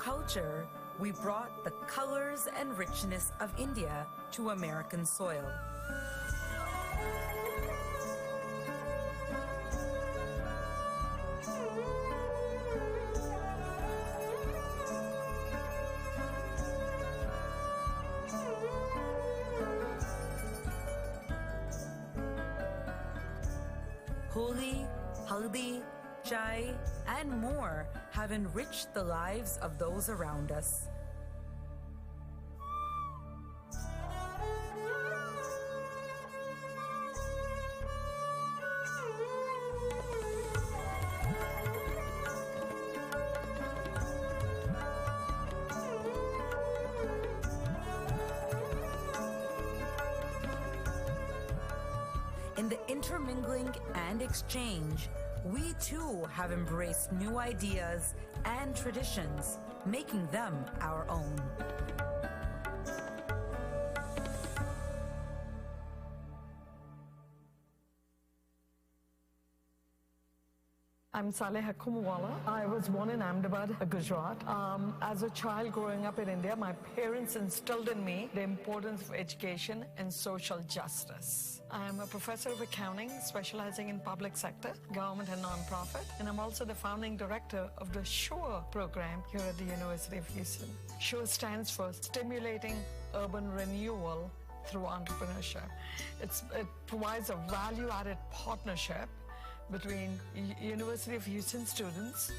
culture, we brought the colors and richness of India to American soil. Holi, Haldi, Chai, and more have enriched the lives of those around us. In the intermingling and exchange, we too have embraced new ideas and traditions, making them our own. I'm Saleha Kumwala. I was born in Ahmedabad, Gujarat. As a child growing up in India, my parents instilled in me the importance of education and social justice. I'm a professor of accounting, specializing in public sector, government and nonprofit, and I'm also the founding director of the SURE program here at the University of Houston. SURE stands for Stimulating Urban Renewal Through Entrepreneurship. It provides a value-added partnership between University of Houston students,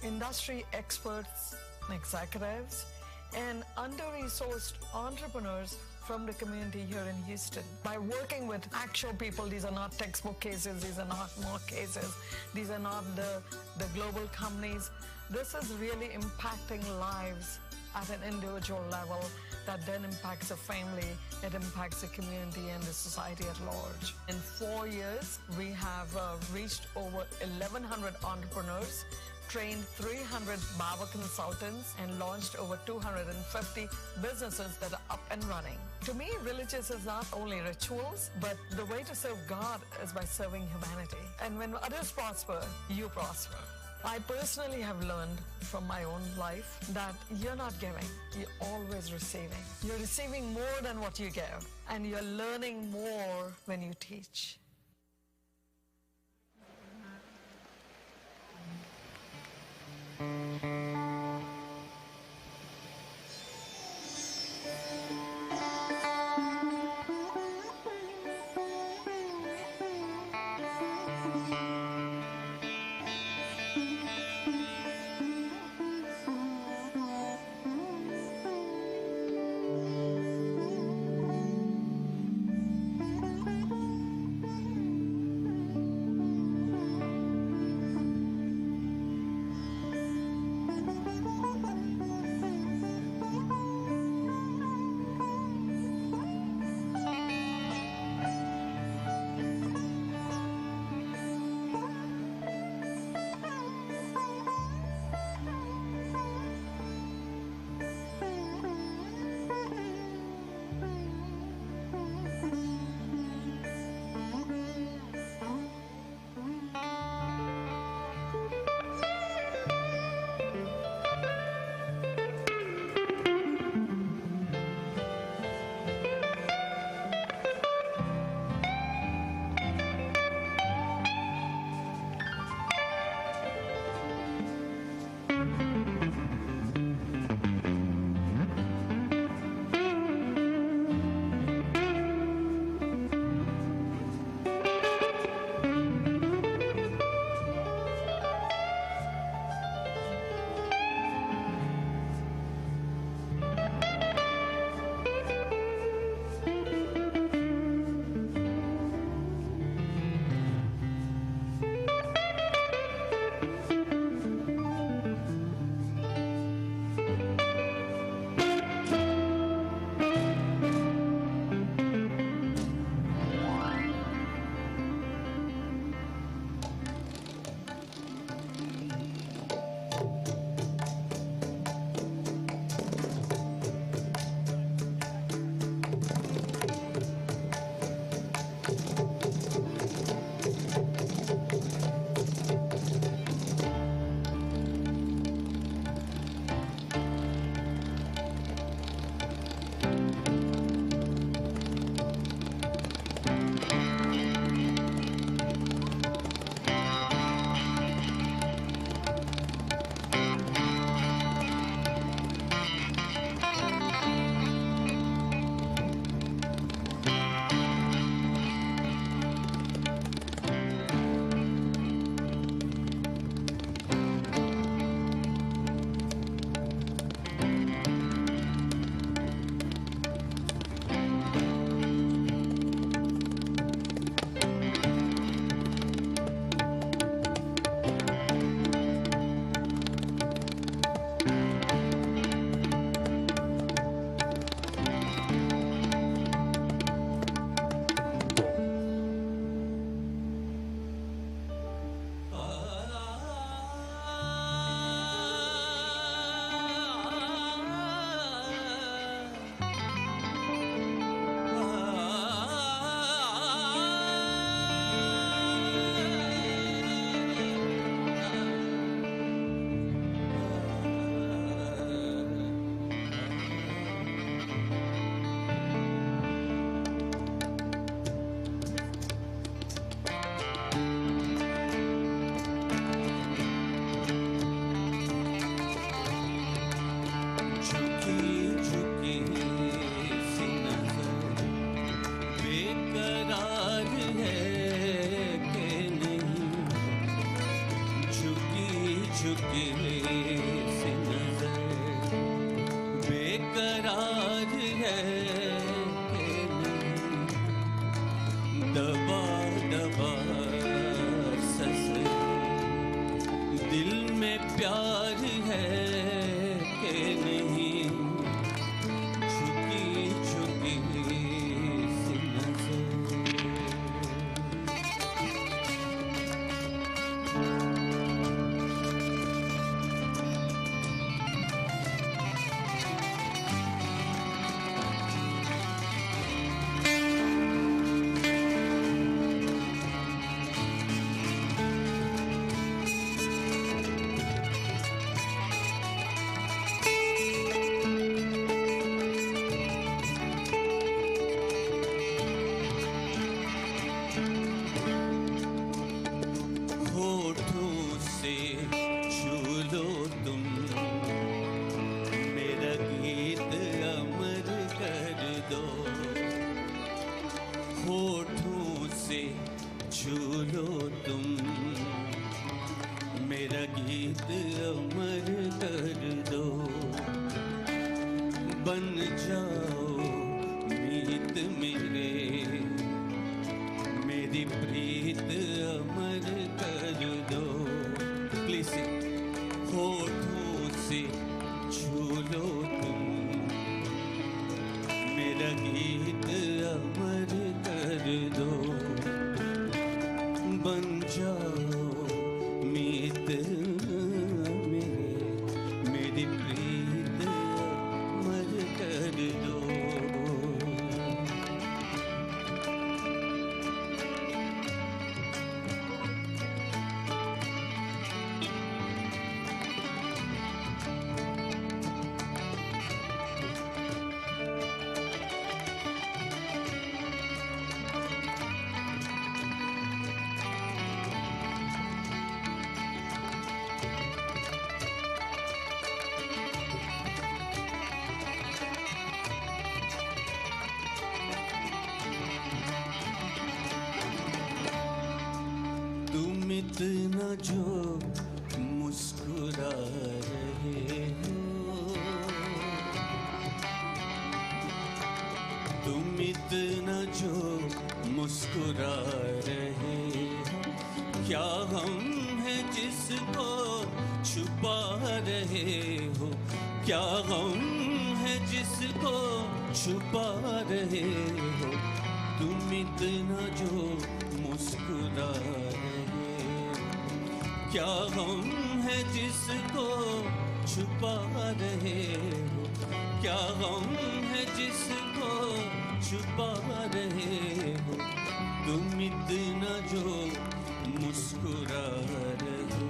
industry experts, executives, and under-resourced entrepreneurs from the community here in Houston. By working with actual people, these are not textbook cases, these are not mock cases, these are not the global companies. This is really impacting lives at an individual level that then impacts a family, it impacts the community and the society at large. In 4 years, we have reached over 1,100 entrepreneurs, trained 300 Baba consultants, and launched over 250 businesses that are up and running. To me, religious is not only rituals, but the way to serve God is by serving humanity. And when others prosper, you prosper. I personally have learned from my own life that you're not giving, you're always receiving. You're receiving more than what you give, and you're learning more when you teach. इतना जो मुस्कुरा रहे हो, तुम इतना जो मुस्कुरा रहे हो, क्या हम है जिसको छुपा रहे हो, क्या हम है जिसको छुपा रहे हो, तुम इतना जो मुस्कुरा रहे हो, क्या हम है जिसको छुपा रहे हो, क्या हम है जिसको छुपा रहे हो, तुम इतना जो मुस्कुरा रहे हो।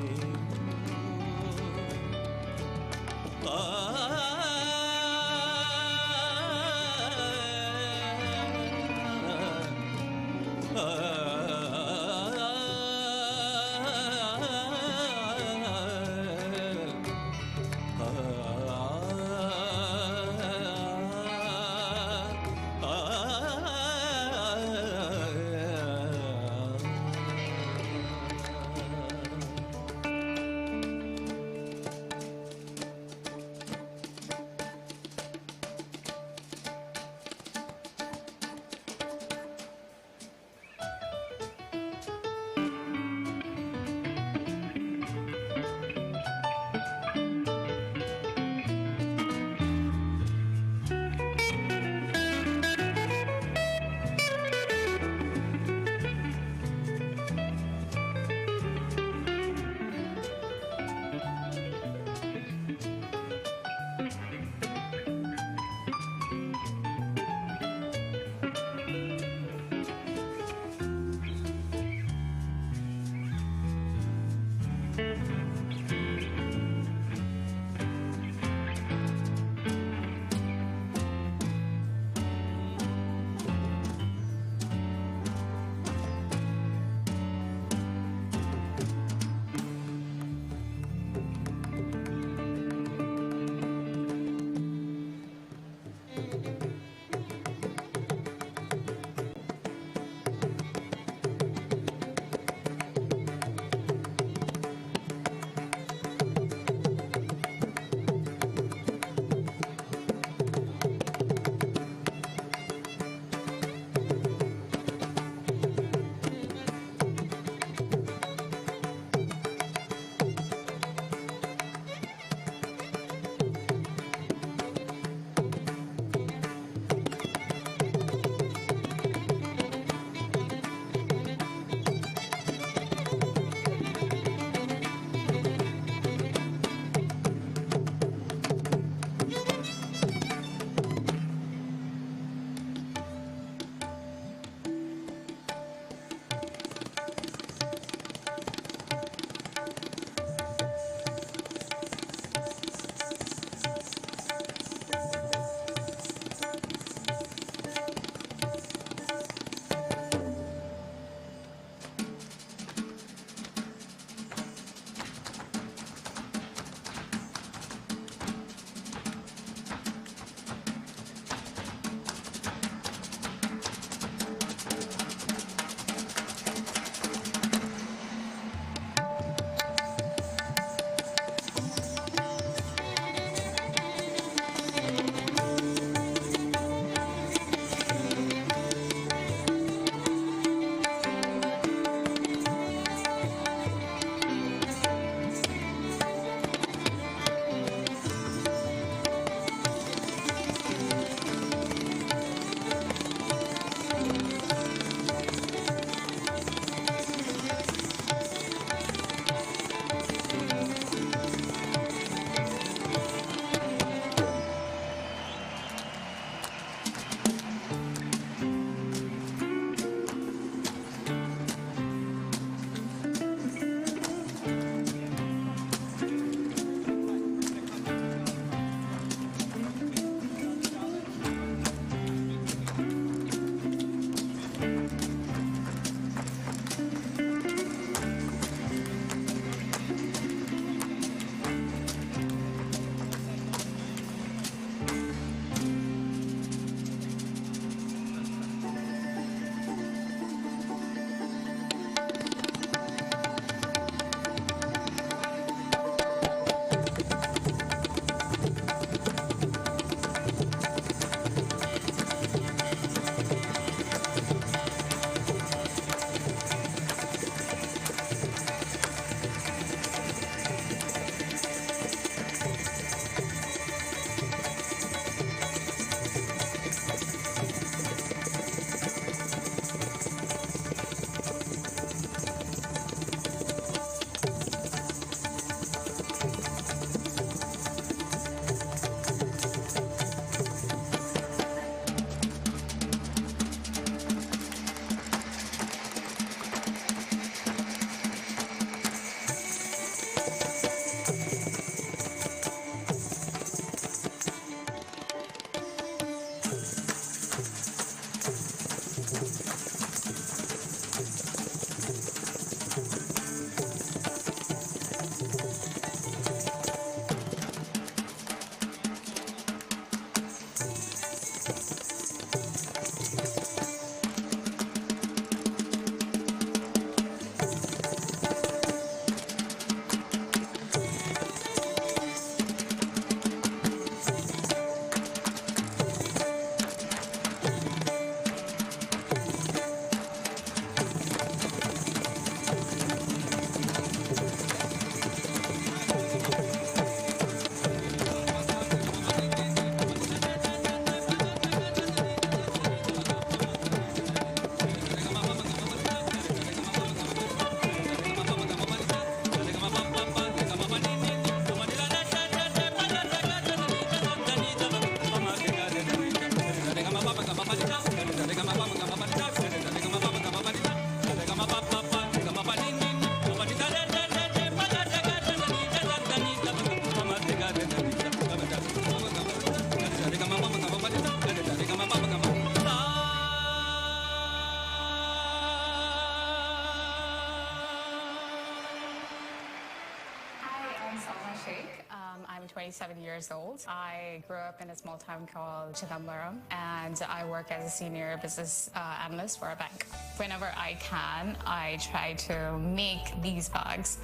7 years old. I grew up in a small town called Chidambaram, and I work as a senior business analyst for a bank. Whenever I can, I try to make these bags,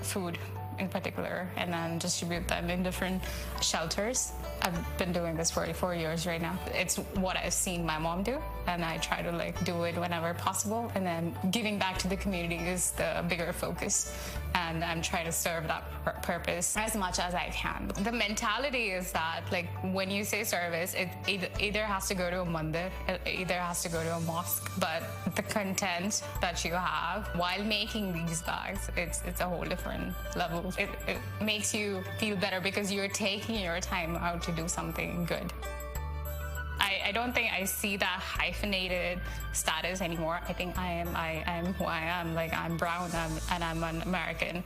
food in particular, and then distribute them in different shelters. I've been doing this for 4 years right now. It's what I've seen my mom do, and I try to do it whenever possible. And then giving back to the community is the bigger focus, and I'm trying to serve that purpose as much as I can. The mentality is that when you say service, it either has to go to a mandir, it either has to go to a mosque, but the content that you have while making these bags, it's a whole different level. It makes you feel better because you're taking your time out to do something good. I don't think I see that hyphenated status anymore. I think I am who I am. I'm brown and I'm an American.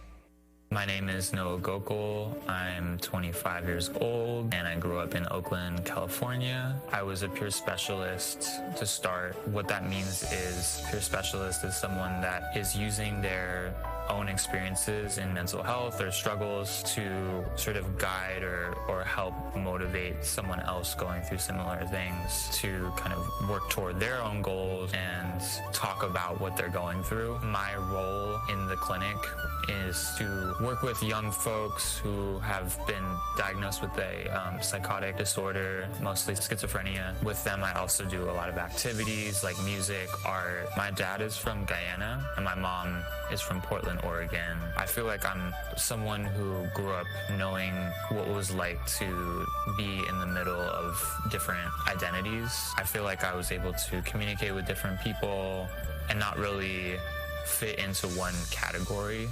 My name is Noah Gokul. I'm 25 years old and I grew up in Oakland, California. I was a peer specialist to start. What that means is peer specialist is someone that is using their own experiences in mental health or struggles to sort of guide or help motivate someone else going through similar things to kind of work toward their own goals and talk about what they're going through. My role in the clinic is to work with young folks who have been diagnosed with a psychotic disorder, mostly schizophrenia. With them, I also do a lot of activities like music, art. My dad is from Guyana and my mom is from Portland, Oregon. I feel like I'm someone who grew up knowing what it was like to be in the middle of different identities. I feel like I was able to communicate with different people and not really fit into one category.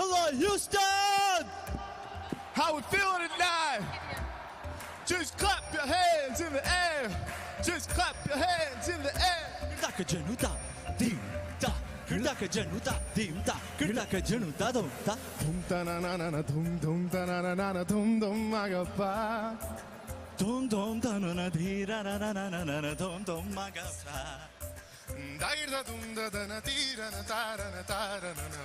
Hello, Houston! How we feeling tonight? Just clap your hands in the air. Just clap your hands in the air. Janata, Janata, Janata, Janata, Janata, Janata, Janata. Dum da na na na dum dum da na na na dum dum magapa. Dum dum da na na di ra na na na na na dum dum magapa. Da dum da da na di ra na ta ra na ta ra na na.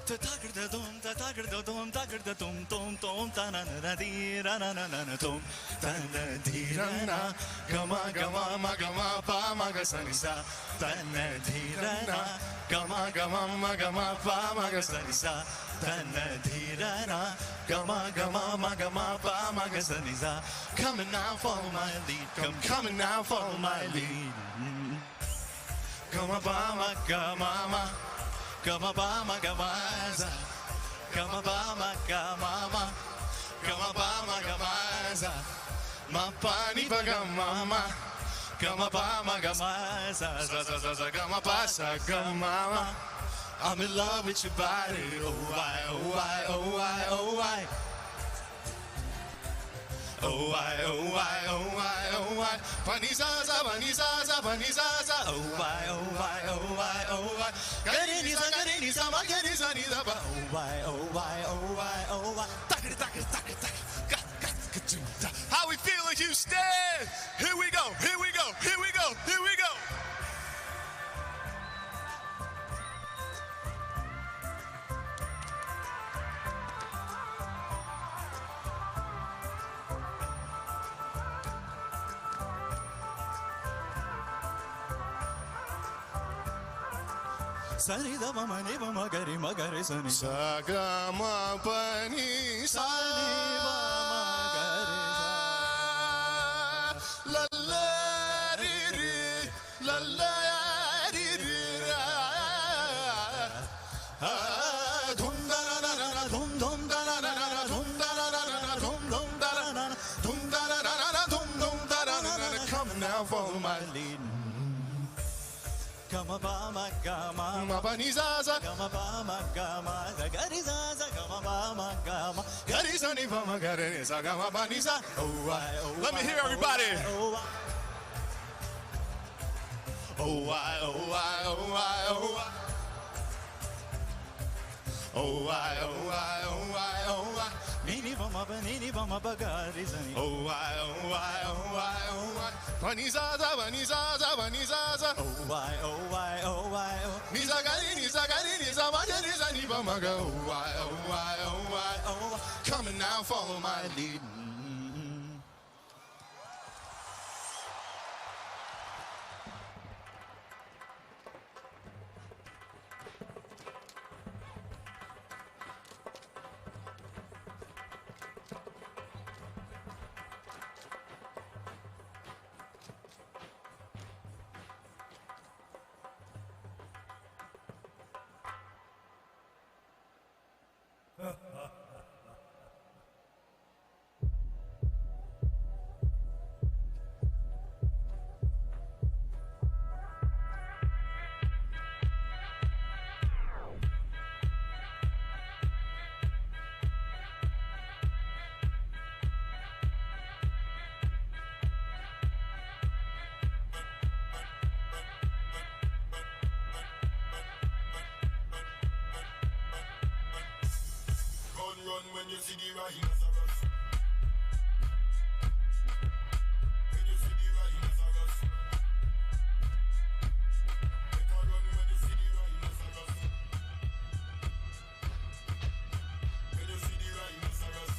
Ta ta da dum ta ta da dum ta da dum dum dum ta na na di ra na na na dum ta na di ra na gama gama ma gama pa ma ga sa ni sa ta na di ra na gama gama ma gama pa ma ga sa ni sa ta na di ra na gama gama ma gama pa ma ga sa ni sa. Coming now, follow my lead. Coming now, follow my lead. Gama ba ma gama ma. Gama ba ma gama za. Gama ba ma gama ma. Gama ba ma gama za. Ma pa ni pa gama ma. Gama ba ma gama za za za za za gama pa sa gama ma. I'm in love with your body. Oh why, oh why, oh why, oh why. Oh why, oh why, oh why, oh why. Panizaza, panizaza, panizaza. Oh why, oh why, oh why, oh why. Gariniza, gariniza, magariza, niza. Oh why, oh why, oh why, oh why. Takiri, takiri, takiri, takiri. How we feeling, Houston? Here we go, here we go, here we go, here we go. Sani da ma ni ba ma gari sani sa ga ma pa ni sa ni ba ma gari sa la la ri ri la la ri ri ra dhum da na na na dhum dhum da na na na dhum da na na na dhum dhum da na na dhum da na na dhum dhum da na na. Come now, follow my lead. Gama ba ma gama ma pa ni za za gama ba ma gama gari za za gama ba ma gama gari za ni ba ma gari za gama ba ni za. Oh why, oh let me hear everybody. Oh why, oh why, oh why, oh why, oh why. Oh why, oh why, oh why, oh why. Nini ba ma ba gari za ni. Oh why, oh why, oh why, oh why. Pani za za, pani za za, pani za za. Oh why, oh why, oh why, oh. Ni za gari, ni za gari, ni za ma gari za ni ba ma ga. Oh why, oh why, oh why, oh why. Coming now, follow my lead. Run when you see the rhinoceros. When you see the rhinoceros. Better run when you see the rhinoceros. When you see the rhinoceros.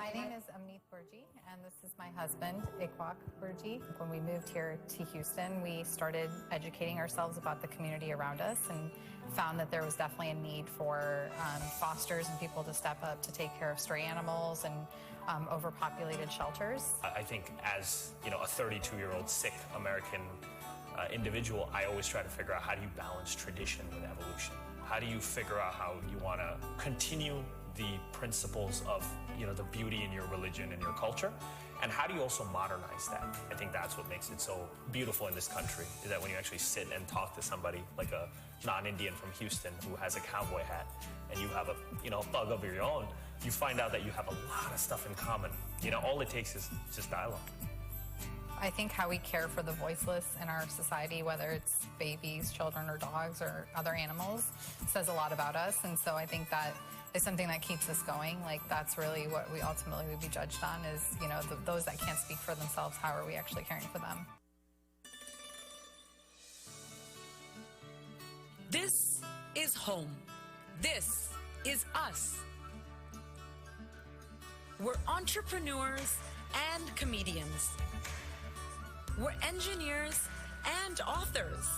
My name is Amneet Burji, and this is my husband, Iqbal Burji. When we moved here to Houston, we started educating ourselves about the community around us and found that there was definitely a need for fosters and people to step up to take care of stray animals and overpopulated shelters. I think as a 32-year-old Sikh American individual, I always try to figure out how do you balance tradition with evolution? How do you figure out how you want to continue the principles of the beauty in your religion and your culture, and how do you also modernize that? I think that's what makes it so beautiful in this country, is that when you actually sit and talk to somebody like a non-Indian from Houston who has a cowboy hat, and you have a thug of your own, you find out that you have a lot of stuff in common. All it takes is just dialogue. I think how we care for the voiceless in our society, whether it's babies, children, or dogs, or other animals, says a lot about us. And so I think that is something that keeps us going. Like, that's really what we ultimately would be judged on is, those that can't speak for themselves, how are we actually caring for them? This is home. This is us. We're entrepreneurs and comedians. We're engineers and authors.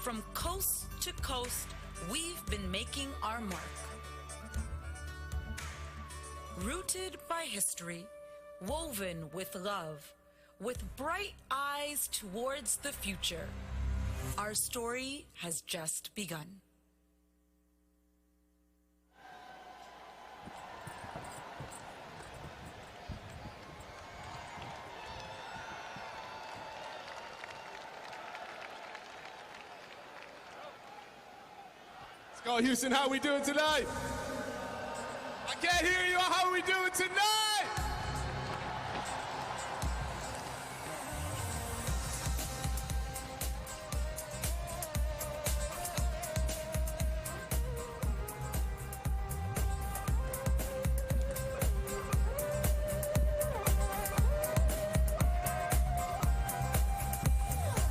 From coast to coast, we've been making our mark. Rooted by history, woven with love, with bright eyes towards the future. Our story has just begun. Go Houston, how we doing tonight? I can't hear you. How we doing tonight?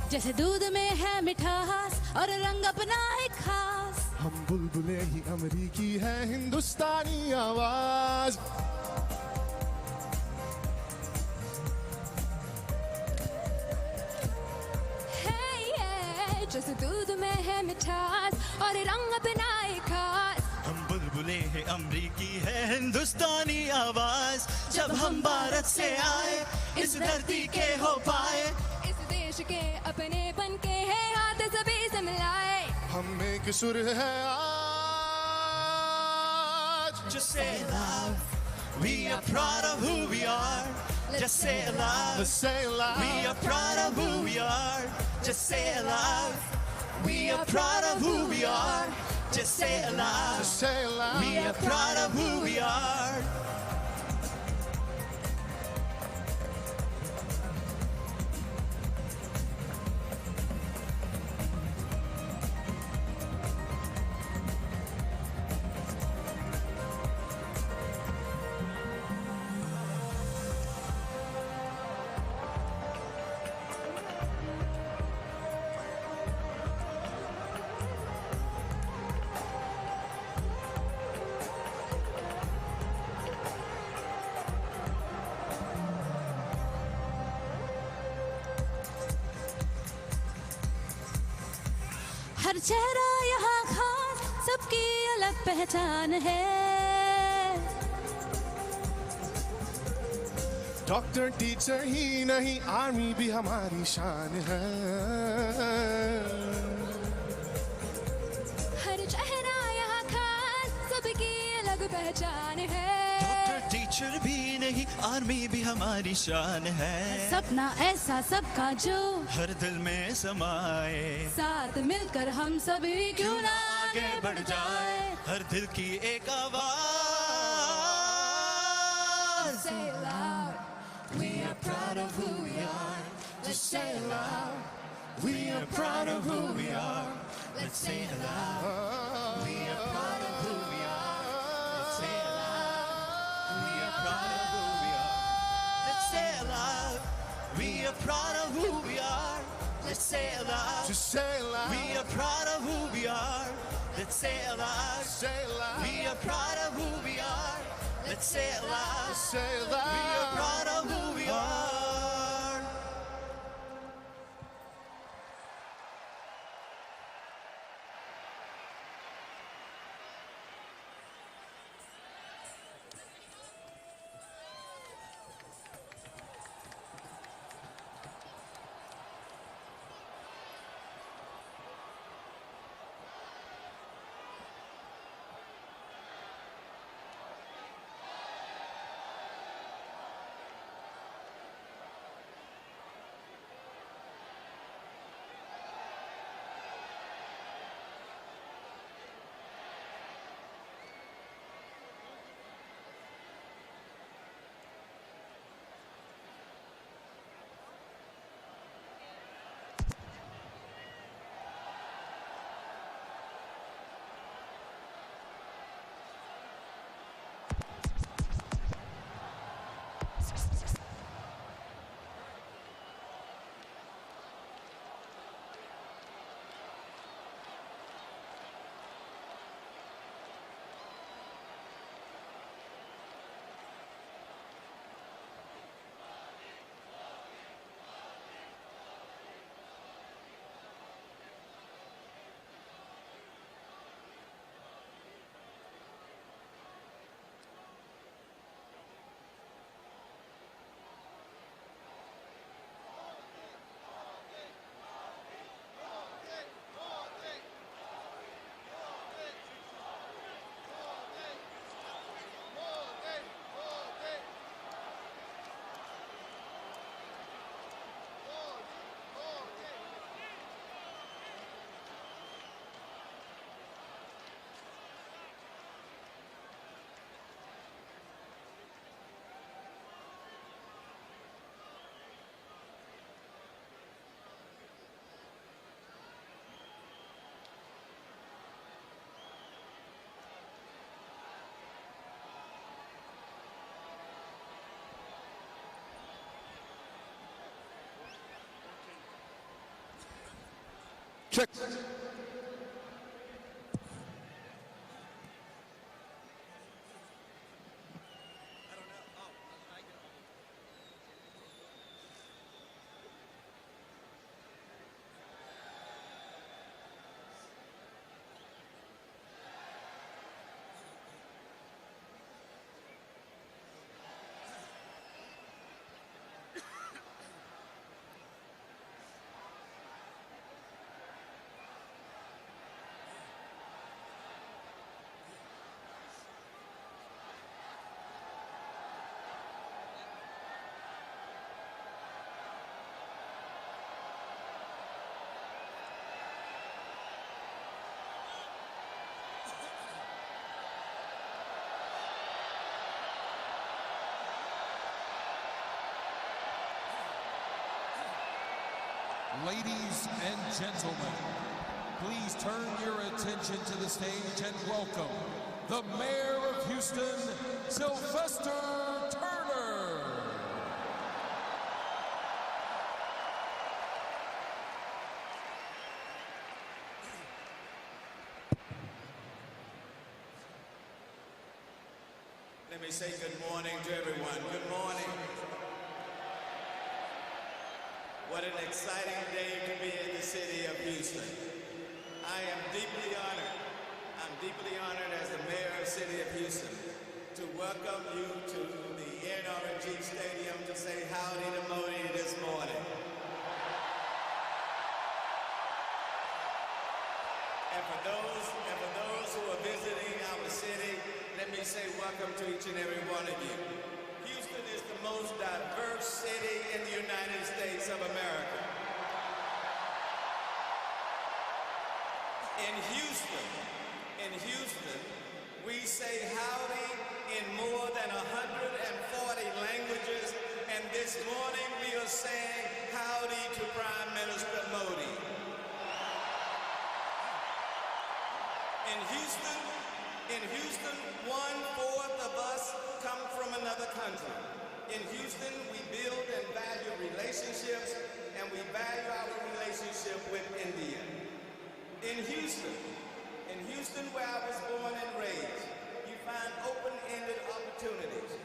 जैसे दूध में है मिठास और रंग अपना है खास हम बुलबुलें ही अमरीकी है हिंदुस्तानी आवाज जैसे दूध में है मिठास और रंग अपना है खास हम बुलबुलें हैं अमरीकी है हिंदुस्तानी आवाज जब हम भारत से आए इस धरती के हो पाए इस देश के अपने बन के हैं हाथ सभी से मिलाए हम एक सुर है आज Just say it loud We are proud of who we are Just say it loud Let's say it loud We are proud of who we are Just say it loud We are proud of who we are Just say it loud Just say it loud We are proud of who we are हर चेहरा यहाँ खास सबकी अलग पहचान है doctor teacher ही नहीं army भी हमारी शान है हर चेहरा यहाँ खास सबकी अलग पहचान है डॉक्टर टीचर भी नहीं आर्मी भी हमारी शान है सपना ऐसा सबका जो हर दिल में समाए साथ मिलकर हम सभी क्यों ना आगे बढ़ जाए हर दिल की एक आवाज Say it loud We are proud of who we are Let's say it loud We are proud of who we are Let's say it loud We are proud of who we are Let's say it loud We are proud of who we are Let's say it loud We are proud of who we are Let's say it loud Just say it loud We are proud of who we are Let's say it loud. Say it loud. We are proud of who we are. Let's say it loud. Say it loud. We are proud of who we are. Check. Ladies and gentlemen, please turn your attention to the stage and welcome the Mayor of Houston, Sylvester Turner. Let me say good morning to everyone. Good morning. What an exciting day to be in the city of Houston. I am deeply honored. I'm deeply honored as the mayor of the city of Houston to welcome you to the NRG Stadium to say howdy to Modi this morning. And for those who are visiting our city, let me say welcome to each and every one of you. Houston is the most diverse city in the United States of America. In Houston, we say howdy in more than 140 languages, and this morning we are saying howdy to Prime Minister Modi. In Houston, 1/4 of us come from another country. In Houston, we build and value relationships, and we value our relationship with India. In Houston, In Houston, where I was born and raised, you find open-ended opportunities.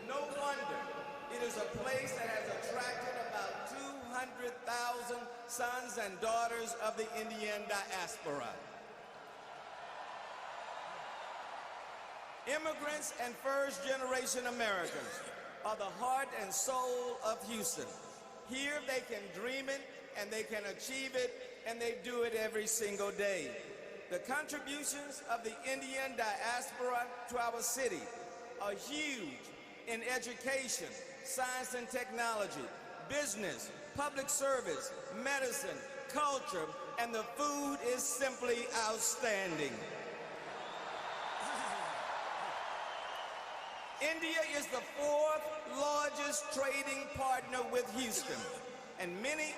No wonder it is a place that has attracted about 200,000 sons and daughters of the Indian diaspora. Immigrants and first-generation Americans are the heart and soul of Houston. Here they can dream it, and they can achieve it, and they do it every single day. The contributions of the Indian diaspora to our city are huge in education, science and technology, business, public service, medicine, culture, and the food is simply outstanding. India is the fourth largest trading partner with Houston, and many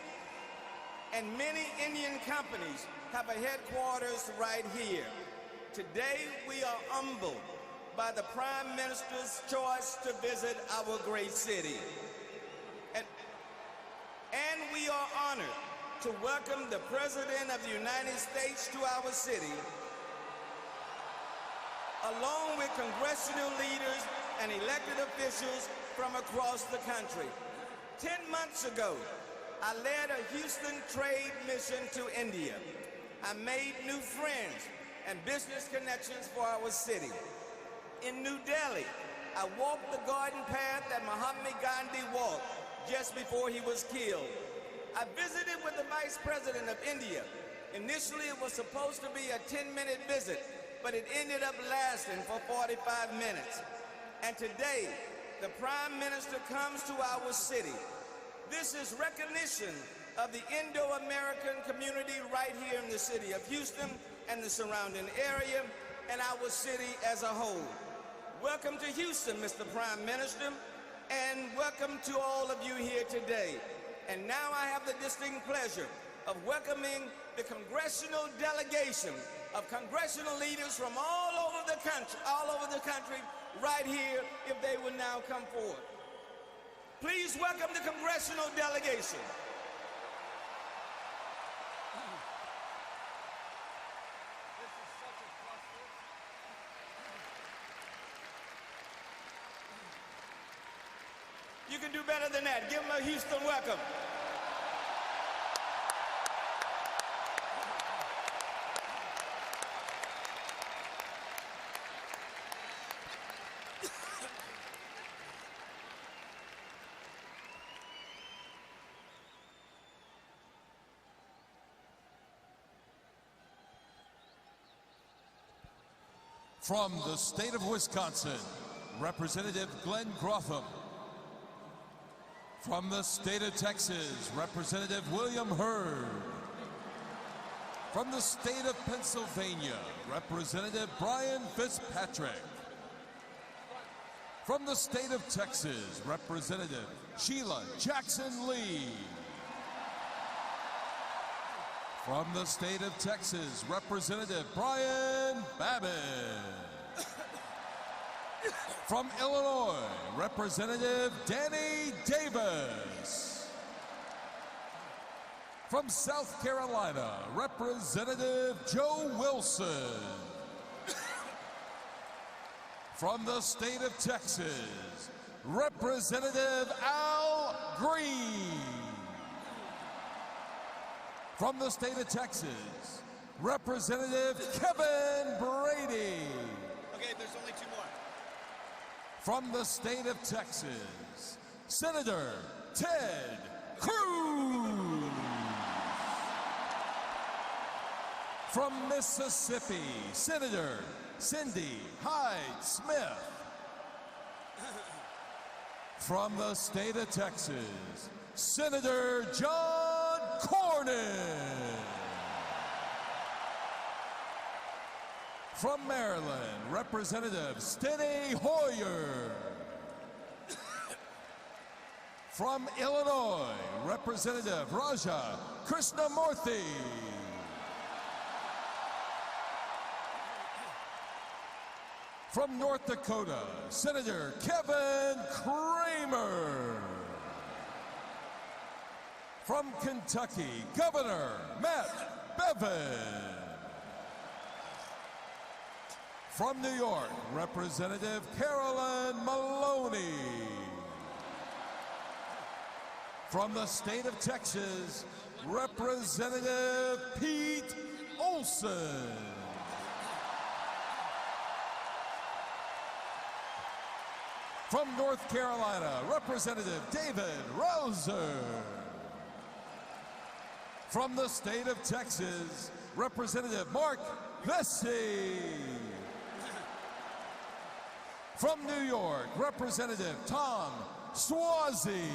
Indian companies have a headquarters right here. Today, we are humbled by the Prime Minister's choice to visit our great city. And we are honored to welcome the President of the United States to our city, along with congressional leaders and elected officials from across the country. 10 months ago, I led a Houston trade mission to India. I made new friends and business connections for our city. In New Delhi, I walked the garden path that Mahatma Gandhi walked just before he was killed. I visited with the Vice President of India. Initially, it was supposed to be a 10-minute visit, but it ended up lasting for 45 minutes. And today, the Prime Minister comes to our city. This is recognition of the Indo-American community right here in the city of Houston and the surrounding area, and our city as a whole. Welcome to Houston, Mr. Prime Minister, and welcome to all of you here today. And now I have the distinct pleasure of welcoming the congressional delegation of congressional leaders from all over the country, right here, if they will now come forward. Please welcome the congressional delegation. You can do better than that. Give them a Houston welcome. From the state of Wisconsin, Representative Glenn Grotham. From the state of Texas, Representative William Hurd. From the state of Pennsylvania, Representative Brian Fitzpatrick. From the state of Texas, Representative Sheila Jackson Lee. From the state of Texas, Representative Brian Babbitt. From Illinois, Representative Danny Davis. From South Carolina, Representative Joe Wilson. From the state of Texas, Representative Al Green. From the state of Texas, Representative Kevin Brady. Okay, there's only two more. From the state of Texas, Senator Ted Cruz. From Mississippi, Senator Cindy Hyde-Smith. From the state of Texas, Senator John Cornyn. From Maryland, Representative Steny Hoyer. From Illinois, Representative Raja Krishnamurthy. From North Dakota, Senator Kevin Kramer. From Kentucky, Governor Matt Bevin. From New York, Representative Carolyn Maloney. From the state of Texas, Representative Pete Olson. From North Carolina, Representative David Rouser. From the state of Texas, Representative Mark Vesey. From New York, Representative Tom Suozzi.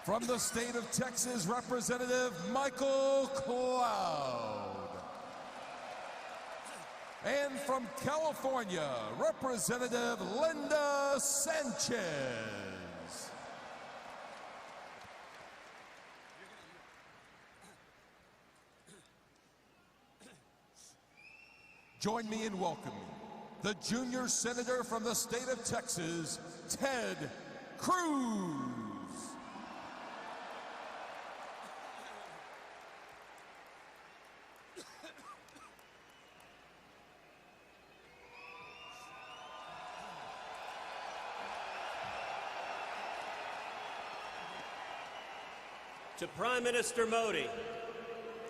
From the state of Texas, Representative Michael Cloud. And from California, Representative Linda Sanchez. Join me in welcoming the junior senator from the state of Texas, Ted Cruz. To Prime Minister Modi,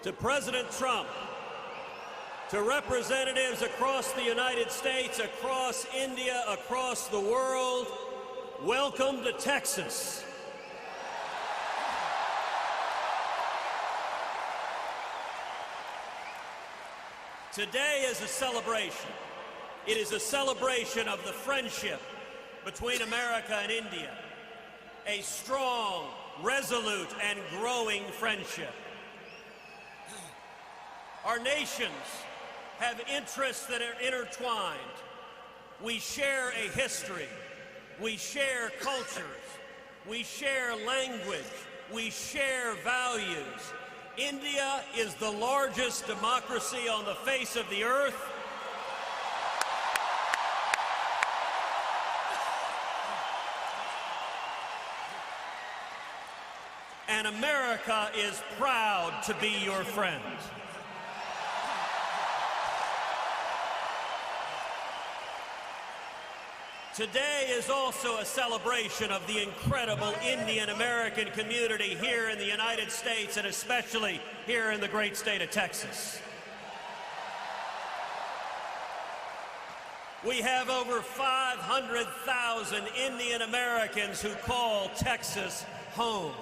to President Trump, to representatives across the United States, across India, across the world, welcome to Texas. Today is a celebration. It is a celebration of the friendship between America and India, a strong, resolute, and growing friendship. Our nations have interests that are intertwined. We share a history. We share cultures. We share language. We share values. India is the largest democracy on the face of the earth. And America is proud to be your friend. Today is also a celebration of the incredible Indian-American community here in the United States, and especially here in the great state of Texas. We have over 500,000 Indian Americans who call Texas home.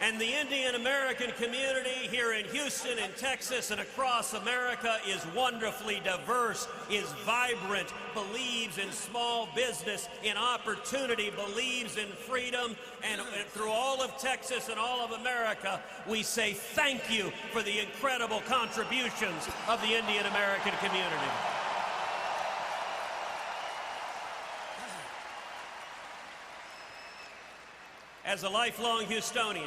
And the Indian American community here in Houston and Texas and across America is wonderfully diverse, is vibrant, believes in small business, in opportunity, believes in freedom. And through all of Texas and all of America, we say thank you for the incredible contributions of the Indian American community. As a lifelong Houstonian,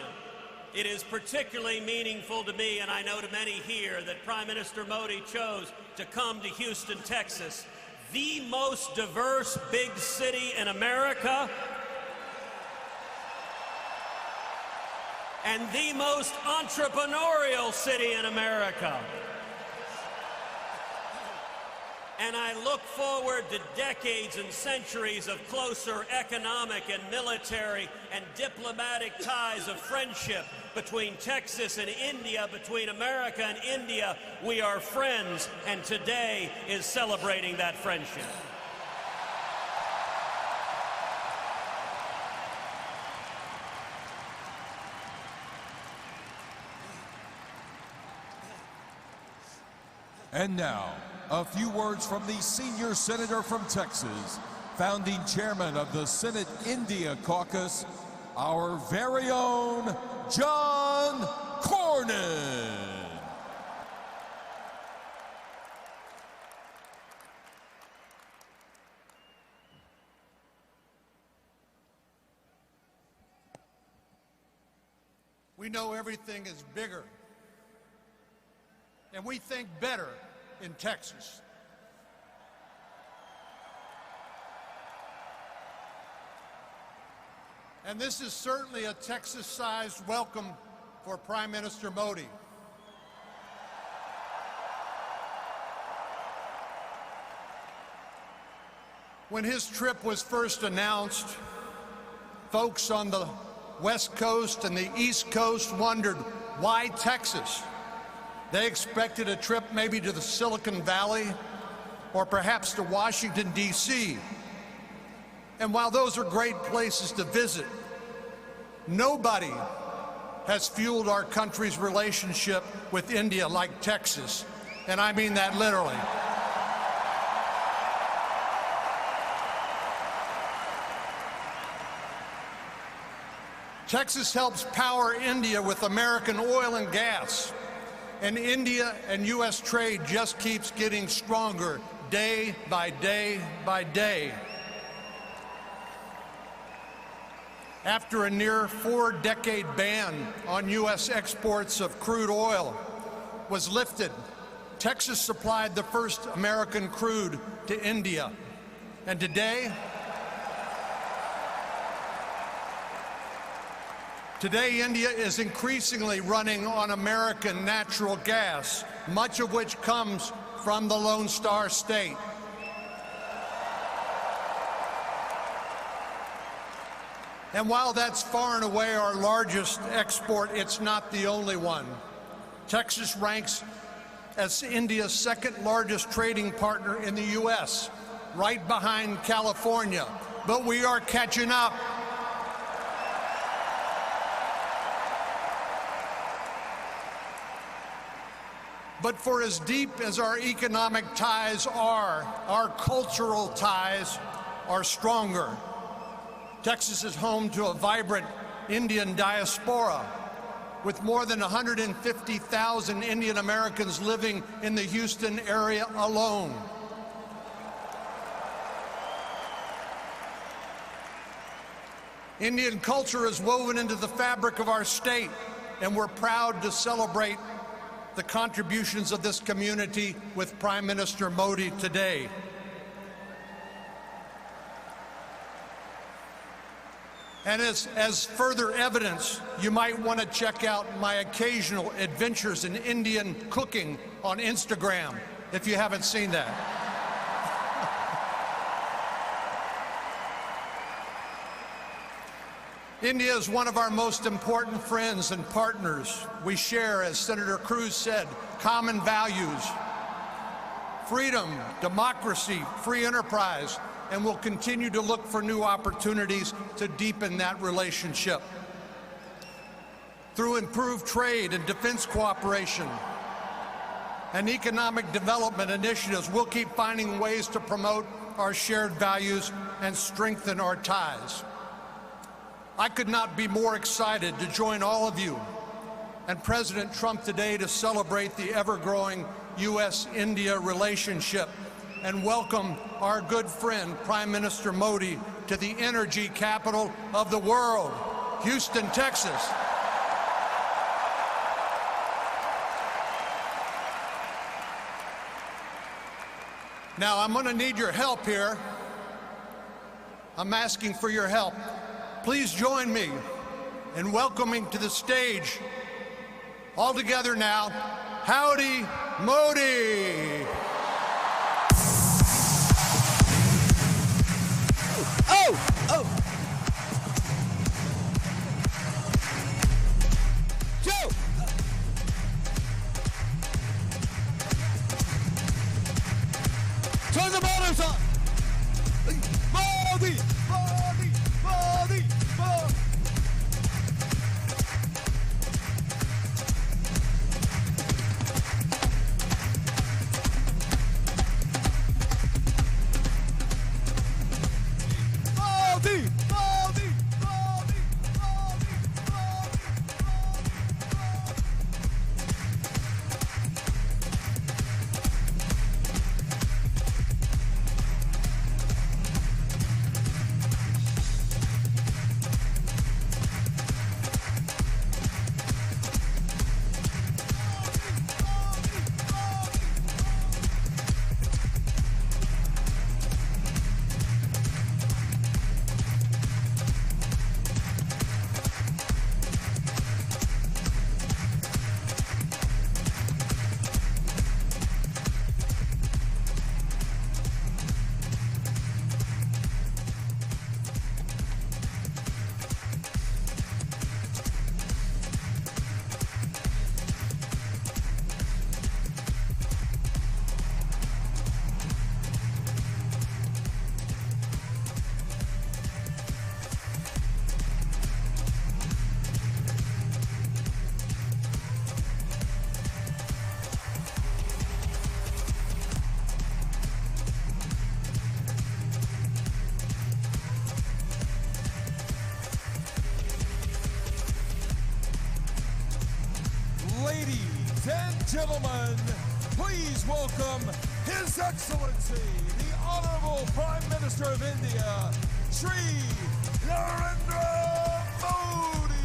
it is particularly meaningful to me, and I know to many here, that Prime Minister Modi chose to come to Houston, Texas, the most diverse big city in America, and the most entrepreneurial city in America. And I look forward to decades and centuries of closer economic and military and diplomatic ties of friendship between Texas and India, between America and India. We are friends, and today is celebrating that friendship. And now, a few words from the senior senator from Texas, founding chairman of the Senate India Caucus, our very own John Cornyn. We know everything is bigger, and we think better in Texas. And this is certainly a Texas-sized welcome for Prime Minister Modi. When his trip was first announced, folks on the West Coast and the East Coast wondered, why Texas? They expected a trip maybe to the Silicon Valley or perhaps to Washington, D.C. And while those are great places to visit, nobody has fueled our country's relationship with India like Texas. And I mean that literally. Texas helps power India with American oil and gas, and India and U.S. trade just keeps getting stronger day by day by day. After a near 4-decade ban on U.S. exports of crude oil was lifted, Texas supplied the first American crude to India. And today, India is increasingly running on American natural gas, much of which comes from the Lone Star State. And while that's far and away our largest export, it's not the only one. Texas ranks as India's second largest trading partner in the U.S., right behind California. But we are catching up. But for as deep as our economic ties are, our cultural ties are stronger. Texas is home to a vibrant Indian diaspora, with more than 150,000 Indian Americans living in the Houston area alone. Indian culture is woven into the fabric of our state, and we're proud to celebrate the contributions of this community with Prime Minister Modi today. And as further evidence, you might want to check out my occasional adventures in Indian cooking on Instagram, if you haven't seen that. India is one of our most important friends and partners. We share, as Senator Cruz said, common values: freedom, democracy, free enterprise, and we'll continue to look for new opportunities to deepen that relationship. Through improved trade and defense cooperation and economic development initiatives, we'll keep finding ways to promote our shared values and strengthen our ties. I could not be more excited to join all of you and President Trump today to celebrate the ever-growing U.S.-India relationship and welcome our good friend, Prime Minister Modi, to the energy capital of the world, Houston, Texas. Now, I'm going to need your help here. I'm asking for your help. Please join me in welcoming to the stage, all together now, Howdy Modi. Oh! Joe! Turn the motors on! Modi! Modi! Modi! Modi! Ladies and gentlemen, please welcome His Excellency, the Honorable Prime Minister of India, Shri Narendra Modi.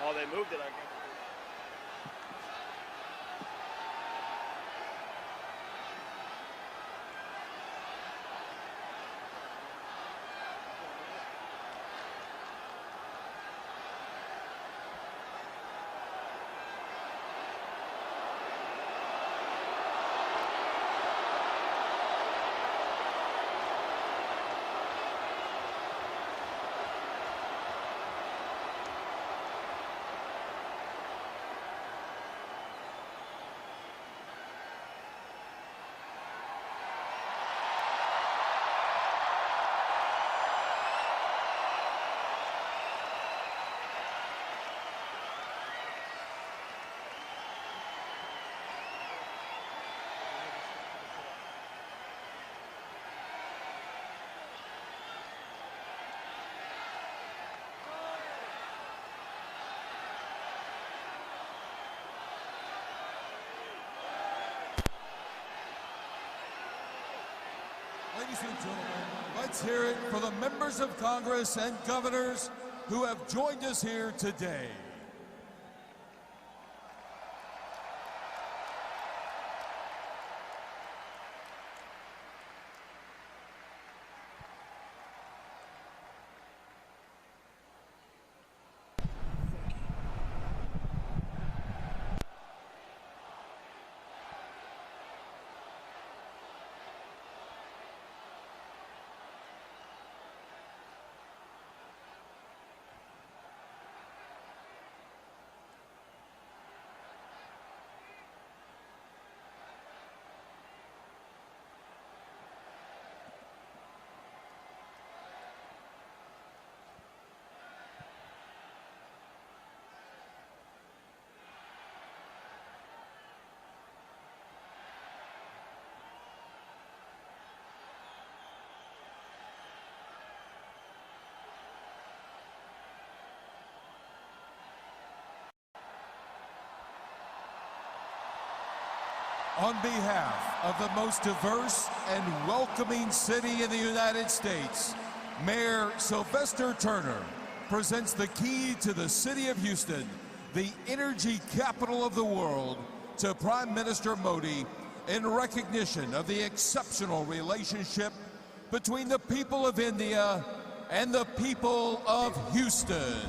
Oh, they moved it, I guess. Ladies and gentlemen, let's hear it for the members of Congress and governors who have joined us here today. On behalf of the most diverse and welcoming city in the United States, Mayor Sylvester Turner presents the key to the city of Houston, the energy capital of the world, to Prime Minister Modi in recognition of the exceptional relationship between the people of India and the people of Houston.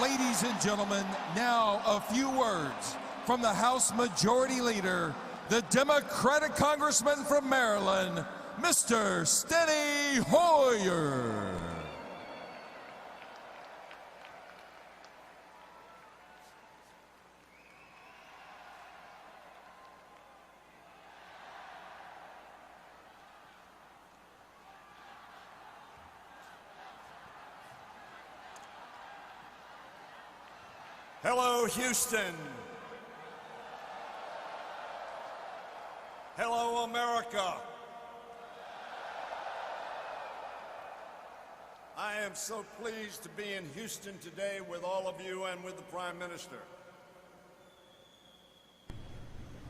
Ladies and gentlemen, now a few words from the House Majority Leader, the Democratic Congressman from Maryland, Mr. Steny Hoyer. Hello, Houston. Hello, America. I am so pleased to be in Houston today with all of you and with the Prime Minister.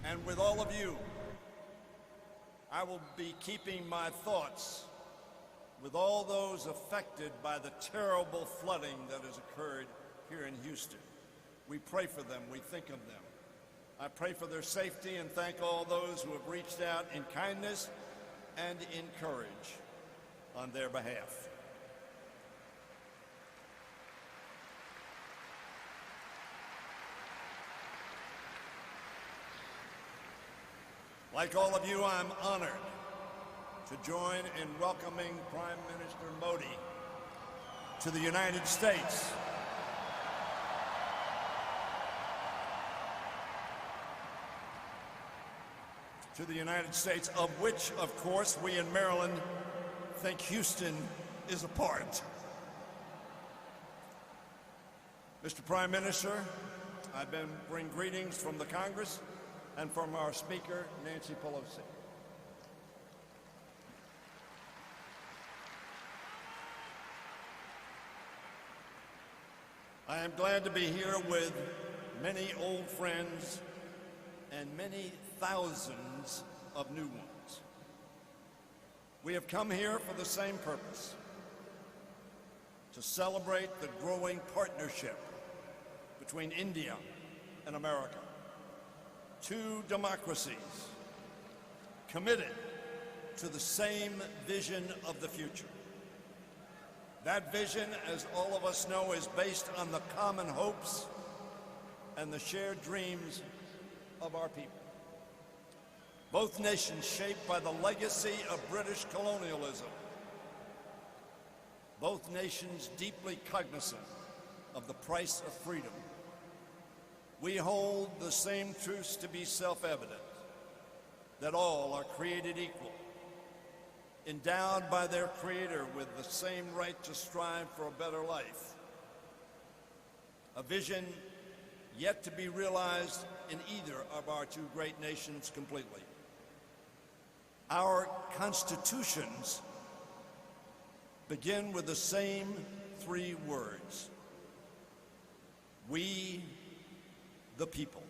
And with all of you, I will be keeping my thoughts with all those affected by the terrible flooding that has occurred here in Houston. We pray for them, we think of them. I pray for their safety and thank all those who have reached out in kindness and in courage on their behalf. Like all of you, I'm honored to join in welcoming Prime Minister Modi to the United States. To the United States, of which, of course, we in Maryland think Houston is a part. Mr. Prime Minister, I bring greetings from the Congress and from our Speaker, Nancy Pelosi. I am glad to be here with many old friends and many thousands of new ones. We have come here for the same purpose, to celebrate the growing partnership between India and America. Two democracies committed to the same vision of the future. That vision, as all of us know, is based on the common hopes and the shared dreams of our people. Both nations shaped by the legacy of British colonialism. Both nations deeply cognizant of the price of freedom. We hold the same truths to be self-evident, that all are created equal, endowed by their Creator with the same right to strive for a better life. A vision yet to be realized in either of our two great nations completely. Our constitutions begin with the same three words: we the people.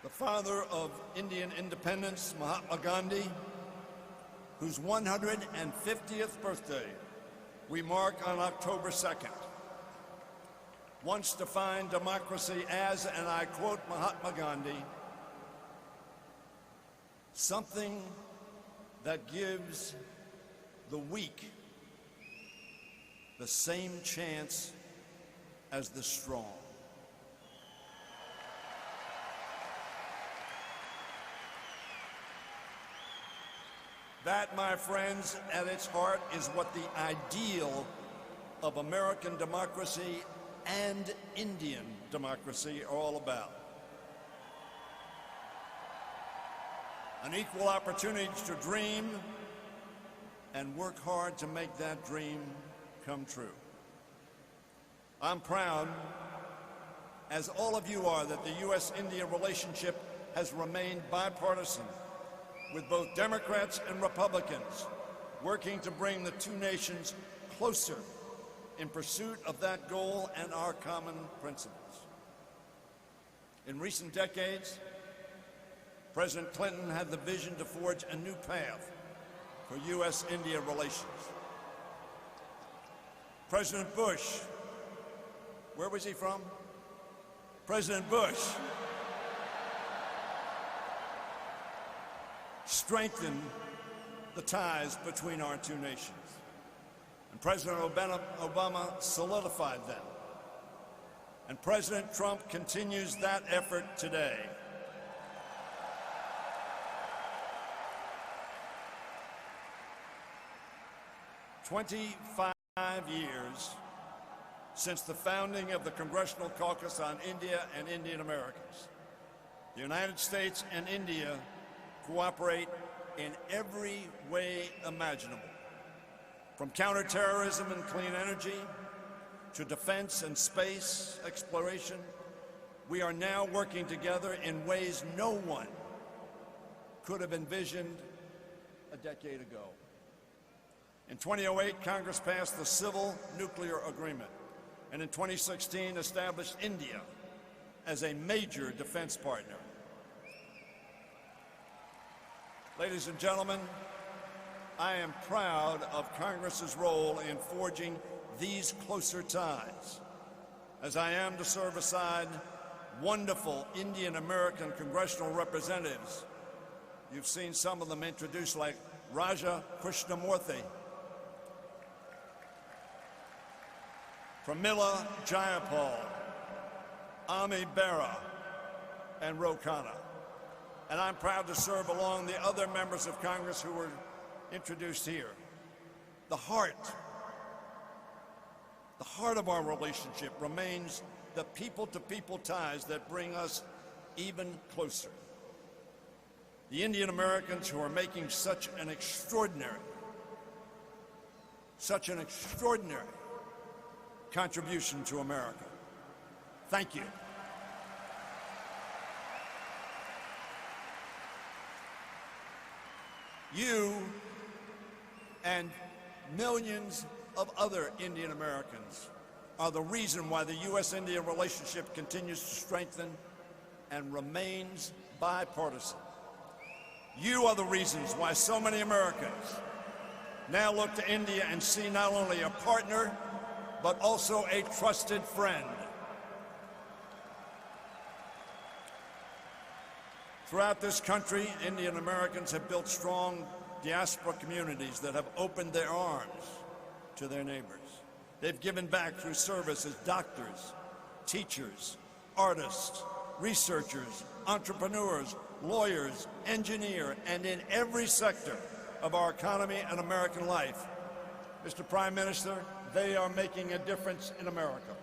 The father of Indian independence, Mahatma Gandhi, whose 150th birthday we mark on October 2nd, once defined democracy as, and I quote Mahatma Gandhi, something that gives the weak the same chance as the strong. That, my friends, at its heart is what the ideal of American democracy and Indian democracy are all about. An equal opportunity to dream and work hard to make that dream come true. I'm proud, as all of you are, that the U.S.-India relationship has remained bipartisan, with both Democrats and Republicans working to bring the two nations closer in pursuit of that goal and our common principles. In recent decades, President Clinton had the vision to forge a new path for U.S.-India relations. President Bush, where was he from? President Bush strengthen the ties between our two nations. And President Obama solidified them. And President Trump continues that effort today. "25 years since the founding of the Congressional Caucus on India and Indian Americans. The United States and India cooperate in every way imaginable, from counterterrorism and clean energy to defense and space exploration. We are now working together in ways no one could have envisioned a decade ago. In 2008, Congress passed the Civil Nuclear Agreement, and in 2016 established India as a major defense partner. Ladies and gentlemen, I am proud of Congress's role in forging these closer ties, as I am to serve aside wonderful Indian American congressional representatives. You've seen some of them introduced, like Raja Krishnamurthy, Pramila Jayapal, Ami Bera, and Ro Khanna. And I'm proud to serve along the other members of Congress who were introduced here. The heart of our relationship remains the people-to-people ties that bring us even closer. The Indian Americans who are making such an extraordinary contribution to America. Thank you. You and millions of other Indian Americans are the reason why the U.S.-India relationship continues to strengthen and remains bipartisan. You are the reasons why so many Americans now look to India and see not only a partner, but also a trusted friend. Throughout this country, Indian Americans have built strong diaspora communities that have opened their arms to their neighbors. They've given back through service as doctors, teachers, artists, researchers, entrepreneurs, lawyers, engineers, and in every sector of our economy and American life. Mr. Prime Minister, they are making a difference in America.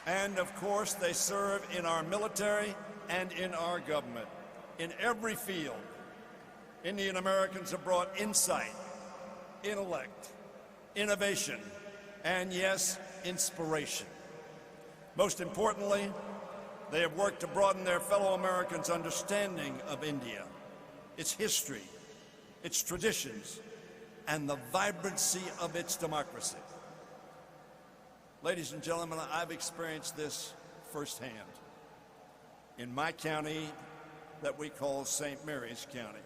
And of course, they serve in our military and in our government. In every field, Indian Americans have brought insight, intellect, innovation, and yes, inspiration. Most importantly, they have worked to broaden their fellow Americans' understanding of India, its history, its traditions, and the vibrancy of its democracy. Ladies and gentlemen, I've experienced this firsthand in my county that we call St. Mary's County.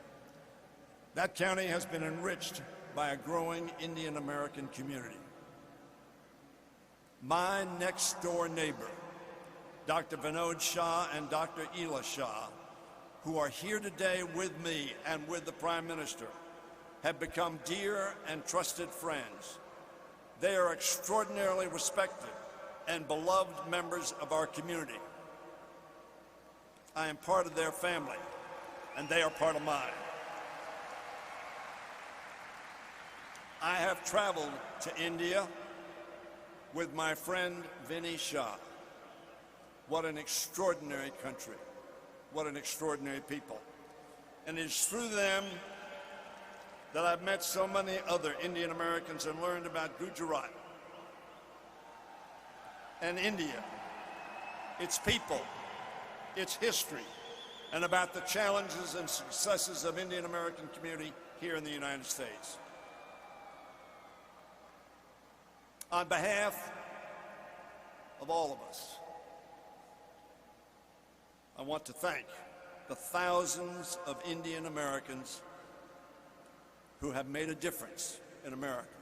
That county has been enriched by a growing Indian American community. My next-door neighbor, Dr. Vinod Shah and Dr. Ela Shah, who are here today with me and with the Prime Minister, have become dear and trusted friends. They are extraordinarily respected and beloved members of our community. I am part of their family, and they are part of mine. I have traveled to India with my friend Vinny Shah. What an extraordinary country. What an extraordinary people. And it is through them that I've met so many other Indian Americans and learned about Gujarat and India, its people, its history, and about the challenges and successes of Indian American community here in the United States. On behalf of all of us, I want to thank the thousands of Indian Americans who have made a difference in America.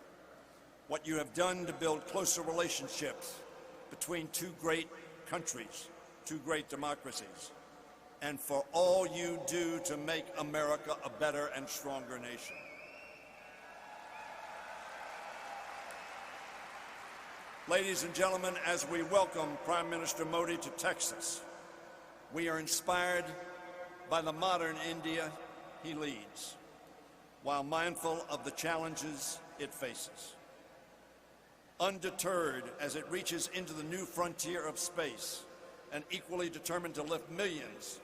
What you have done to build closer relationships between two great countries, two great democracies, and for all you do to make America a better and stronger nation. Ladies and gentlemen, as we welcome Prime Minister Modi to Texas, we are inspired by the modern India he leads, while mindful of the challenges it faces. Undeterred as it reaches into the new frontier of space, and equally determined to lift millions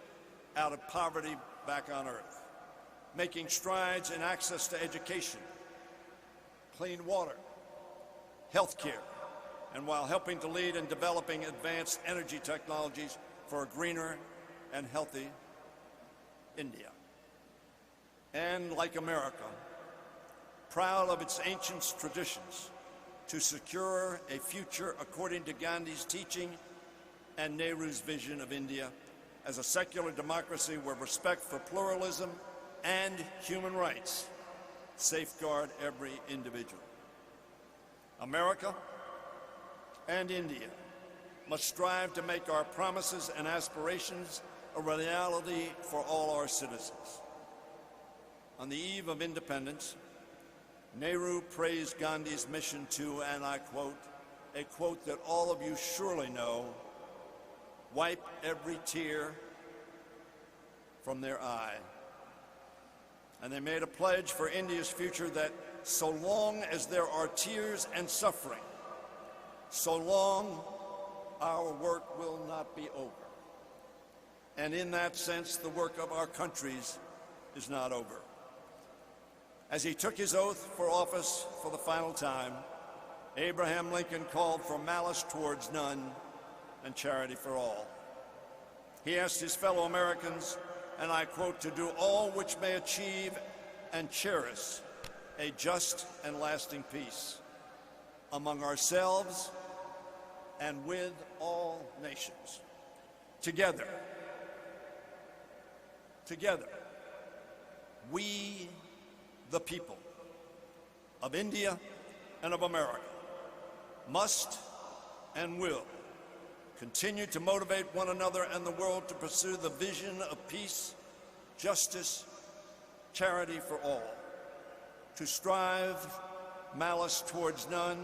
out of poverty back on Earth, making strides in access to education, clean water, health care, and while helping to lead in developing advanced energy technologies for a greener and healthy India. And like America, proud of its ancient traditions to secure a future according to Gandhi's teaching and Nehru's vision of India as a secular democracy where respect for pluralism and human rights safeguard every individual. America and India must strive to make our promises and aspirations a reality for all our citizens. On the eve of independence, Nehru praised Gandhi's mission to, and I quote, a quote that all of you surely know, wipe every tear from their eye. And they made a pledge for India's future that so long as there are tears and suffering, so long our work will not be over. And in that sense, the work of our countries is not over. As he took his oath for office for the final time, Abraham Lincoln called for malice towards none and charity for all. He asked his fellow Americans, and I quote, to do all which may achieve and cherish a just and lasting peace among ourselves and with all nations. Together, we, the people of India and of America, must and will continue to motivate one another and the world to pursue the vision of peace, justice, charity for all, to strive malice towards none,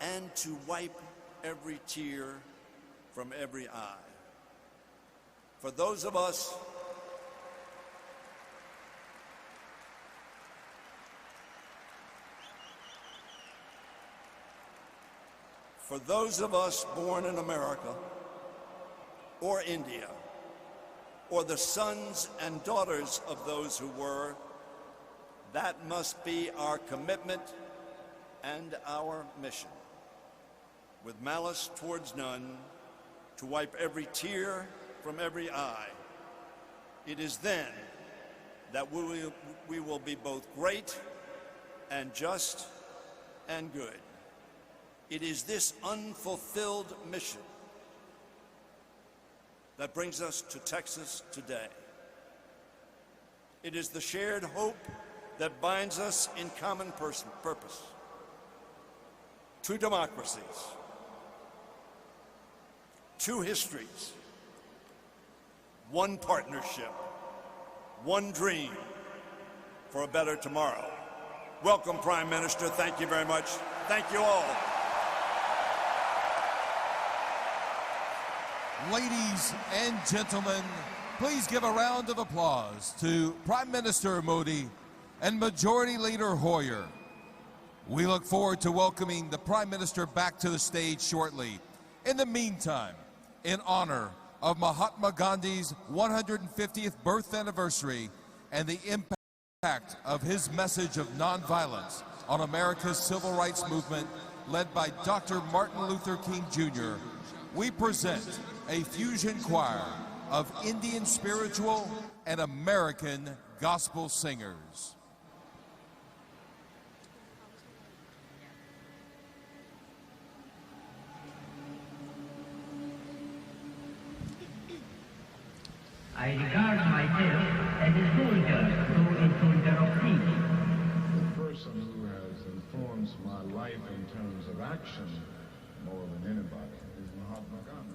and to wipe every tear from every eye. For those of us born in America or India, or the sons and daughters of those who were, that must be our commitment and our mission. With malice towards none, to wipe every tear from every eye. It is then that we will be both great and just and good. It is this unfulfilled mission that brings us to Texas today. It is the shared hope that binds us in common purpose. Two democracies, two histories, one partnership, one dream for a better tomorrow. Welcome, Prime Minister. Thank you very much. Thank you all. Ladies and gentlemen, please give a round of applause to Prime Minister Modi and Majority Leader Hoyer. We look forward to welcoming the Prime Minister back to the stage shortly. In the meantime, in honor of Mahatma Gandhi's 150th birth anniversary and the impact of his message of nonviolence on America's civil rights movement led by Dr. Martin Luther King Jr., we present a fusion choir of Indian spiritual and American gospel singers. I regard myself as a soldier, though a soldier of peace. The person who has informed my life in terms of action more than anybody is Mahatma Gandhi.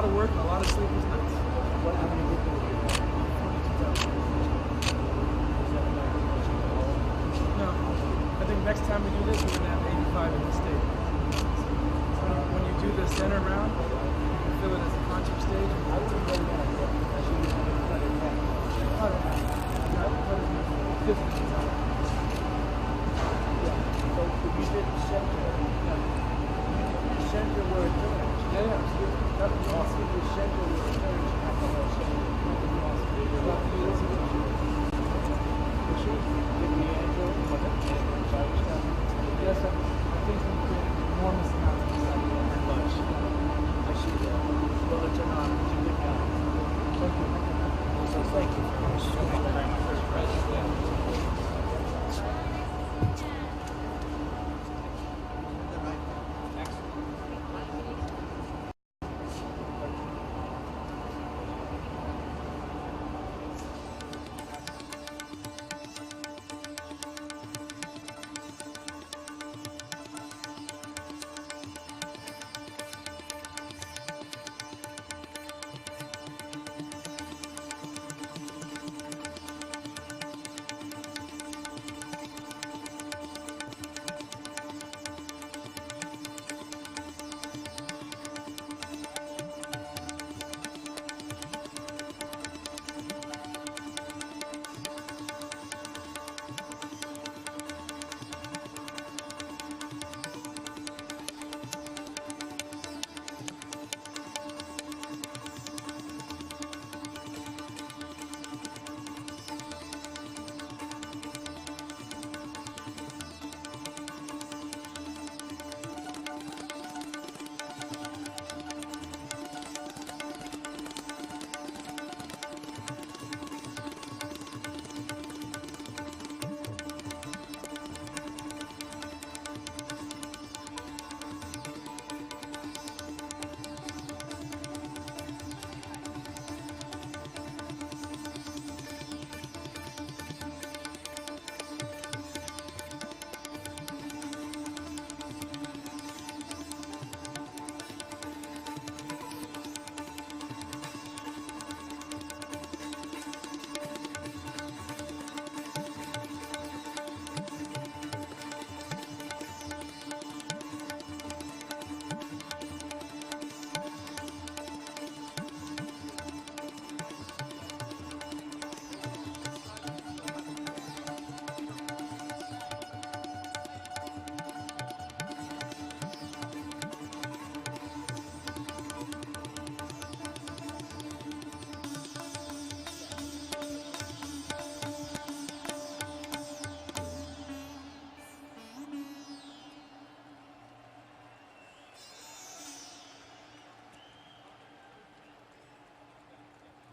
lot of work and a lot of sleepless nights. What happened to you? No, I think next time we do this, we're going to have 85 in the state. So when you do the center round, you can feel it as a concert stage. I would have done that. So you did the center. The center where it turns. Yeah. That was also the center where it turns. Yes, I think we created an enormous amount of excitement and much. I see that. Well, it's an honor. It's a good guy. Thank you. So thank you for your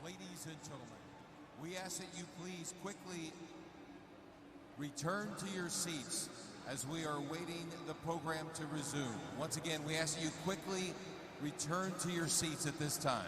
Ladies and gentlemen, we ask that you please quickly return to your seats as we are waiting the program to resume. Once again, we ask that you quickly return to your seats at this time.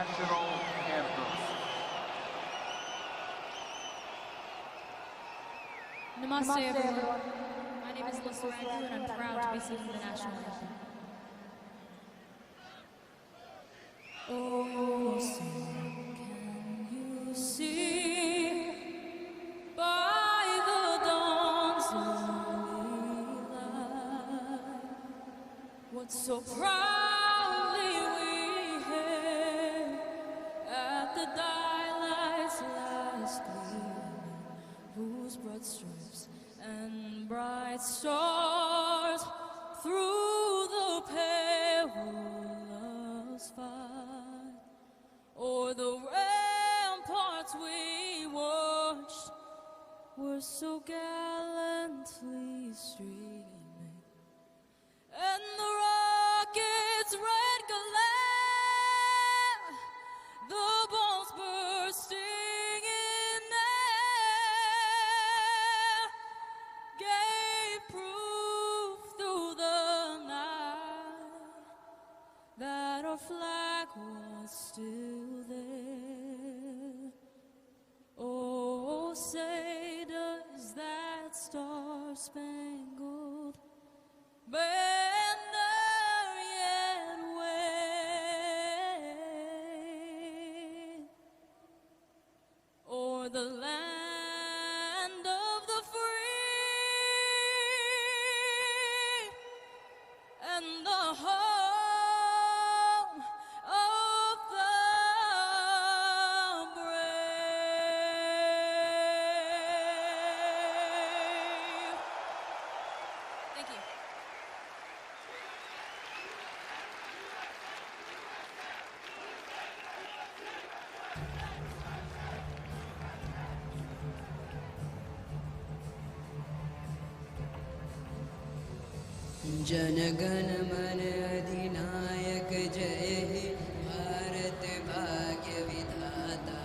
national anthem. Namaste, everyone. My name is Lisa Rangu, and I'm proud to be singing the national anthem. Oh, sing, can you see by the dawn's early light what so proudly we hailed at the dialight's last gleaming, whose broad stripes and bright stars through the perilous fight o'er the ramparts we watched were so gallantly streaming, and the rocket's red glare, the bombs bursting in air, gave proof through the night that our flag was still there. Oh, say does that star-spangled banner yet wave o'er the land of the free and the home of the brave. Thank you. जनगण मन अधिनायक जय हे भारत भाग्य विधाता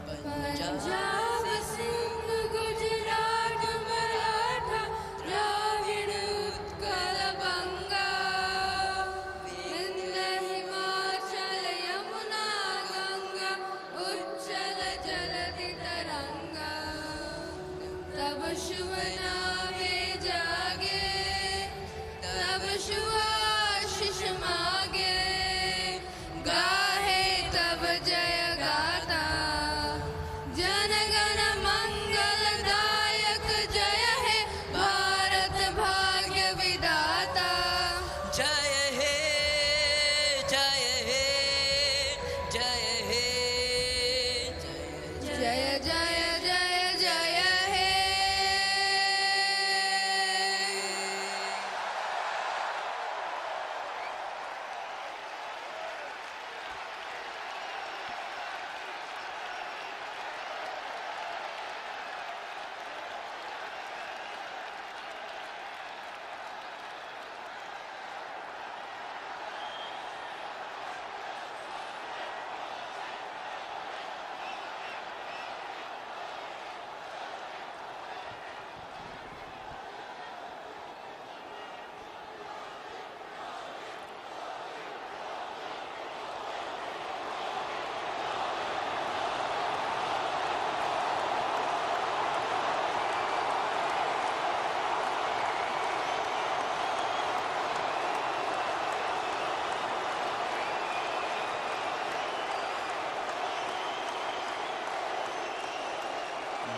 पंजाब सिंध गुजरात मराठा द्राविड़ उत्कल बंगा विंध्य हिमाचल यमुना गंगा उच्चल जलधि तरंगा तब शुभ नामे जागे तब शुभ आशीष मागे गाहे तब जय गाता जनगण मंगलदायक जय हे भारत भाग्य विधाता जय हे जय हे जय हे जय जय जय जय हे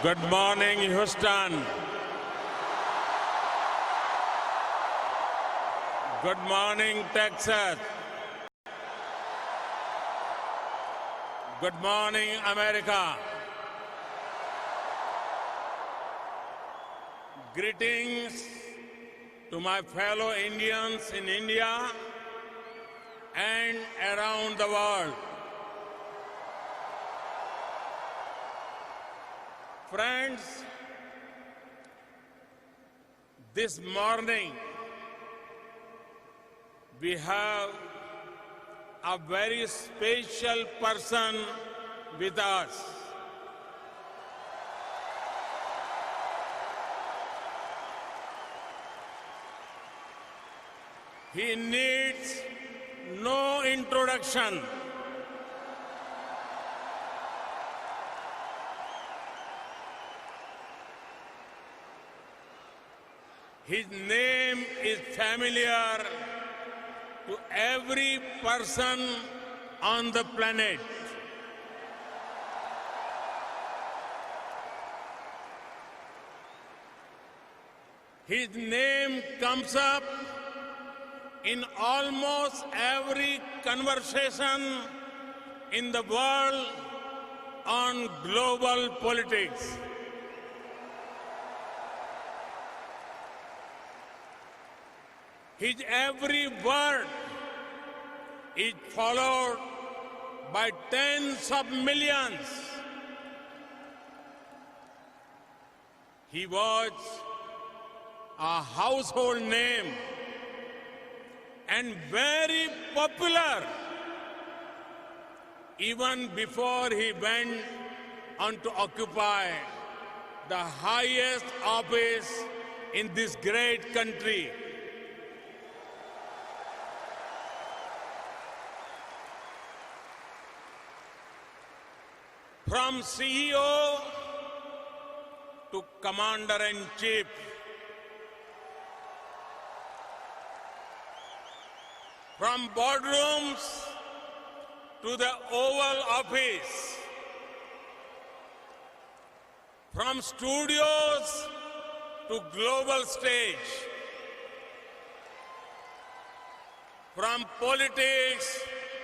Good morning, Houston. Good morning, Texas. Good morning, America. Greetings to my fellow Indians in India and around the world. Friends, this morning we have a very special person with us. He needs no introduction. His name is familiar to every person on the planet. His name comes up in almost every conversation in the world on global politics. His every word is followed by tens of millions. He was a household name and very popular even before he went on to occupy the highest office in this great country. From CEO to Commander-in-Chief, from boardrooms to the Oval Office, from studios to global stage, from politics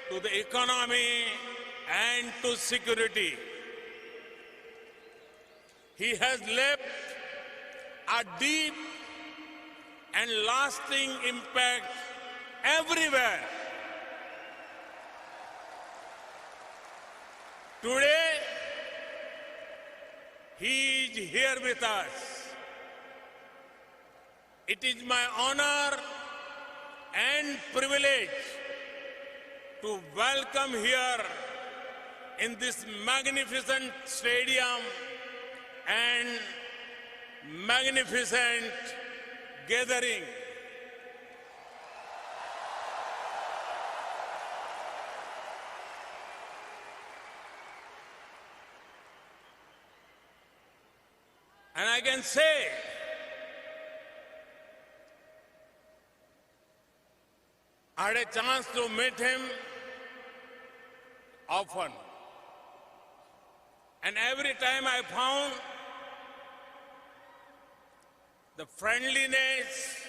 to the economy and to security. He has left a deep and lasting impact everywhere. Today, he is here with us. It is my honor and privilege to welcome here in this magnificent stadium and magnificent gathering. And I can say, I had a chance to meet him often. And every time I found the friendliness,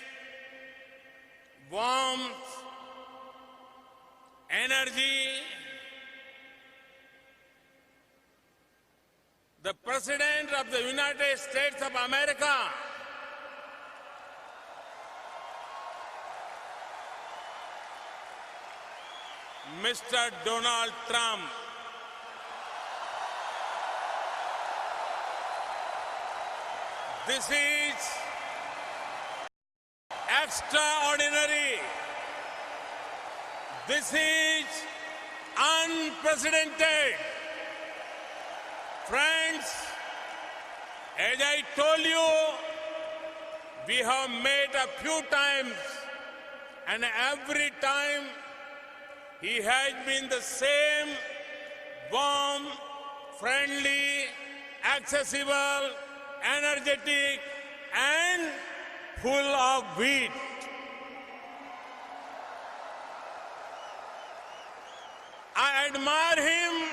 warmth, energy, the President of the United States of America Mr. Donald Trump. This is extraordinary. This is unprecedented. Friends, as I told you, we have met a few times, and every time he has been the same warm, friendly, accessible, energetic, and full of wit. I admire him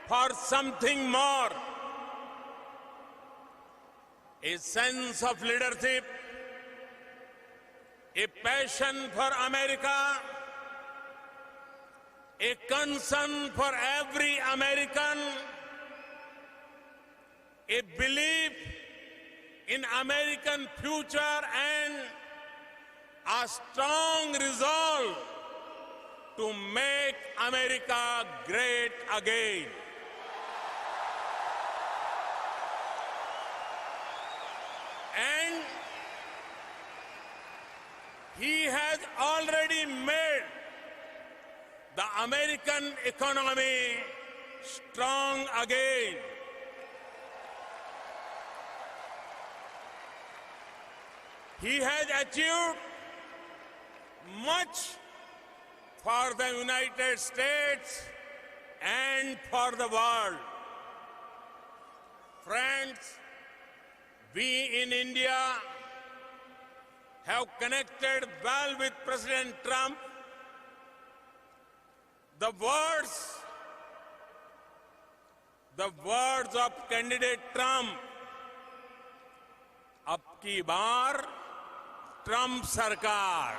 for something more. A sense of leadership, a passion for America, a concern for every American, a belief in American future, and a strong resolve to make America great again. And he has already made the American economy strong again. He has achieved much for the United States and for the world. Friends, we in India have connected well with President Trump. The words of candidate Trump, अब की बार Trump सरकार,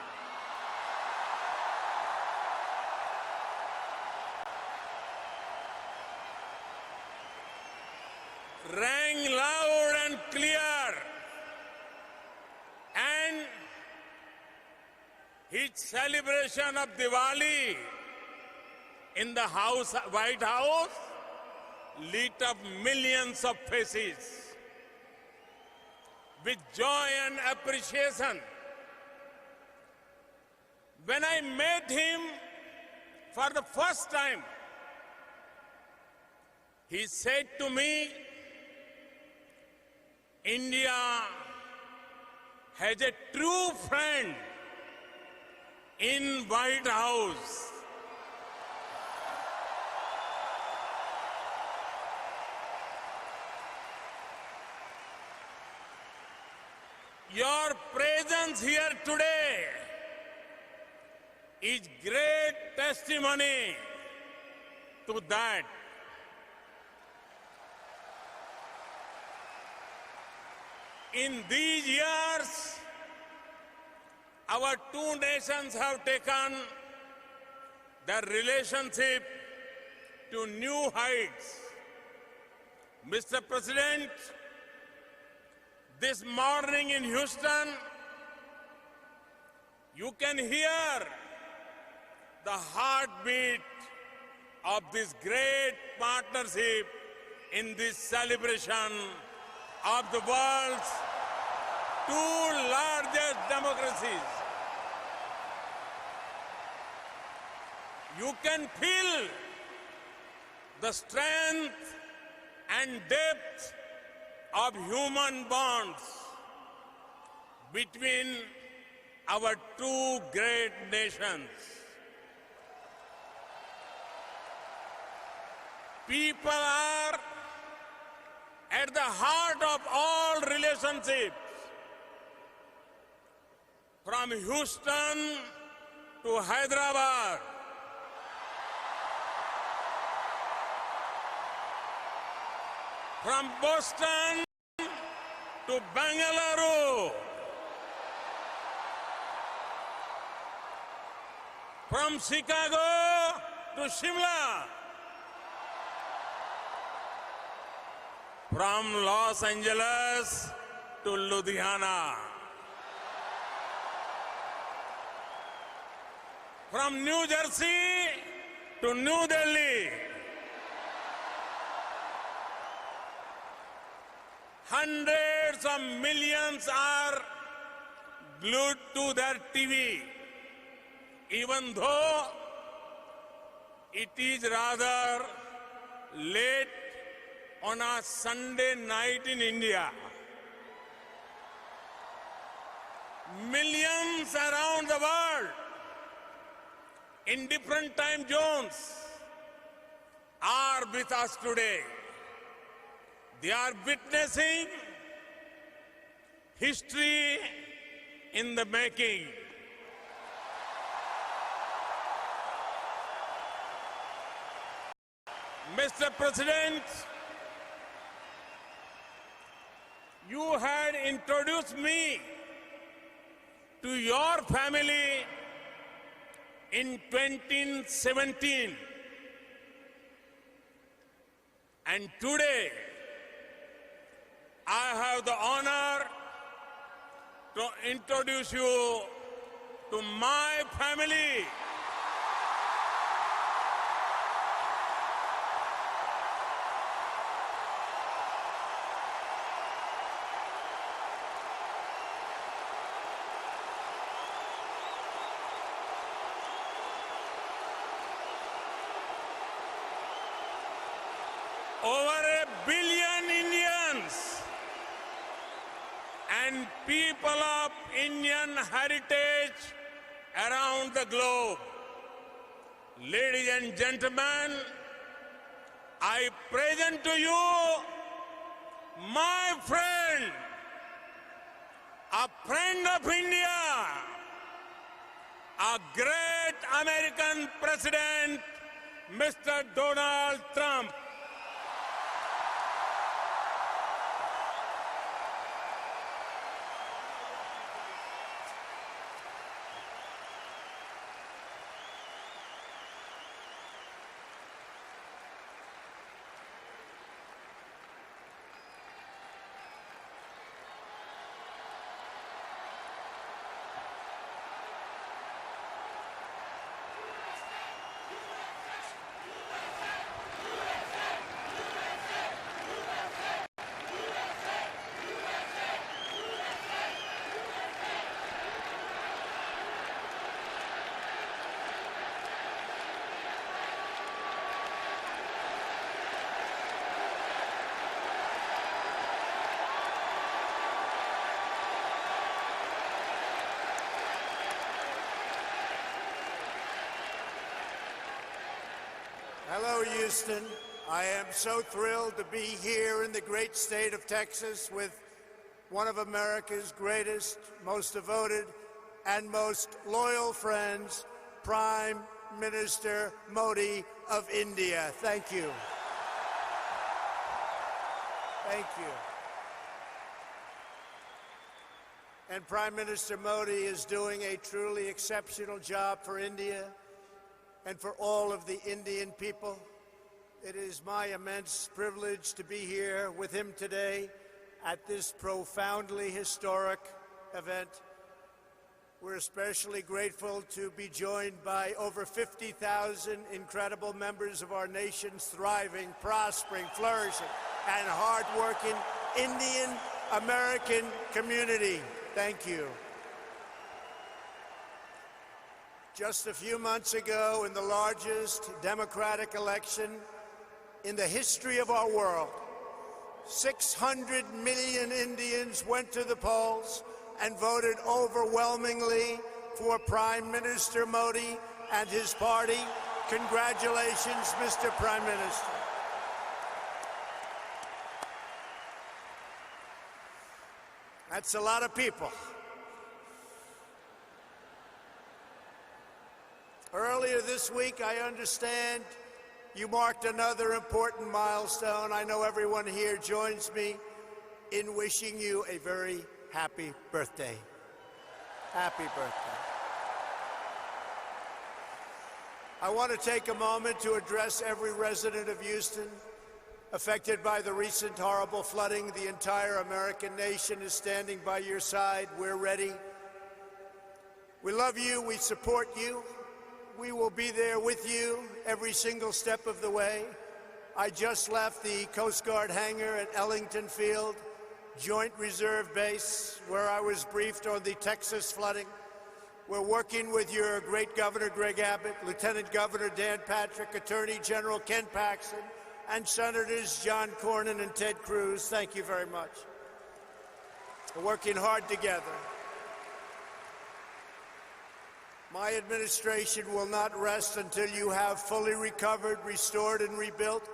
rang loud and clear, and his celebration of Diwali in the White House lit up millions of faces with joy and appreciation. When I met him for the first time, he said to me, India has a true friend in White House. Your presence here today is great testimony to that. In these years, our two nations have taken their relationship to new heights. Mr. President, this morning in Houston, you can hear the heartbeat of this great partnership in this celebration of the world's two largest democracies. You can feel the strength and depth of human bonds between our two great nations. People are at the heart of all relationships, from Houston to Hyderabad, from Boston to Bangalore, from Chicago to Shimla, from Los Angeles to Ludhiana, from New Jersey to New Delhi. Hundreds of millions are glued to their TV, even though it is rather late on a Sunday night in India. Millions around the world in different time zones are with us today. They are witnessing history in the making. Mr. President, you had introduced me to your family in 2017. And today, I have the honor to introduce you to my family. Over 1 billion Indians and people of Indian heritage around the globe. Ladies and gentlemen, I present to you my friend, a friend of India, a great American president, Mr. Donald Trump. Hello, Houston. I am so thrilled to be here in the great state of Texas with one of America's greatest, most devoted, and most loyal friends, Prime Minister Modi of India. Thank you. Thank you. And Prime Minister Modi is doing a truly exceptional job for India and for all of the Indian people. It is my immense privilege to be here with him today at this profoundly historic event. We're especially grateful to be joined by over 50,000 incredible members of our nation's thriving, prospering, flourishing, and hardworking Indian-American community. Thank you. Just a few months ago, in the largest democratic election in the history of our world, 600 million Indians went to the polls and voted overwhelmingly for Prime Minister Modi and his party. Congratulations, Mr. Prime Minister. That's a lot of people. Earlier this week, I understand you marked another important milestone. I know everyone here joins me in wishing you a very happy birthday. Happy birthday. I want to take a moment to address every resident of Houston affected by the recent horrible flooding. The entire American nation is standing by your side. We're ready. We love you. We support you. We will be there with you every single step of the way. I just left the Coast Guard hangar at Ellington Field, Joint Reserve Base, where I was briefed on the Texas flooding. We're working with your great Governor Greg Abbott, Lieutenant Governor Dan Patrick, Attorney General Ken Paxton, and Senators John Cornyn and Ted Cruz. Thank you very much. We're working hard together. My administration will not rest until you have fully recovered, restored, and rebuilt.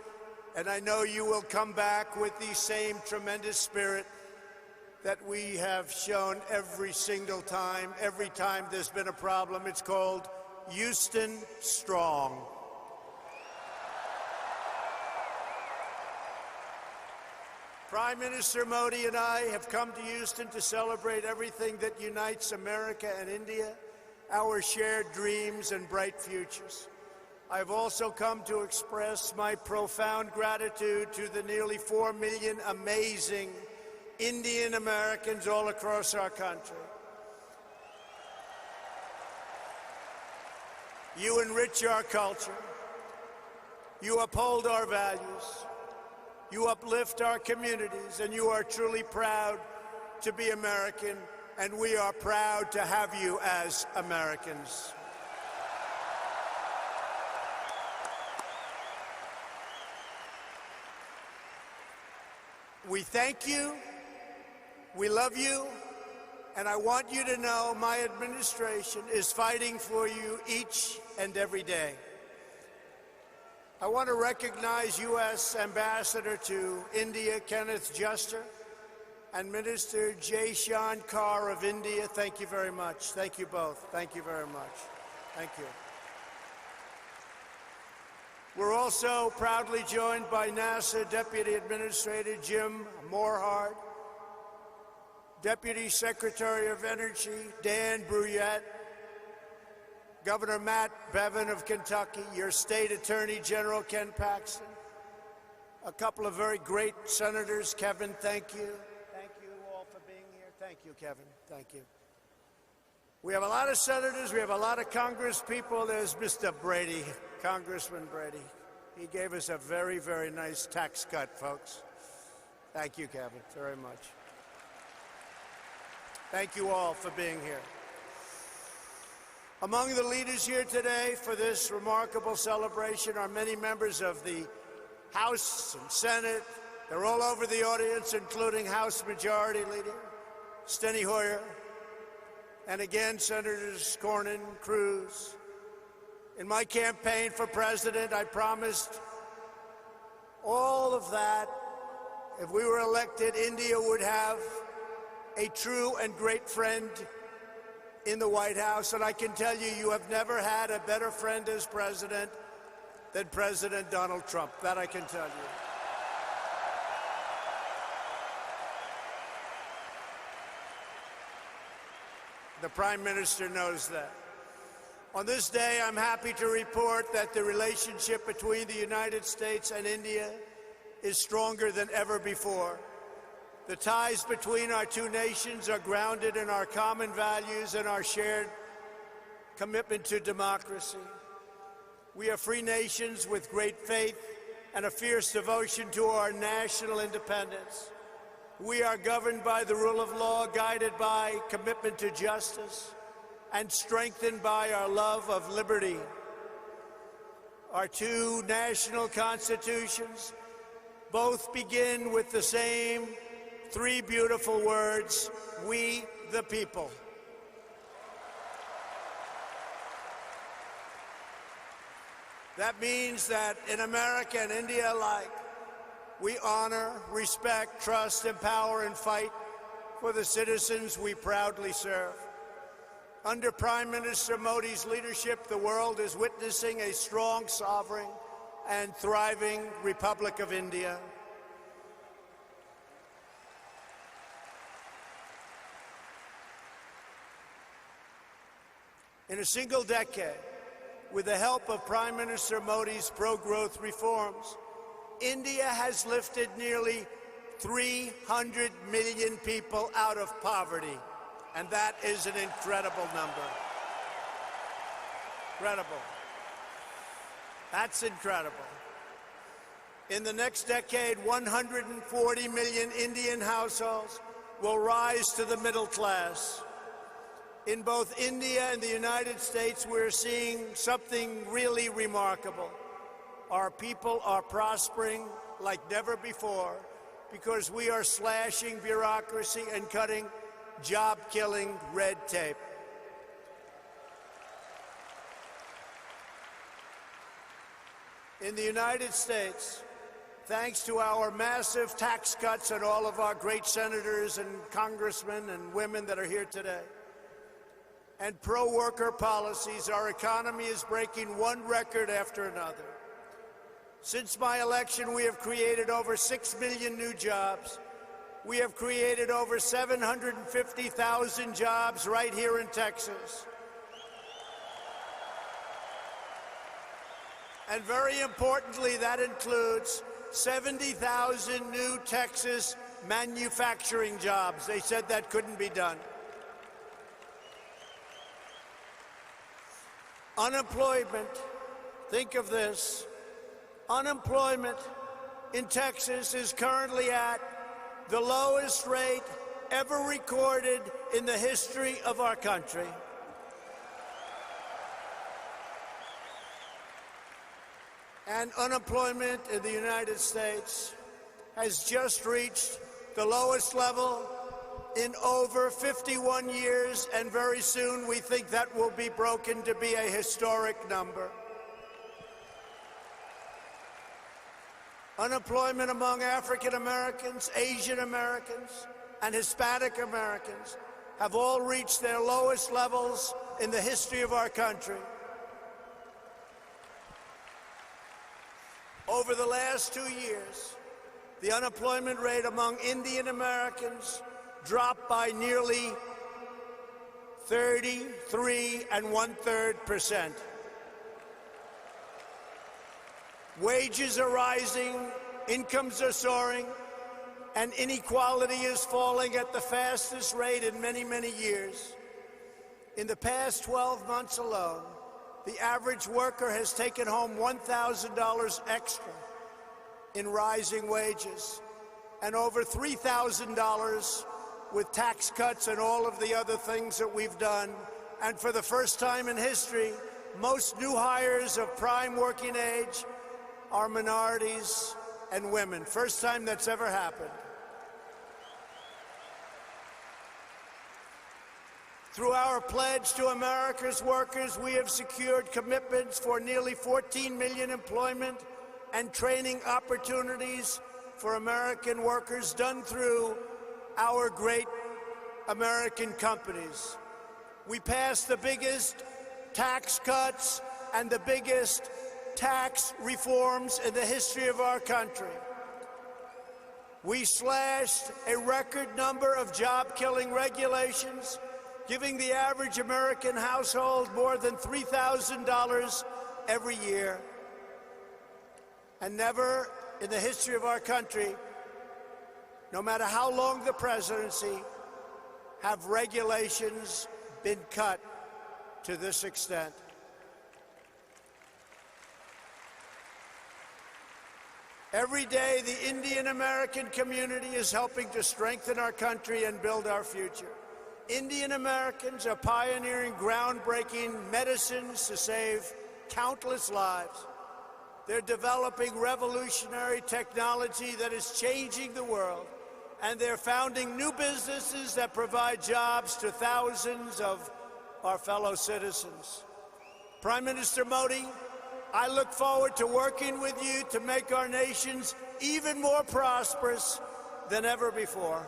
And I know you will come back with the same tremendous spirit that we have shown every single time. Every time there's been a problem, it's called Houston Strong. Prime Minister Modi and I have come to Houston to celebrate everything that unites America and India, our shared dreams and bright futures. I've also come to express my profound gratitude to the nearly 4 million amazing Indian Americans all across our country. You enrich our culture. You uphold our values. You uplift our communities, and you are truly proud to be American, and we are proud to have you as Americans. We thank you, we love you, and I want you to know my administration is fighting for you each and every day. I want to recognize U.S. Ambassador to India, Kenneth Juster, and Minister Jaishankar of India. Thank you very much. Thank you both. Thank you very much. Thank you. We're also proudly joined by NASA Deputy Administrator Jim Morehart, Deputy Secretary of Energy Dan Brouillette, Governor Matt Bevin of Kentucky, your State Attorney General Ken Paxton, a couple of very great senators. Kevin, thank you. Thank you all for being here. Thank you, Kevin. Thank you. We have a lot of senators. We have a lot of Congress people. There's Mr. Brady, Congressman Brady. He gave us a very, very nice tax cut, folks. Thank you, Kevin, very much. Thank you all for being here. Among the leaders here today for this remarkable celebration are many members of the House and Senate. They're all over the audience, including House Majority Leader Steny Hoyer, and again, Senators Cornyn, Cruz. In my campaign for president, I promised all of that. If we were elected, India would have a true and great friend in the White House, and I can tell you, you have never had a better friend as president than President Donald Trump. That I can tell you. The Prime Minister knows that. On this day, I'm happy to report that the relationship between the United States and India is stronger than ever before. The ties between our two nations are grounded in our common values and our shared commitment to democracy. We are free nations with great faith and a fierce devotion to our national independence. We are governed by the rule of law, guided by commitment to justice, and strengthened by our love of liberty. Our two national constitutions both begin with the same three beautiful words: we the people. That means that in America and India alike, we honor, respect, trust, empower, and fight for the citizens we proudly serve. Under Prime Minister Modi's leadership, the world is witnessing a strong, sovereign, and thriving Republic of India. In a single decade, with the help of Prime Minister Modi's pro-growth reforms, India has lifted nearly 300 million people out of poverty, and that is an incredible number. Incredible. That's incredible. In the next decade, 140 million Indian households will rise to the middle class. In both India and the United States, we're seeing something really remarkable. Our people are prospering like never before because we are slashing bureaucracy and cutting job-killing red tape. In the United States, thanks to our massive tax cuts and all of our great senators and congressmen and women that are here today, and pro-worker policies, our economy is breaking one record after another. Since my election, we have created over 6 million new jobs. We have created over 750,000 jobs right here in Texas. And very importantly, that includes 70,000 new Texas manufacturing jobs. They said that couldn't be done. Unemployment, think of this, unemployment in Texas is currently at the lowest rate ever recorded in the history of our country. And unemployment in the United States has just reached the lowest level in over 51 years, and very soon we think that will be broken to be a historic number. Unemployment among African Americans, Asian Americans, and Hispanic Americans have all reached their lowest levels in the history of our country. Over the last 2 years, the unemployment rate among Indian Americans dropped by nearly 33 1/3%. Wages are rising, incomes are soaring, and inequality is falling at the fastest rate in many, many years. In the past 12 months alone, the average worker has taken home $1,000 extra in rising wages, and over $3,000 with tax cuts and all of the other things that we've done. And for the first time in history, most new hires of prime working age are minorities and women. First time that's ever happened. Through our pledge to America's workers, we have secured commitments for nearly 14 million employment and training opportunities for American workers done through our great American companies. We passed the biggest tax cuts and the biggest tax reforms in the history of our country. We slashed a record number of job-killing regulations, giving the average American household more than $3,000 every year. And never in the history of our country, no matter how long the presidency, have regulations been cut to this extent. Every day, the Indian American community is helping to strengthen our country and build our future. Indian Americans are pioneering groundbreaking medicines to save countless lives. They're developing revolutionary technology that is changing the world, and they're founding new businesses that provide jobs to thousands of our fellow citizens. Prime Minister Modi, I look forward to working with you to make our nations even more prosperous than ever before.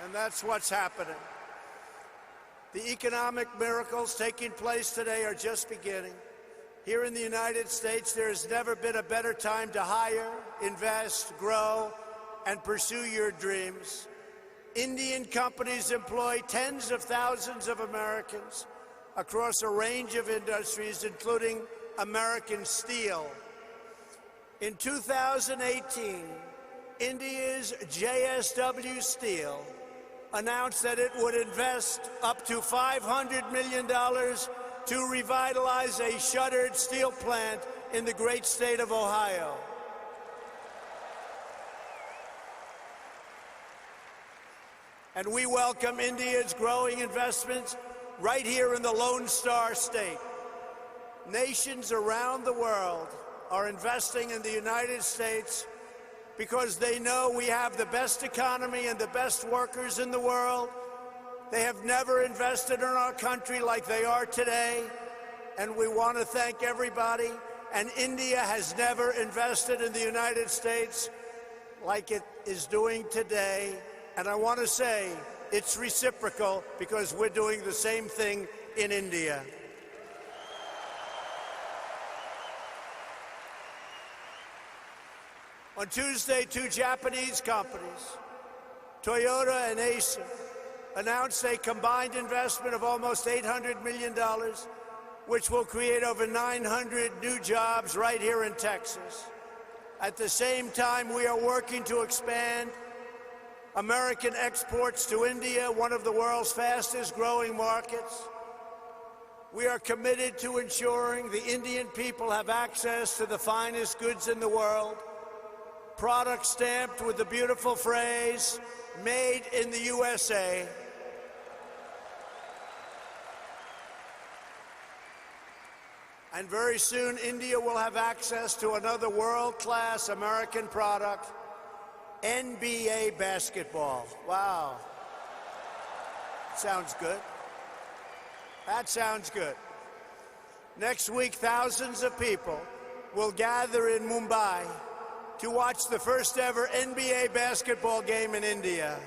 And that's what's happening. The economic miracles taking place today are just beginning. Here in the United States, there has never been a better time to hire, invest, grow, and pursue your dreams. Indian companies employ tens of thousands of Americans across a range of industries, including American steel. In 2018, India's JSW Steel announced that it would invest up to $500 million to revitalize a shuttered steel plant in the great state of Ohio. And we welcome India's growing investments right here in the Lone Star State. Nations around the world are investing in the United States because they know we have the best economy and the best workers in the world. They have never invested in our country like they are today, and we want to thank everybody. And India has never invested in the United States like it is doing today. And I want to say it's reciprocal because we're doing the same thing in India. On Tuesday, two Japanese companies, Toyota and Acer, announced a combined investment of almost $800 million, which will create over 900 new jobs right here in Texas. At the same time, we are working to expand American exports to India, one of the world's fastest growing markets. We are committed to ensuring the Indian people have access to the finest goods in the world, products stamped with the beautiful phrase, "Made in the USA." And very soon, India will have access to another world-class American product, NBA basketball. Wow. Sounds good. That sounds good. Next week, thousands of people will gather in Mumbai to watch the first ever NBA basketball game in India.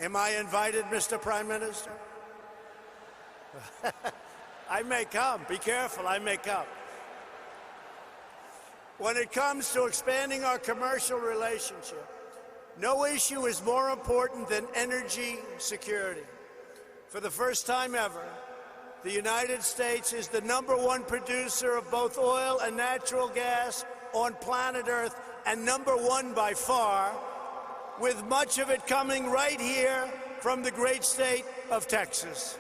Am I invited, Mr. Prime Minister? I may come. Be careful, I may come. When it comes to expanding our commercial relationship, no issue is more important than energy security. For the first time ever, the United States is the #1 producer of both oil and natural gas on planet Earth, and #1 by far, with much of it coming right here from the great state of Texas.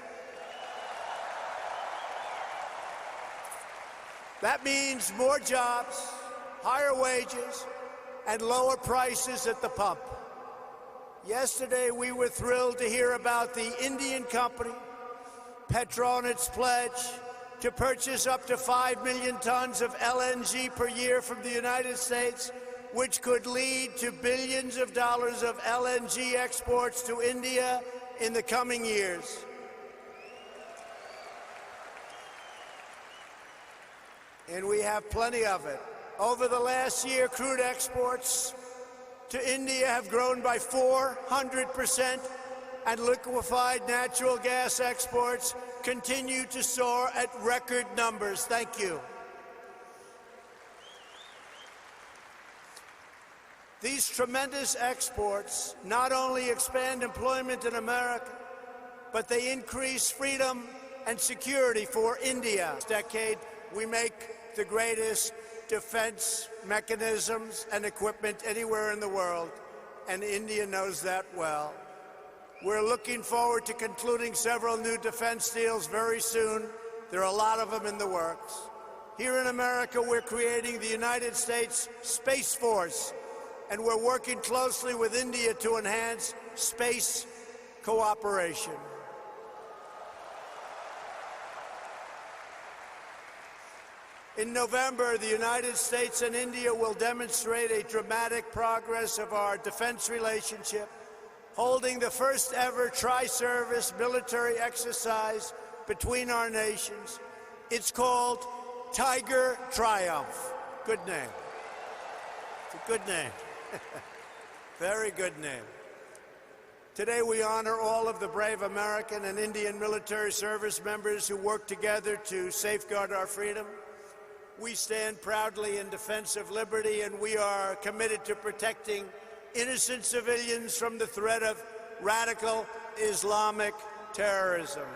That means more jobs, higher wages, and lower prices at the pump. Yesterday, we were thrilled to hear about the Indian company, Petronet's pledge to purchase up to 5 million tons of LNG per year from the United States, which could lead to billions of dollars of LNG exports to India in the coming years. And we have plenty of it. Over the last year, crude exports to India have grown by 400%, and liquefied natural gas exports continue to soar at record numbers. Thank you. These tremendous exports not only expand employment in America, but they increase freedom and security for India. This decade, we make the greatest defense mechanisms and equipment anywhere in the world, and India knows that well. We're looking forward to concluding several new defense deals very soon. There are a lot of them in the works. Here in America, we're creating the United States Space Force, and we're working closely with India to enhance space cooperation. In November, the United States and India will demonstrate a dramatic progress of our defense relationship, holding the first ever tri-service military exercise between our nations. It's called Tiger Triumph. Good name. It's a good name. Very good name. Today we honor all of the brave American and Indian military service members who work together to safeguard our freedom. We stand proudly in defense of liberty, and we are committed to protecting innocent civilians from the threat of radical Islamic terrorism.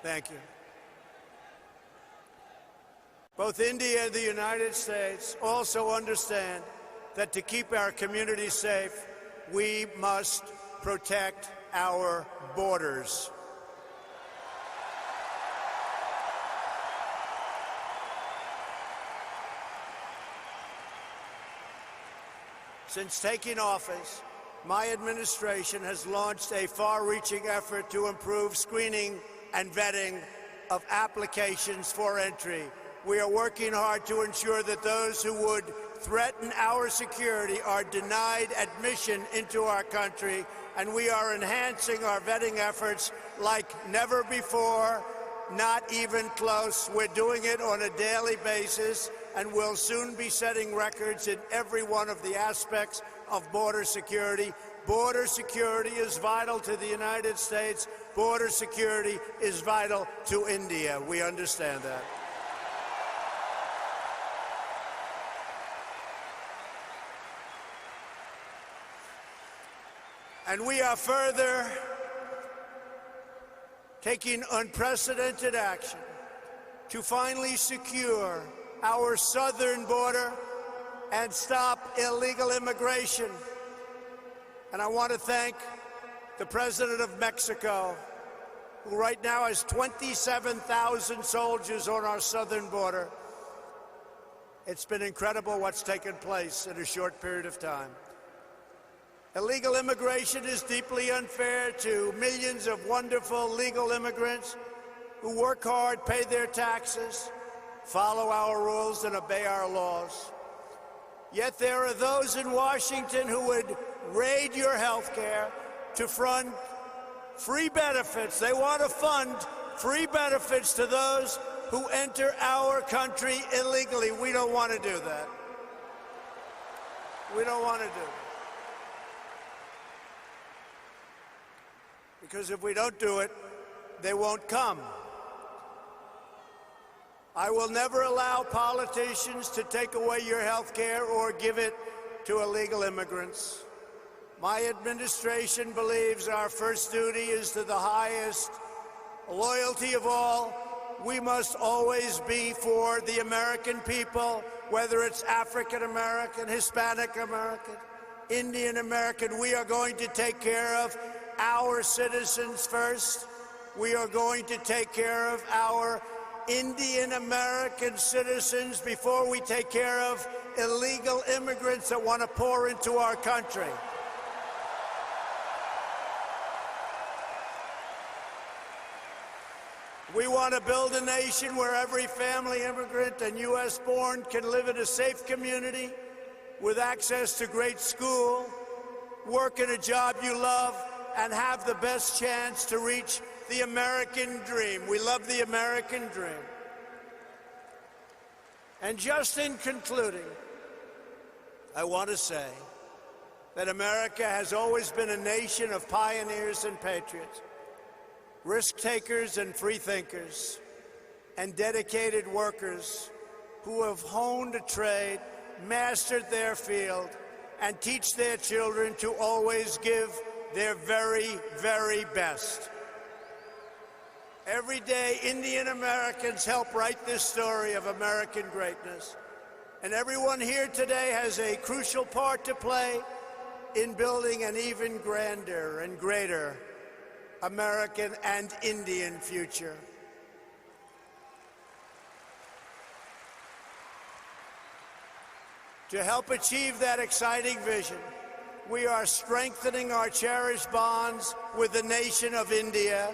Thank you. Both India and the United States also understand that to keep our communities safe, we must protect our borders. Since taking office, my administration has launched a far-reaching effort to improve screening and vetting of applications for entry. We are working hard to ensure that those who would threaten our security are denied admission into our country, and we are enhancing our vetting efforts like never before, not even close. We're doing it on a daily basis, and we'll soon be setting records in every one of the aspects of border security. Border security is vital to the United States. Border security is vital to India. We understand that. And we are further taking unprecedented action to finally secure our southern border and stop illegal immigration. And I want to thank the President of Mexico, who right now has 27,000 soldiers on our southern border. It's been incredible what's taken place in a short period of time. Illegal immigration is deeply unfair to millions of wonderful legal immigrants who work hard, pay their taxes, follow our rules, and obey our laws. Yet there are those in Washington who would raid your health care to fund free benefits. They want to fund free benefits to those who enter our country illegally. We don't want to do that. We don't want to do it. Because if we don't do it, they won't come. I will never allow politicians to take away your health care or give it to illegal immigrants. My administration believes our first duty is to the highest loyalty of all. We must always be for the American people, whether it's African American, Hispanic American, Indian American. We are going to take care of our citizens first. We are going to take care of our Indian American citizens before we take care of illegal immigrants that want to pour into our country. We want to build a nation where every family immigrant and U.S.-born can live in a safe community with access to great school, work in a job you love, and have the best chance to reach the American dream. We love the American dream. And just in concluding, I want to say that America has always been a nation of pioneers and patriots, risk-takers and free-thinkers, and dedicated workers who have honed a trade, mastered their field, and teach their children to always give their very, very best. Every day, Indian Americans help write this story of American greatness. And everyone here today has a crucial part to play in building an even grander and greater American and Indian future. To help achieve that exciting vision, we are strengthening our cherished bonds with the nation of India,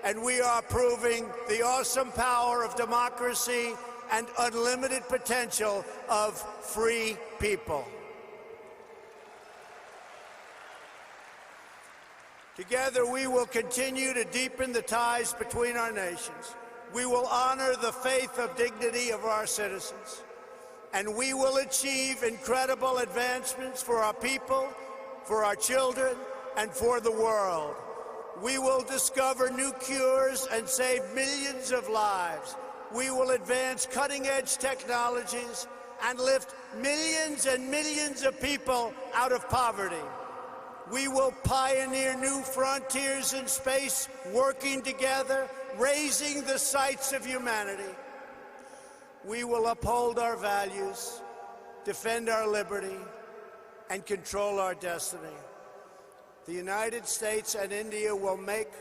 and we are proving the awesome power of democracy and unlimited potential of free people. Together, we will continue to deepen the ties between our nations. We will honor the faith of dignity of our citizens, and we will achieve incredible advancements for our people, for our children, and for the world. We will discover new cures and save millions of lives. We will advance cutting-edge technologies and lift millions and millions of people out of poverty. We will pioneer new frontiers in space, working together, raising the sights of humanity. We will uphold our values, defend our liberty, and control our destiny. The United States and India will make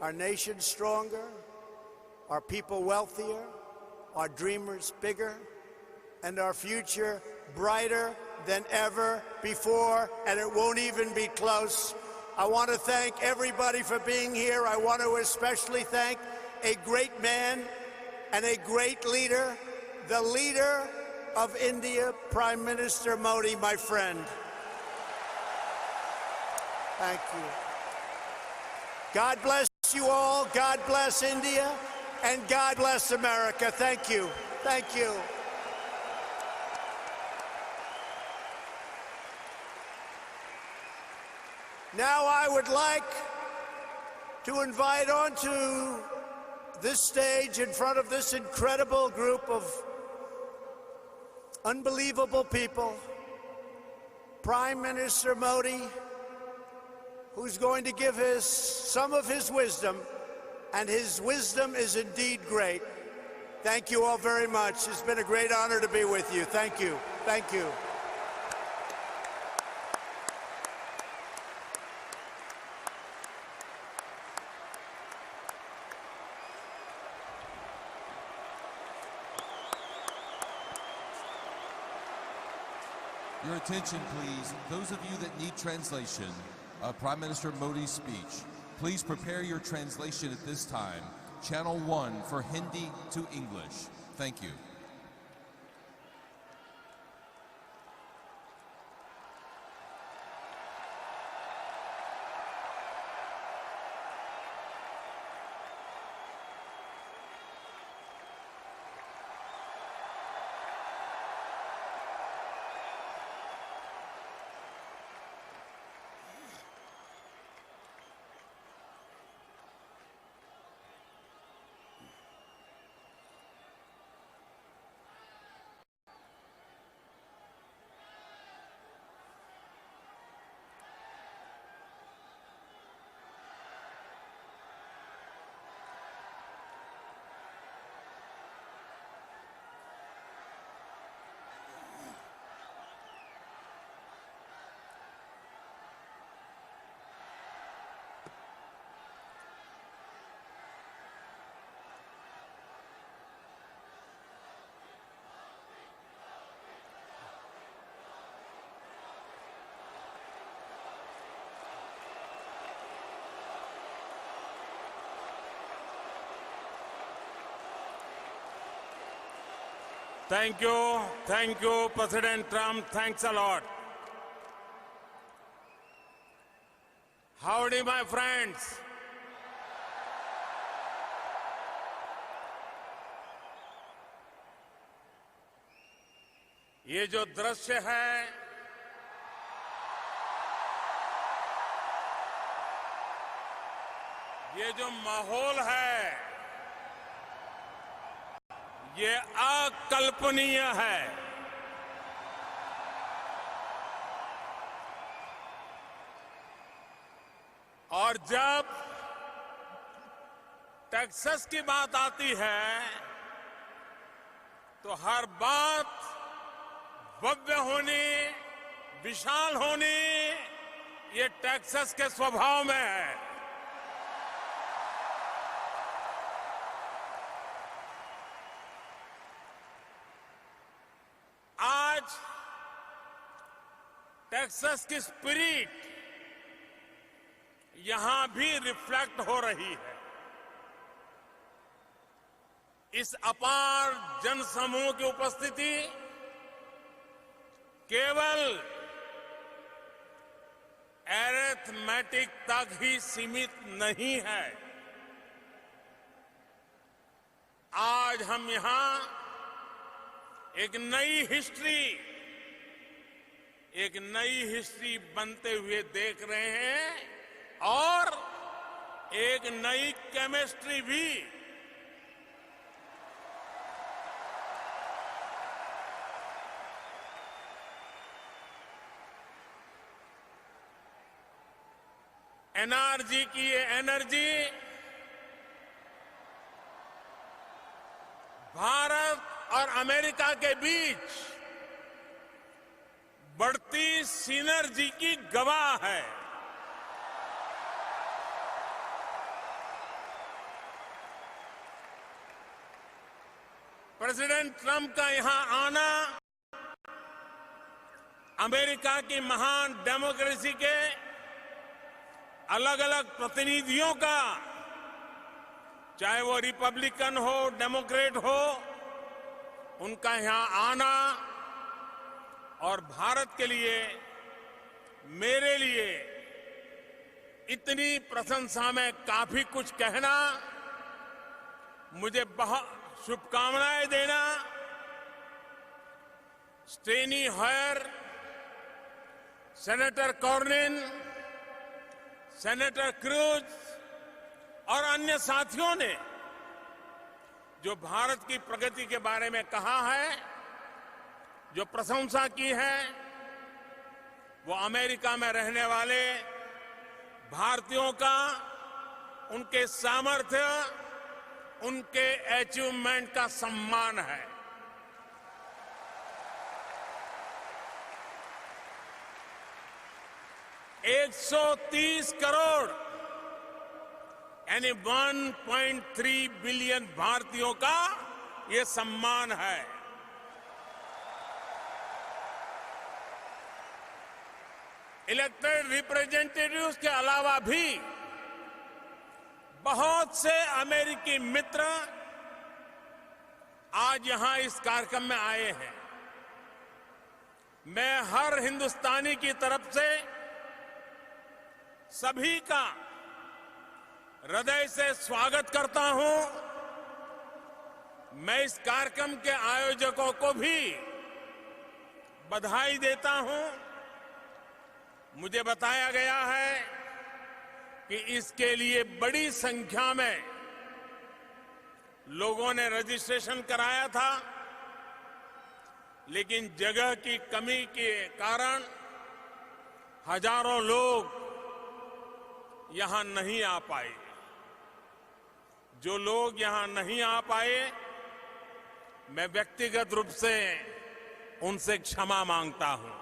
our nation stronger, our people wealthier, our dreamers bigger, and our future brighter than ever before, and it won't even be close. I want to thank everybody for being here. I want to especially thank a great man and a great leader, the leader of India, Prime Minister Modi, my friend. Thank you. God bless you all. God bless India, and God bless America. Thank you. Thank you. Now I would like to invite onto this stage in front of this incredible group of unbelievable people, Prime Minister Modi, who's going to give some of his wisdom, and his wisdom is indeed great. Thank you all very much. It's been a great honor to be with you. Thank you. Thank you. Your attention, please. Those of you that need translation of Prime Minister Modi's speech, please prepare your translation at this time. Channel 1 for Hindi to English. Thank you. Thank you, President Trump. Thanks a lot. Howdy, my friends. ये जो दृश्य है, ये जो माहौल है, ये अकल्पनीय है। और जब टेक्सास की बात आती है तो हर बात भव्य होनी, विशाल होनी, ये टेक्सास के स्वभाव में है। आज टेक्सास की स्पिरिट यहां भी रिफ्लेक्ट हो रही है। इस अपार जनसमूह की उपस्थिति केवल अरिथमेटिक तक ही सीमित नहीं है। आज हम यहां एक नई हिस्ट्री बनते हुए देख रहे हैं और एक नई केमिस्ट्री भी। एनआरजी की ये एनर्जी भारत और अमेरिका के बीच बढ़ती सिनर्जी की गवाह है। प्रेसिडेंट ट्रंप का यहां आना अमेरिका की महान डेमोक्रेसी के अलग अलग प्रतिनिधियों का, चाहे वो रिपब्लिकन हो, डेमोक्रेट हो, उनका यहां आना और भारत के लिए, मेरे लिए इतनी प्रशंसा में काफी कुछ कहना, मुझे बहुत शुभकामनाएं देना। स्टेनी हॉयर, सेनेटर कॉर्निन, सेनेटर क्रूज और अन्य साथियों ने जो भारत की प्रगति के बारे में कहा है, जो प्रशंसा की है, वो अमेरिका में रहने वाले भारतीयों का, उनके सामर्थ्य, उनके अचीवमेंट का सम्मान है। $130 करोड़ यानी 1.3 बिलियन भारतीयों का ये सम्मान है। इलेक्टेड रिप्रेजेंटेटिव्स के अलावा भी बहुत से अमेरिकी मित्र आज यहां इस कार्यक्रम में आए हैं। मैं हर हिंदुस्तानी की तरफ से सभी का हृदय से स्वागत करता हूं। मैं इस कार्यक्रम के आयोजकों को भी बधाई देता हूं। मुझे बताया गया है कि इसके लिए बड़ी संख्या में लोगों ने रजिस्ट्रेशन कराया था, लेकिन जगह की कमी के कारण हजारों लोग यहां नहीं आ पाए। जो लोग यहां नहीं आ पाए, मैं व्यक्तिगत रूप से उनसे क्षमा मांगता हूं।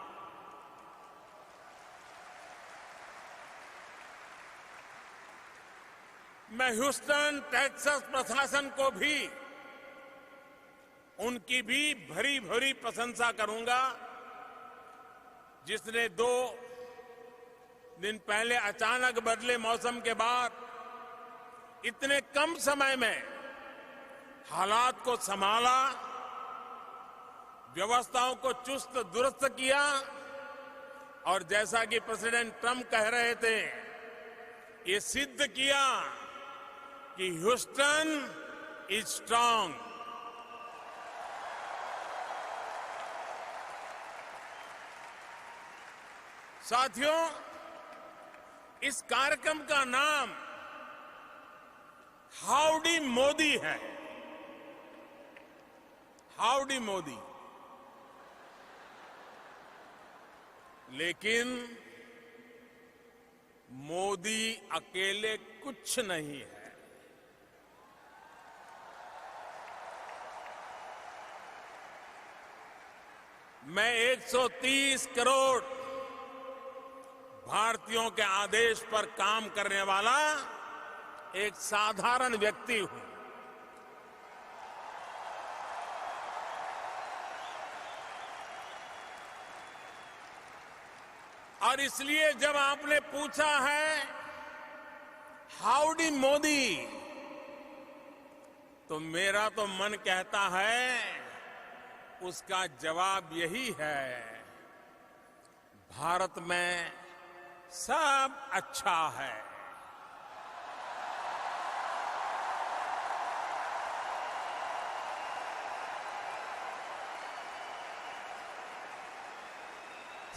मैं ह्यूस्टन टेक्सास प्रशासन को भी उनकी भी भरी भरी प्रशंसा करूंगा, जिसने 2 दिन पहले अचानक बदले मौसम के बाद इतने कम समय में हालात को संभाला, व्यवस्थाओं को चुस्त दुरुस्त किया और जैसा कि प्रेसिडेंट ट्रंप कह रहे थे, ये सिद्ध किया कि ह्यूस्टन इज स्ट्रांग। साथियों, इस कार्यक्रम का नाम हाउडी मोदी है। हाउडी मोदी। लेकिन मोदी अकेले कुछ नहीं है। मैं 130 करोड़ भारतीयों के आदेश पर काम करने वाला एक साधारण व्यक्ति हूं। और इसलिए जब आपने पूछा है हाउडी मोदी, तो मेरा तो मन कहता है उसका जवाब यही है, भारत में सब अच्छा है।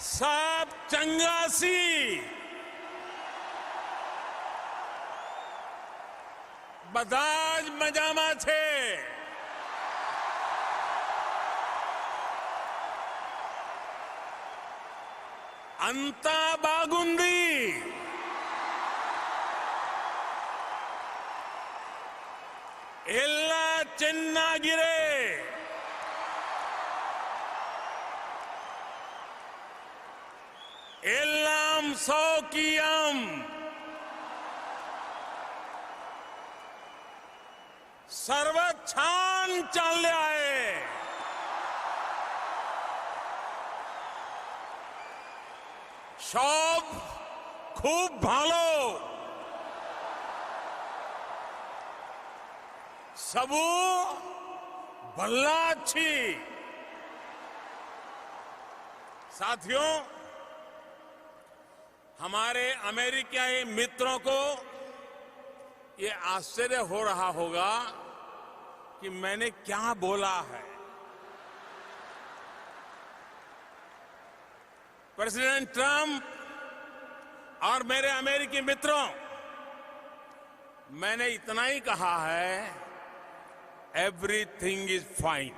सब चंगासी, बधाज मजामा छे। अंता बागुंदी, एल्ला चेन्नागिरे, एल्लाम सौकियम, सर्वछान चालले आए। सब खूब भालो, सबू भल्ला अच्छी। साथियों, हमारे अमेरिकी मित्रों को ये आश्चर्य हो रहा होगा कि मैंने क्या बोला है। प्रेसिडेंट ट्रंप और मेरे अमेरिकी मित्रों, मैंने इतना ही कहा है, एवरीथिंग इज फाइन।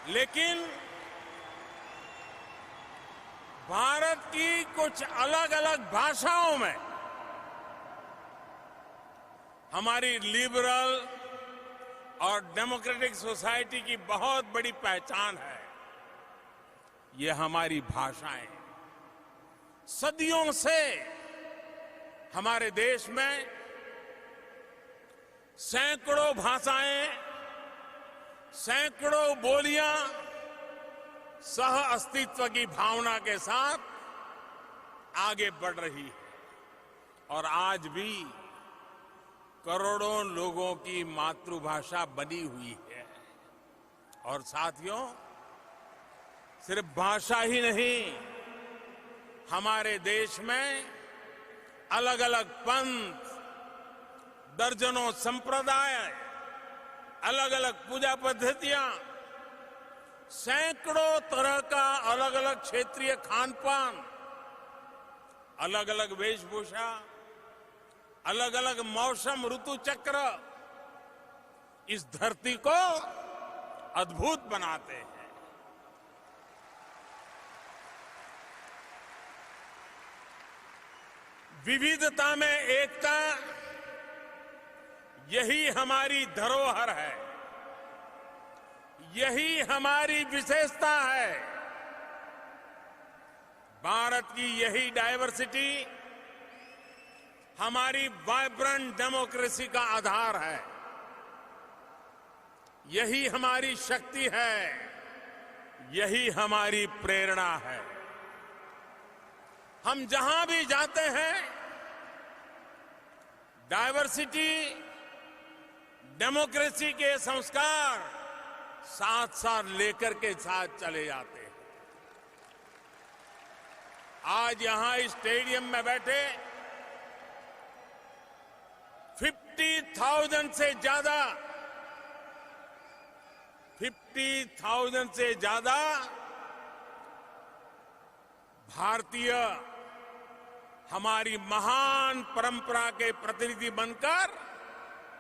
लेकिन भारत की कुछ अलग अलग भाषाओं में हमारी लिबरल और डेमोक्रेटिक सोसाइटी की बहुत बड़ी पहचान है। ये हमारी भाषाएं सदियों से हमारे देश में सैकड़ों भाषाएं सैकड़ों बोलियां सह अस्तित्व की भावना के साथ आगे बढ़ रही है और आज भी करोड़ों लोगों की मातृभाषा बनी हुई है। और साथियों, सिर्फ भाषा ही नहीं, हमारे देश में अलग अलग पंथ, दर्जनों संप्रदाय, अलग अलग पूजा पद्धतियां, सैकड़ों तरह का अलग अलग क्षेत्रीय खान पान, अलग अलग वेशभूषा, अलग अलग मौसम ऋतु चक्र इस धरती को अद्भुत बनाते हैं। विविधता में एकता, यही हमारी धरोहर है, यही हमारी विशेषता है। भारत की यही डायवर्सिटी हमारी वाइब्रेंट डेमोक्रेसी का आधार है, यही हमारी शक्ति है, यही हमारी प्रेरणा है। हम जहां भी जाते हैं, डायवर्सिटी, डेमोक्रेसी के संस्कार साथ साथ लेकर के साथ चले जाते हैं। आज यहां इस स्टेडियम में बैठे 50,000 से ज्यादा भारतीय हमारी महान परंपरा के प्रतिनिधि बनकर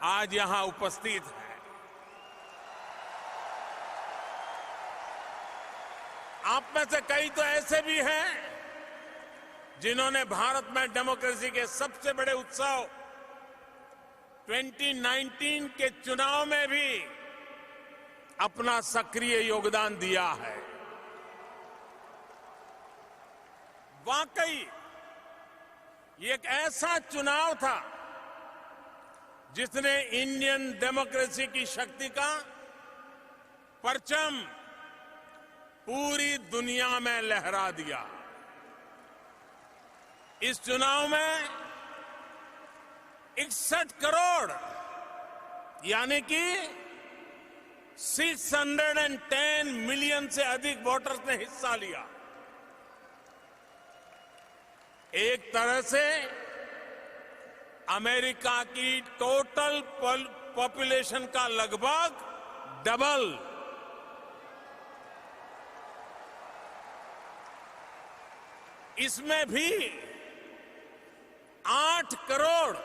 आज यहां उपस्थित है। आप में से कई तो ऐसे भी हैं जिन्होंने भारत में डेमोक्रेसी के सबसे बड़े उत्सव 2019 के चुनाव में भी अपना सक्रिय योगदान दिया है। वाकई ये एक ऐसा चुनाव था जिसने इंडियन डेमोक्रेसी की शक्ति का परचम पूरी दुनिया में लहरा दिया। इस चुनाव में 61 करोड़ यानी कि 610 मिलियन से अधिक वोटर्स ने हिस्सा लिया। एक तरह से अमेरिका की टोटल पॉपुलेशन का लगभग डबल। इसमें भी 8 करोड़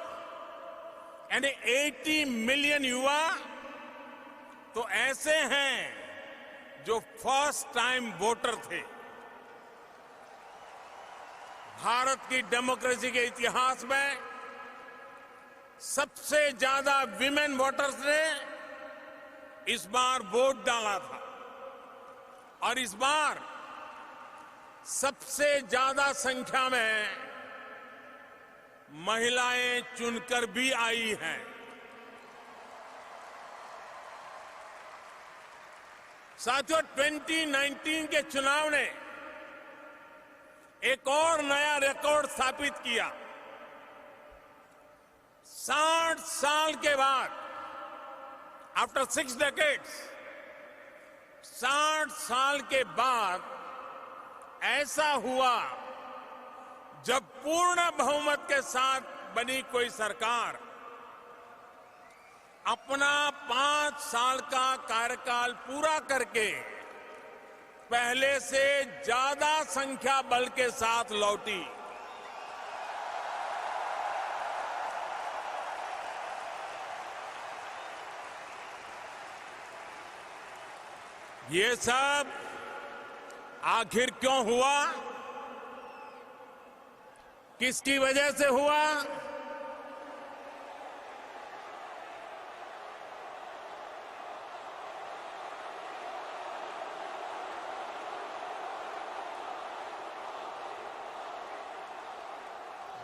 यानी 80 मिलियन युवा तो ऐसे हैं जो फर्स्ट टाइम वोटर थे। भारत की डेमोक्रेसी के इतिहास में सबसे ज्यादा विमेन वोटर्स ने इस बार वोट डाला था और इस बार सबसे ज्यादा संख्या में महिलाएं चुनकर भी आई हैं। साथियों, 2019 के चुनाव ने एक और नया रिकॉर्ड स्थापित किया। 60 साल के बाद, आफ्टर 6 डेकेड्स, 60 साल के बाद ऐसा हुआ जब पूर्ण बहुमत के साथ बनी कोई सरकार अपना 5 साल का कार्यकाल पूरा करके पहले से ज्यादा संख्या बल के साथ लौटी। ये सब आखिर क्यों हुआ? किसकी वजह से हुआ?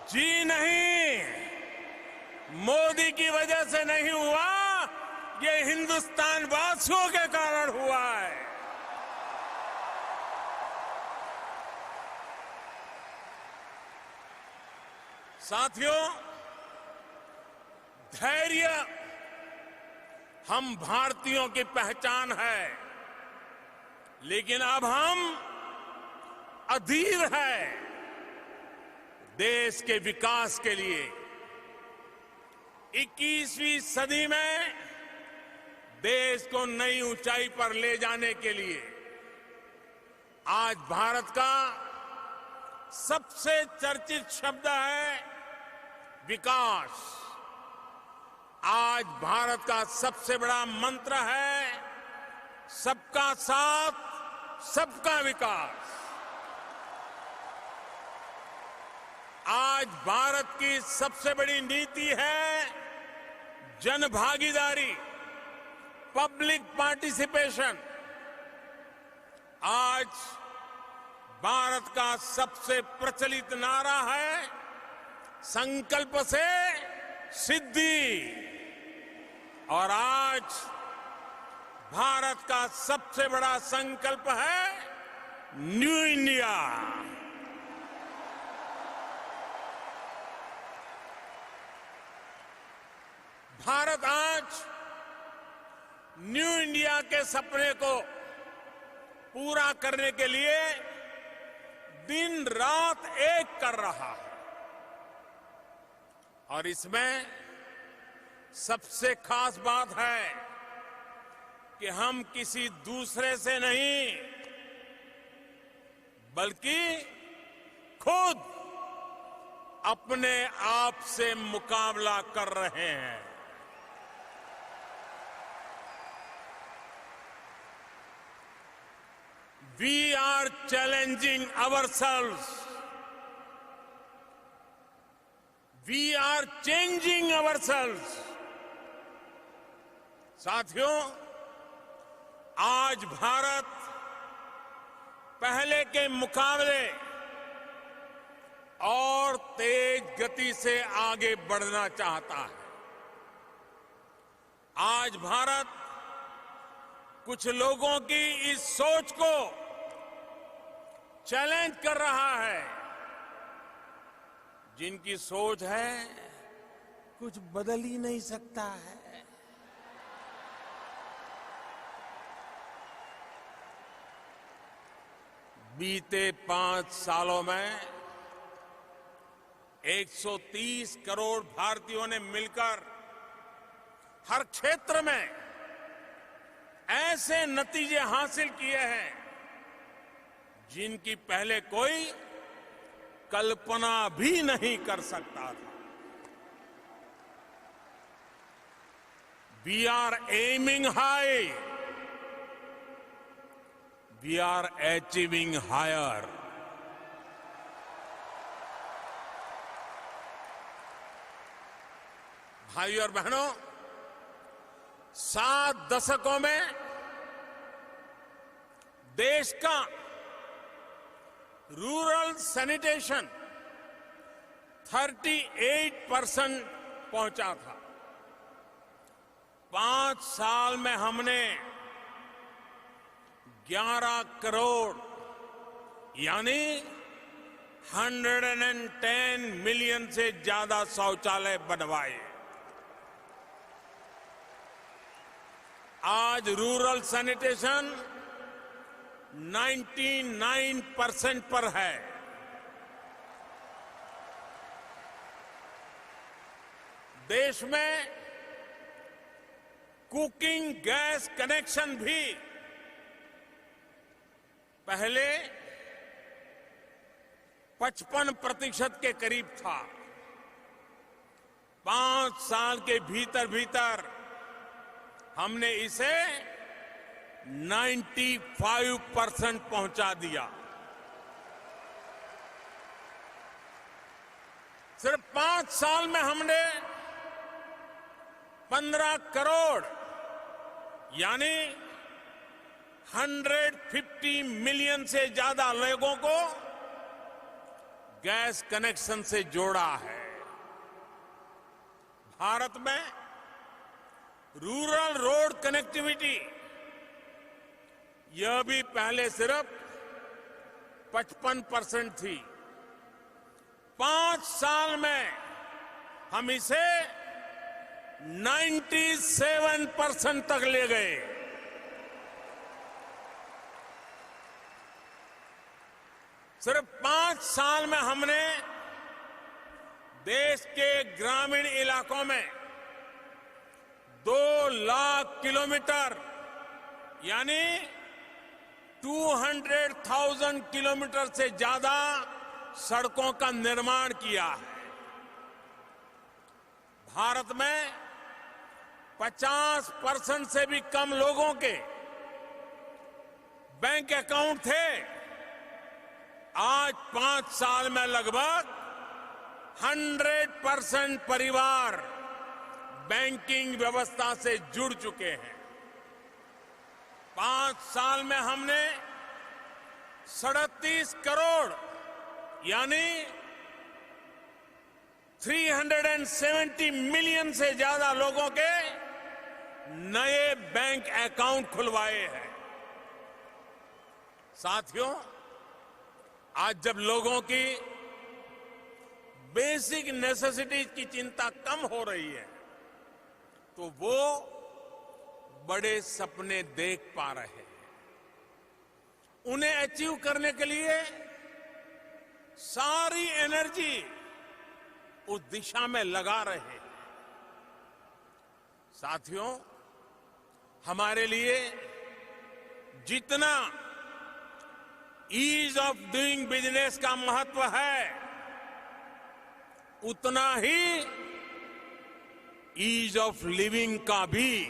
जी नहीं, मोदी की वजह से नहीं हुआ, ये हिंदुस्तान वासियों के कारण हुआ है। साथियों, धैर्य हम भारतीयों की पहचान है, लेकिन अब हम अधीर है देश के विकास के लिए। 21वीं सदी में देश को नई ऊंचाई पर ले जाने के लिए आज भारत का सबसे चर्चित शब्द है विकास। आज भारत का सबसे बड़ा मंत्र है सबका साथ, सबका विकास। आज भारत की सबसे बड़ी नीति है जनभागीदारी, पब्लिक पार्टिसिपेशन। आज भारत का सबसे प्रचलित नारा है संकल्प से सिद्धि। और आज भारत का सबसे बड़ा संकल्प है न्यू इंडिया। भारत आज न्यू इंडिया के सपने को पूरा करने के लिए दिन रात एक कर रहा है। और इसमें सबसे खास बात है कि हम किसी दूसरे से नहीं, बल्कि खुद अपने आप से मुकाबला कर रहे हैं। We are challenging ourselves. We are changing ourselves. साथियों, आज भारत पहले के मुकाबले और तेज गति से आगे बढ़ना चाहता है। आज भारत कुछ लोगों की इस सोच को चैलेंज कर रहा है, जिनकी सोच है कुछ बदल ही नहीं सकता है। बीते 5 सालों में 130 करोड़ भारतीयों ने मिलकर हर क्षेत्र में ऐसे नतीजे हासिल किए हैं जिनकी पहले कोई कल्पना भी नहीं कर सकता था। We are aiming high, we are achieving higher. भाइयों और बहनों, 7 दशकों में देश का रूरल सैनिटेशन 38% पहुंचा था। 5 साल में हमने 11 करोड़ यानी 110 मिलियन से ज्यादा शौचालय बनवाए। आज रूरल सैनिटेशन 99% पर है। देश में कुकिंग गैस कनेक्शन भी पहले 55% के करीब था। 5 साल के भीतर भीतर हमने इसे 95% पहुंचा दिया। सिर्फ 5 साल में हमने 15 करोड़ यानी 150 मिलियन से ज्यादा लोगों को गैस कनेक्शन से जोड़ा है। भारत में रूरल रोड कनेक्टिविटी, यह भी पहले सिर्फ 55% थी। 5 साल में हम इसे 97% तक ले गए। सिर्फ 5 साल में हमने देश के ग्रामीण इलाकों में 2 लाख किलोमीटर यानी 200,000 किलोमीटर से ज्यादा सड़कों का निर्माण किया है। भारत में 50% से भी कम लोगों के बैंक अकाउंट थे। आज 5 साल में लगभग 100% परिवार बैंकिंग व्यवस्था से जुड़ चुके हैं। 5 साल में हमने 37 करोड़ यानी 370 मिलियन से ज्यादा लोगों के नए बैंक अकाउंट खुलवाए हैं। साथियों, आज जब लोगों की बेसिक नेसेसिटीज की चिंता कम हो रही है तो वो बड़े सपने देख पा रहे हैं। उन्हें अचीव करने के लिए सारी एनर्जी उस दिशा में लगा रहे हैं। साथियों, हमारे लिए जितना ईज ऑफ डूइंग बिजनेस का महत्व है उतना ही ईज ऑफ लिविंग का भी।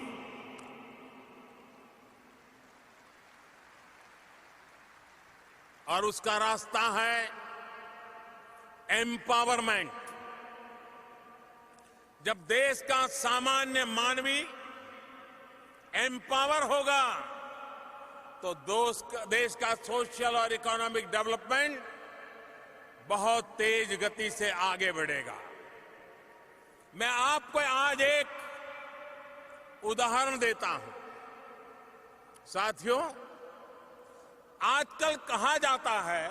और उसका रास्ता है एम्पावरमेंट। जब देश का सामान्य मानवी एम्पावर होगा तो देश का सोशल और इकोनॉमिक डेवलपमेंट बहुत तेज गति से आगे बढ़ेगा। मैं आपको आज एक उदाहरण देता हूं। साथियों, आजकल कहा जाता है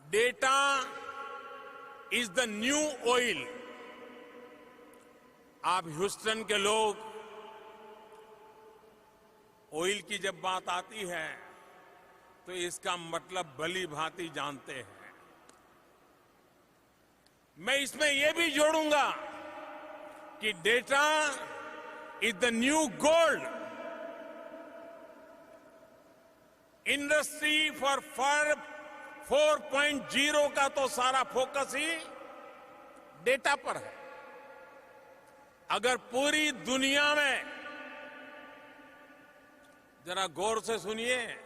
data is the new oil. आप ह्यूस्टन के लोग ऑयल की जब बात आती है तो इसका मतलब भली भांति जानते हैं। मैं इसमें यह भी जोड़ूंगा कि data is the new gold. Industry for 4.0 का तो सारा फोकस ही डेटा पर है। अगर पूरी दुनिया में, जरा गौर से सुनिए,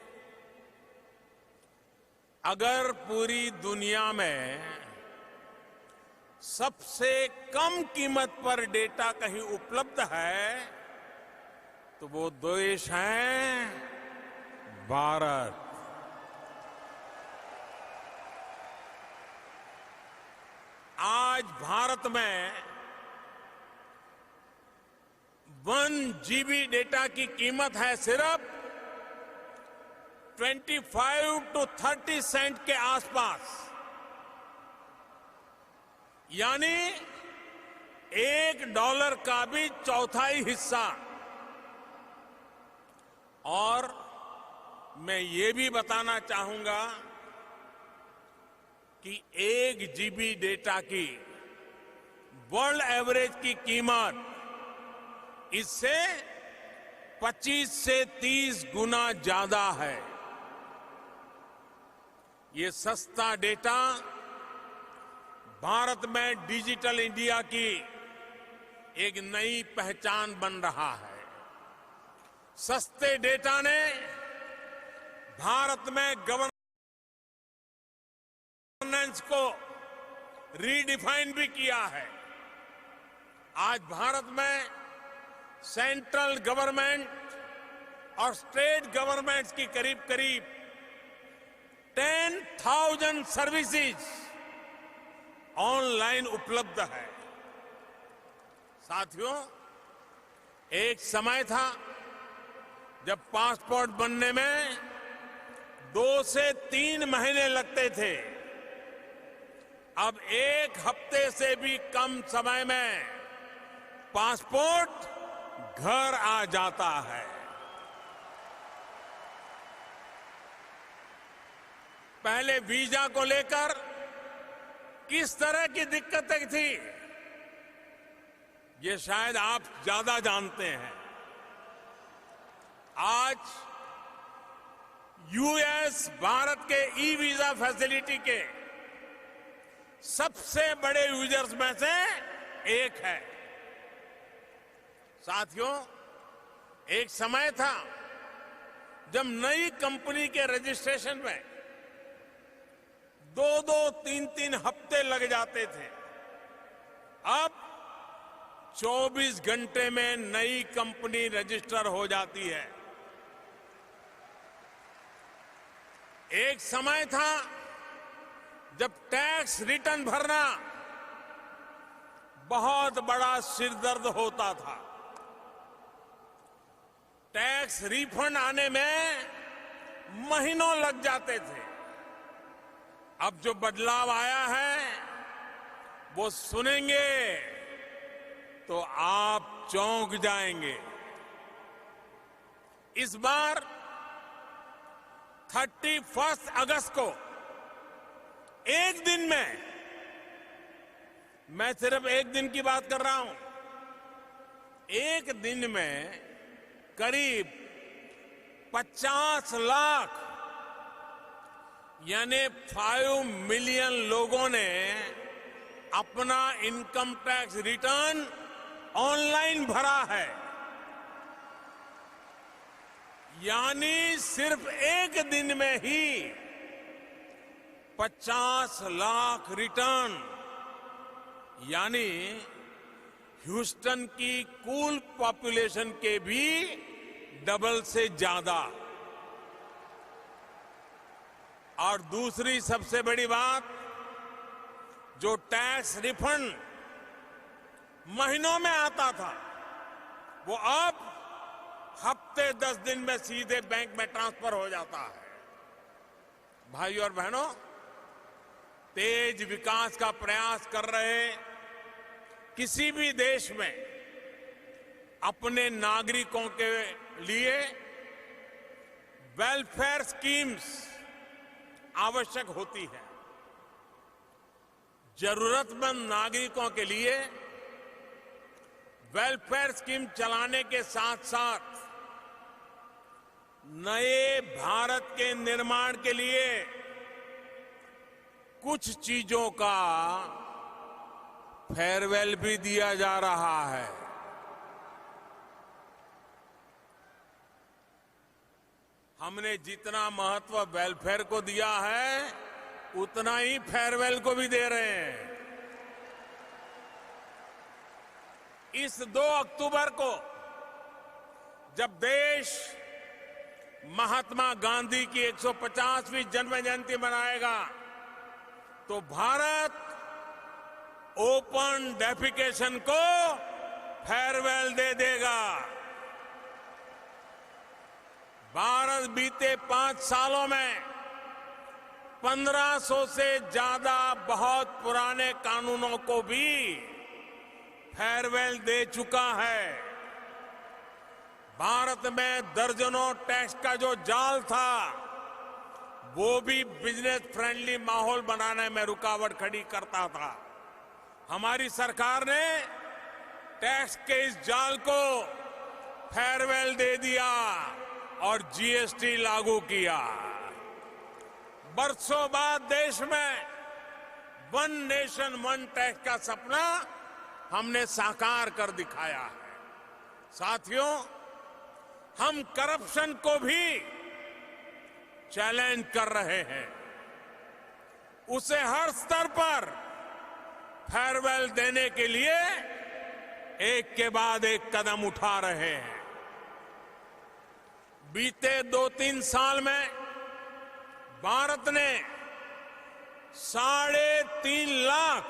अगर पूरी दुनिया में सबसे कम कीमत पर डेटा कहीं उपलब्ध है तो वो देश है भारत। आज भारत में 1 GB डेटा की कीमत है सिर्फ 25 to 30 सेंट के आसपास, यानी $1 का भी चौथाई हिस्सा। और मैं ये भी बताना चाहूंगा कि 1 GB डेटा की वर्ल्ड एवरेज की कीमत इससे 25 से 30 गुना ज्यादा है। ये सस्ता डेटा भारत में डिजिटल इंडिया की एक नई पहचान बन रहा है। सस्ते डेटा ने भारत में गवर्नेंस को रीडिफाइन भी किया है। आज भारत में सेंट्रल गवर्नमेंट और स्टेट गवर्नमेंट्स की करीब करीब 10,000 सर्विसेज ऑनलाइन उपलब्ध है। साथियों, एक समय था जब पासपोर्ट बनने में 2 से 3 महीने लगते थे। अब 1 हफ्ते से भी कम समय में पासपोर्ट घर आ जाता है। पहले वीजा को लेकर किस तरह की दिक्कतें थी, ये शायद आप ज्यादा जानते हैं। आज यूएस भारत के ई वीजा फैसिलिटी के सबसे बड़े यूजर्स में से एक है। साथियों, एक समय था जब नई कंपनी के रजिस्ट्रेशन में 2-2, 3-3 हफ्ते लग जाते थे। अब 24 घंटे में नई कंपनी रजिस्टर हो जाती है। एक समय था जब टैक्स रिटर्न भरना बहुत बड़ा सिरदर्द होता था। टैक्स रिफंड आने में महीनों लग जाते थे। अब जो बदलाव आया है वो सुनेंगे तो आप चौंक जाएंगे। इस बार 31 अगस्त को एक दिन में, मैं सिर्फ एक दिन की बात कर रहा हूं, एक दिन में करीब 50 लाख यानी 5 मिलियन लोगों ने अपना इनकम टैक्स रिटर्न ऑनलाइन भरा है। यानी सिर्फ एक दिन में ही 50 लाख रिटर्न, यानी ह्यूस्टन की कुल पॉपुलेशन के भी डबल से ज्यादा। और दूसरी सबसे बड़ी बात, जो टैक्स रिफंड महीनों में आता था वो अब हफ्ते 10 दिन में सीधे बैंक में ट्रांसफर हो जाता है। भाइयों और बहनों, तेज विकास का प्रयास कर रहे किसी भी देश में अपने नागरिकों के लिए वेलफेयर स्कीम्स आवश्यक होती है। जरूरतमंद नागरिकों के लिए वेलफेयर स्कीम चलाने के साथ साथ नए भारत के निर्माण के लिए कुछ चीजों का फेयरवेल भी दिया जा रहा है। हमने जितना महत्व वेलफेयर को दिया है उतना ही फेयरवेल को भी दे रहे हैं। इस 2 अक्टूबर को जब देश महात्मा गांधी की 150वीं जन्म जयंती मनाएगा तो भारत ओपन डेफिकेशन को फेयरवेल दे देगा। भारत बीते 5 सालों में 1500 से ज्यादा बहुत पुराने कानूनों को भी फेयरवेल दे चुका है। भारत में दर्जनों टैक्स का जो जाल था वो भी बिजनेस फ्रेंडली माहौल बनाने में रुकावट खड़ी करता था। हमारी सरकार ने टैक्स के इस जाल को फेयरवेल दे दिया और जीएसटी लागू किया। बरसों बाद देश में 1 नेशन 1 टैक्स का सपना हमने साकार कर दिखाया है। साथियों, हम करप्शन को भी चैलेंज कर रहे हैं। उसे हर स्तर पर फेयरवेल देने के लिए एक के बाद एक कदम उठा रहे हैं। बीते 2-3 साल में भारत ने 3.5 लाख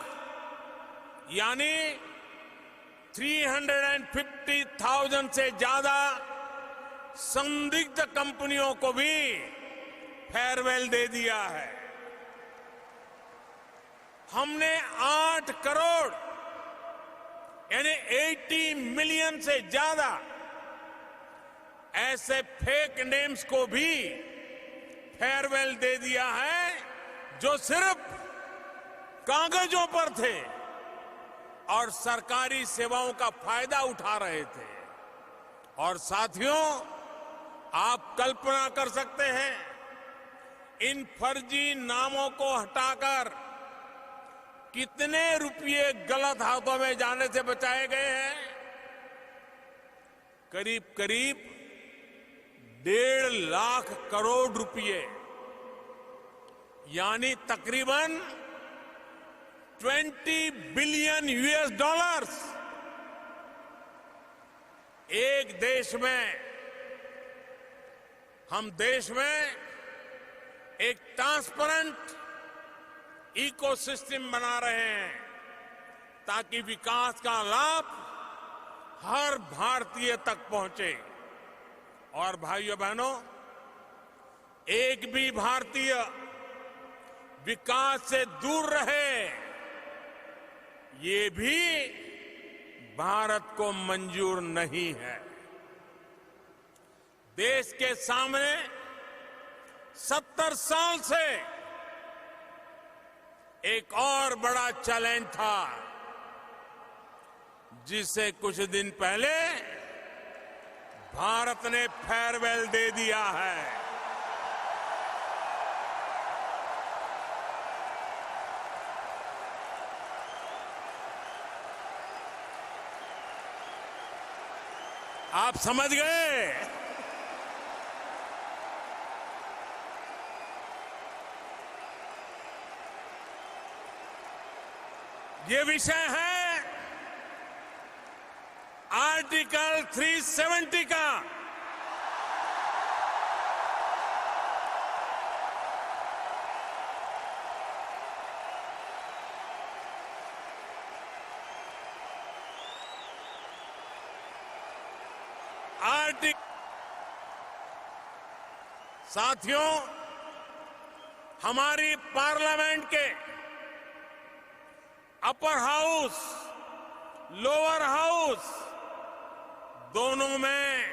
यानी 350,000 से ज्यादा संदिग्ध कंपनियों को भी फेयरवेल दे दिया है। हमने 8 करोड़ यानी 80 मिलियन से ज्यादा ऐसे फेक नेम्स को भी फेयरवेल दे दिया है जो सिर्फ कागजों पर थे और सरकारी सेवाओं का फायदा उठा रहे थे। और साथियों, आप कल्पना कर सकते हैं इन फर्जी नामों को हटाकर कितने रुपये गलत हाथों में जाने से बचाए गए हैं। करीब करीब 1.5 लाख करोड़ रुपए यानी तकरीबन 20 बिलियन यूएस डॉलर्स एक देश में, हम देश में एक ट्रांसपेरेंट इकोसिस्टम बना रहे हैं ताकि विकास का लाभ हर भारतीय तक पहुंचे। और भाइयों बहनों, एक भी भारतीय विकास से दूर रहे, ये भी भारत को मंजूर नहीं है। देश के सामने 70 साल से एक और बड़ा चैलेंज था जिसे कुछ दिन पहले भारत ने फेयरवेल दे दिया है। आप समझ गए? ये विषय है आर्टिकल 370 का। साथियों, हमारी पार्लियामेंट के अपर हाउस, लोअर हाउस दोनों में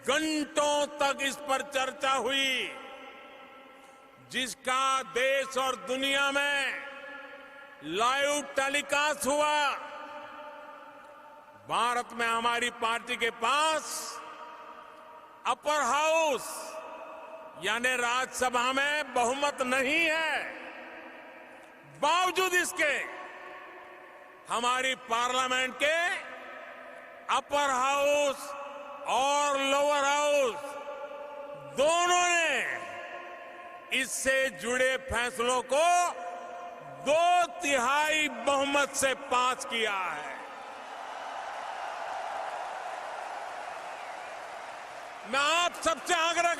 घंटों तक इस पर चर्चा हुई, जिसका देश और दुनिया में लाइव टेलीकास्ट हुआ। भारत में हमारी पार्टी के पास अपर हाउस यानी राज्यसभा में बहुमत नहीं है। बावजूद इसके हमारी पार्लियामेंट के अपर हाउस और लोअर हाउस दोनों ने इससे जुड़े फैसलों को 2/3 बहुमत से पास किया है। मैं आप सबसे आग्रह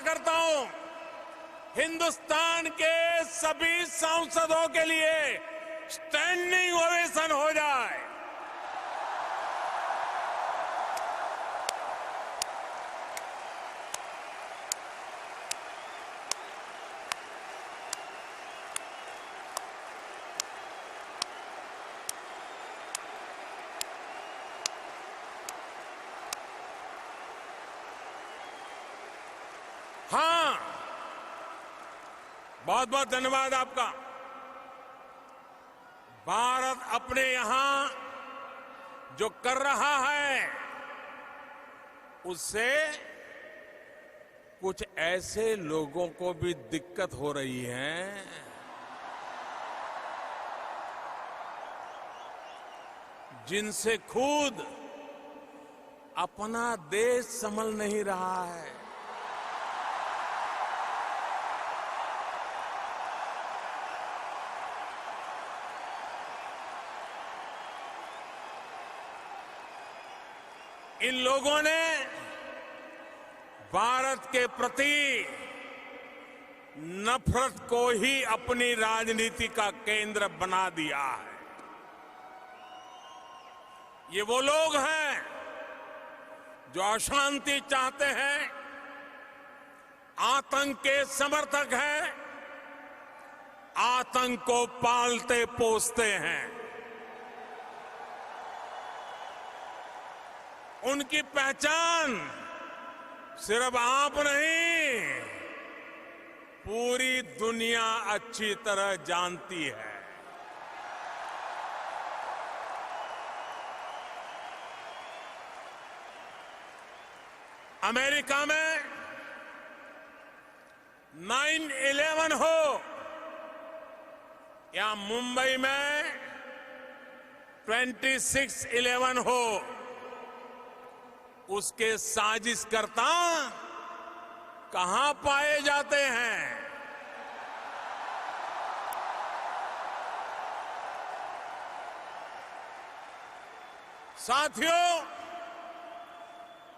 करता हूं, हिंदुस्तान के सभी सांसदों के लिए स्टैंडिंग ओवेशन हो जाए। हाँ, बहुत बहुत धन्यवाद आपका। भारत अपने यहां जो कर रहा है उससे कुछ ऐसे लोगों को भी दिक्कत हो रही है जिनसे खुद अपना देश संभल नहीं रहा है। इन लोगों ने भारत के प्रति नफरत को ही अपनी राजनीति का केंद्र बना दिया है। ये वो लोग हैं जो अशांति चाहते हैं, आतंक के समर्थक हैं, आतंक को पालते पोसते हैं। उनकी पहचान सिर्फ आप नहीं, पूरी दुनिया अच्छी तरह जानती है। अमेरिका में 9/11 हो या मुंबई में 26/11 हो, उसके साजिशकर्ता कहां पाए जाते हैं? साथियों,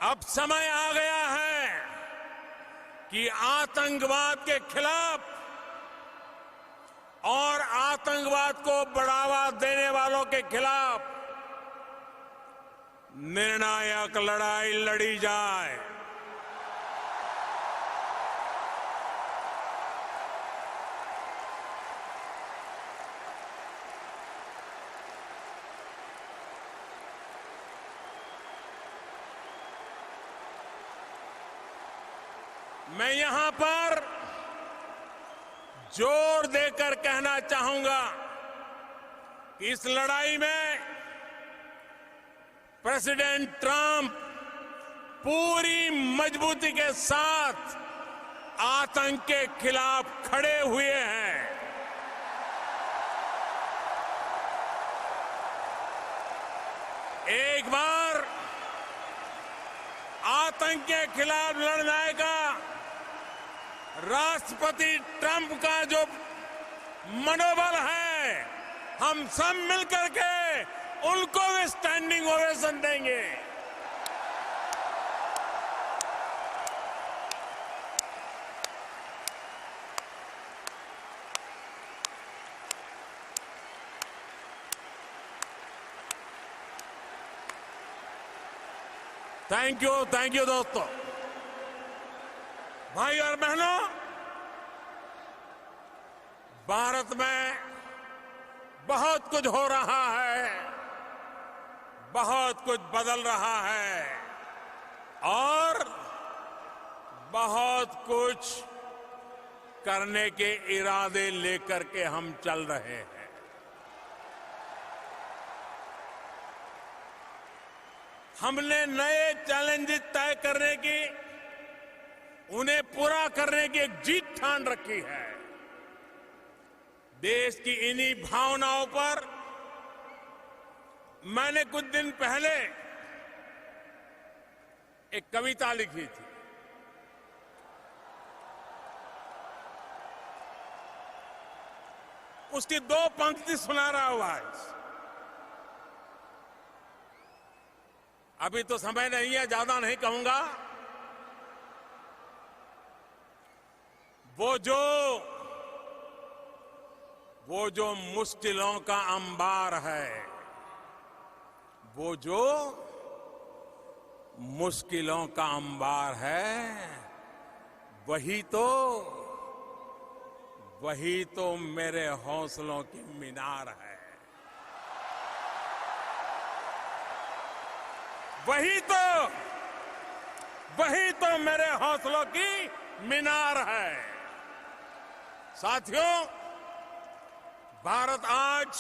अब समय आ गया है कि आतंकवाद के खिलाफ और आतंकवाद को बढ़ावा देने वालों के खिलाफ निर्णायक लड़ाई लड़ी जाए। मैं यहां पर जोर देकर कहना चाहूंगा कि इस लड़ाई में प्रेसिडेंट ट्रंप पूरी मजबूती के साथ आतंक के खिलाफ खड़े हुए हैं। एक बार आतंक के खिलाफ लड़ने का राष्ट्रपति ट्रंप का जो मनोबल है, हम सब मिलकर के उनको भी स्टैंडिंग ओवेशन देंगे। थैंक यू दोस्तों, भाई और बहनों। भारत में बहुत कुछ हो रहा है, बहुत कुछ बदल रहा है और बहुत कुछ करने के इरादे लेकर के हम चल रहे हैं। हमने नए चैलेंजेस तय करने की, उन्हें पूरा करने की एक जीत ठान रखी है। देश की इन्हीं भावनाओं पर मैंने कुछ दिन पहले एक कविता लिखी थी। उसकी 2 पंक्ति सुना रहा हूं आज। अभी तो समय नहीं है, ज्यादा नहीं कहूंगा। वो जो मुश्किलों का अंबार है, वो जो मुश्किलों का अंबार है, वही तो मेरे हौसलों की मीनार है। वही तो मेरे हौसलों की मीनार है। साथियों, भारत आज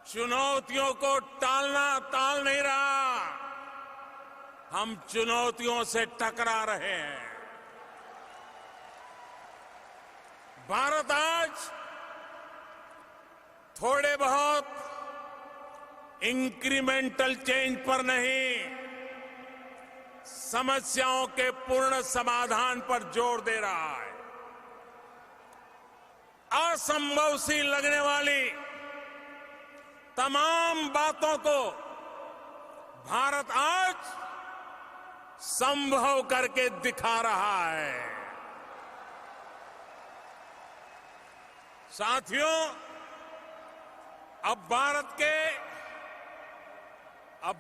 चुनौतियों को टाल नहीं रहा, हम चुनौतियों से टकरा रहे हैं। भारत आज थोड़े बहुत इंक्रीमेंटल चेंज पर नहीं, समस्याओं के पूर्ण समाधान पर जोर दे रहा है। असंभव सी लगने वाली तमाम बातों को भारत आज संभव करके दिखा रहा है। साथियों, अब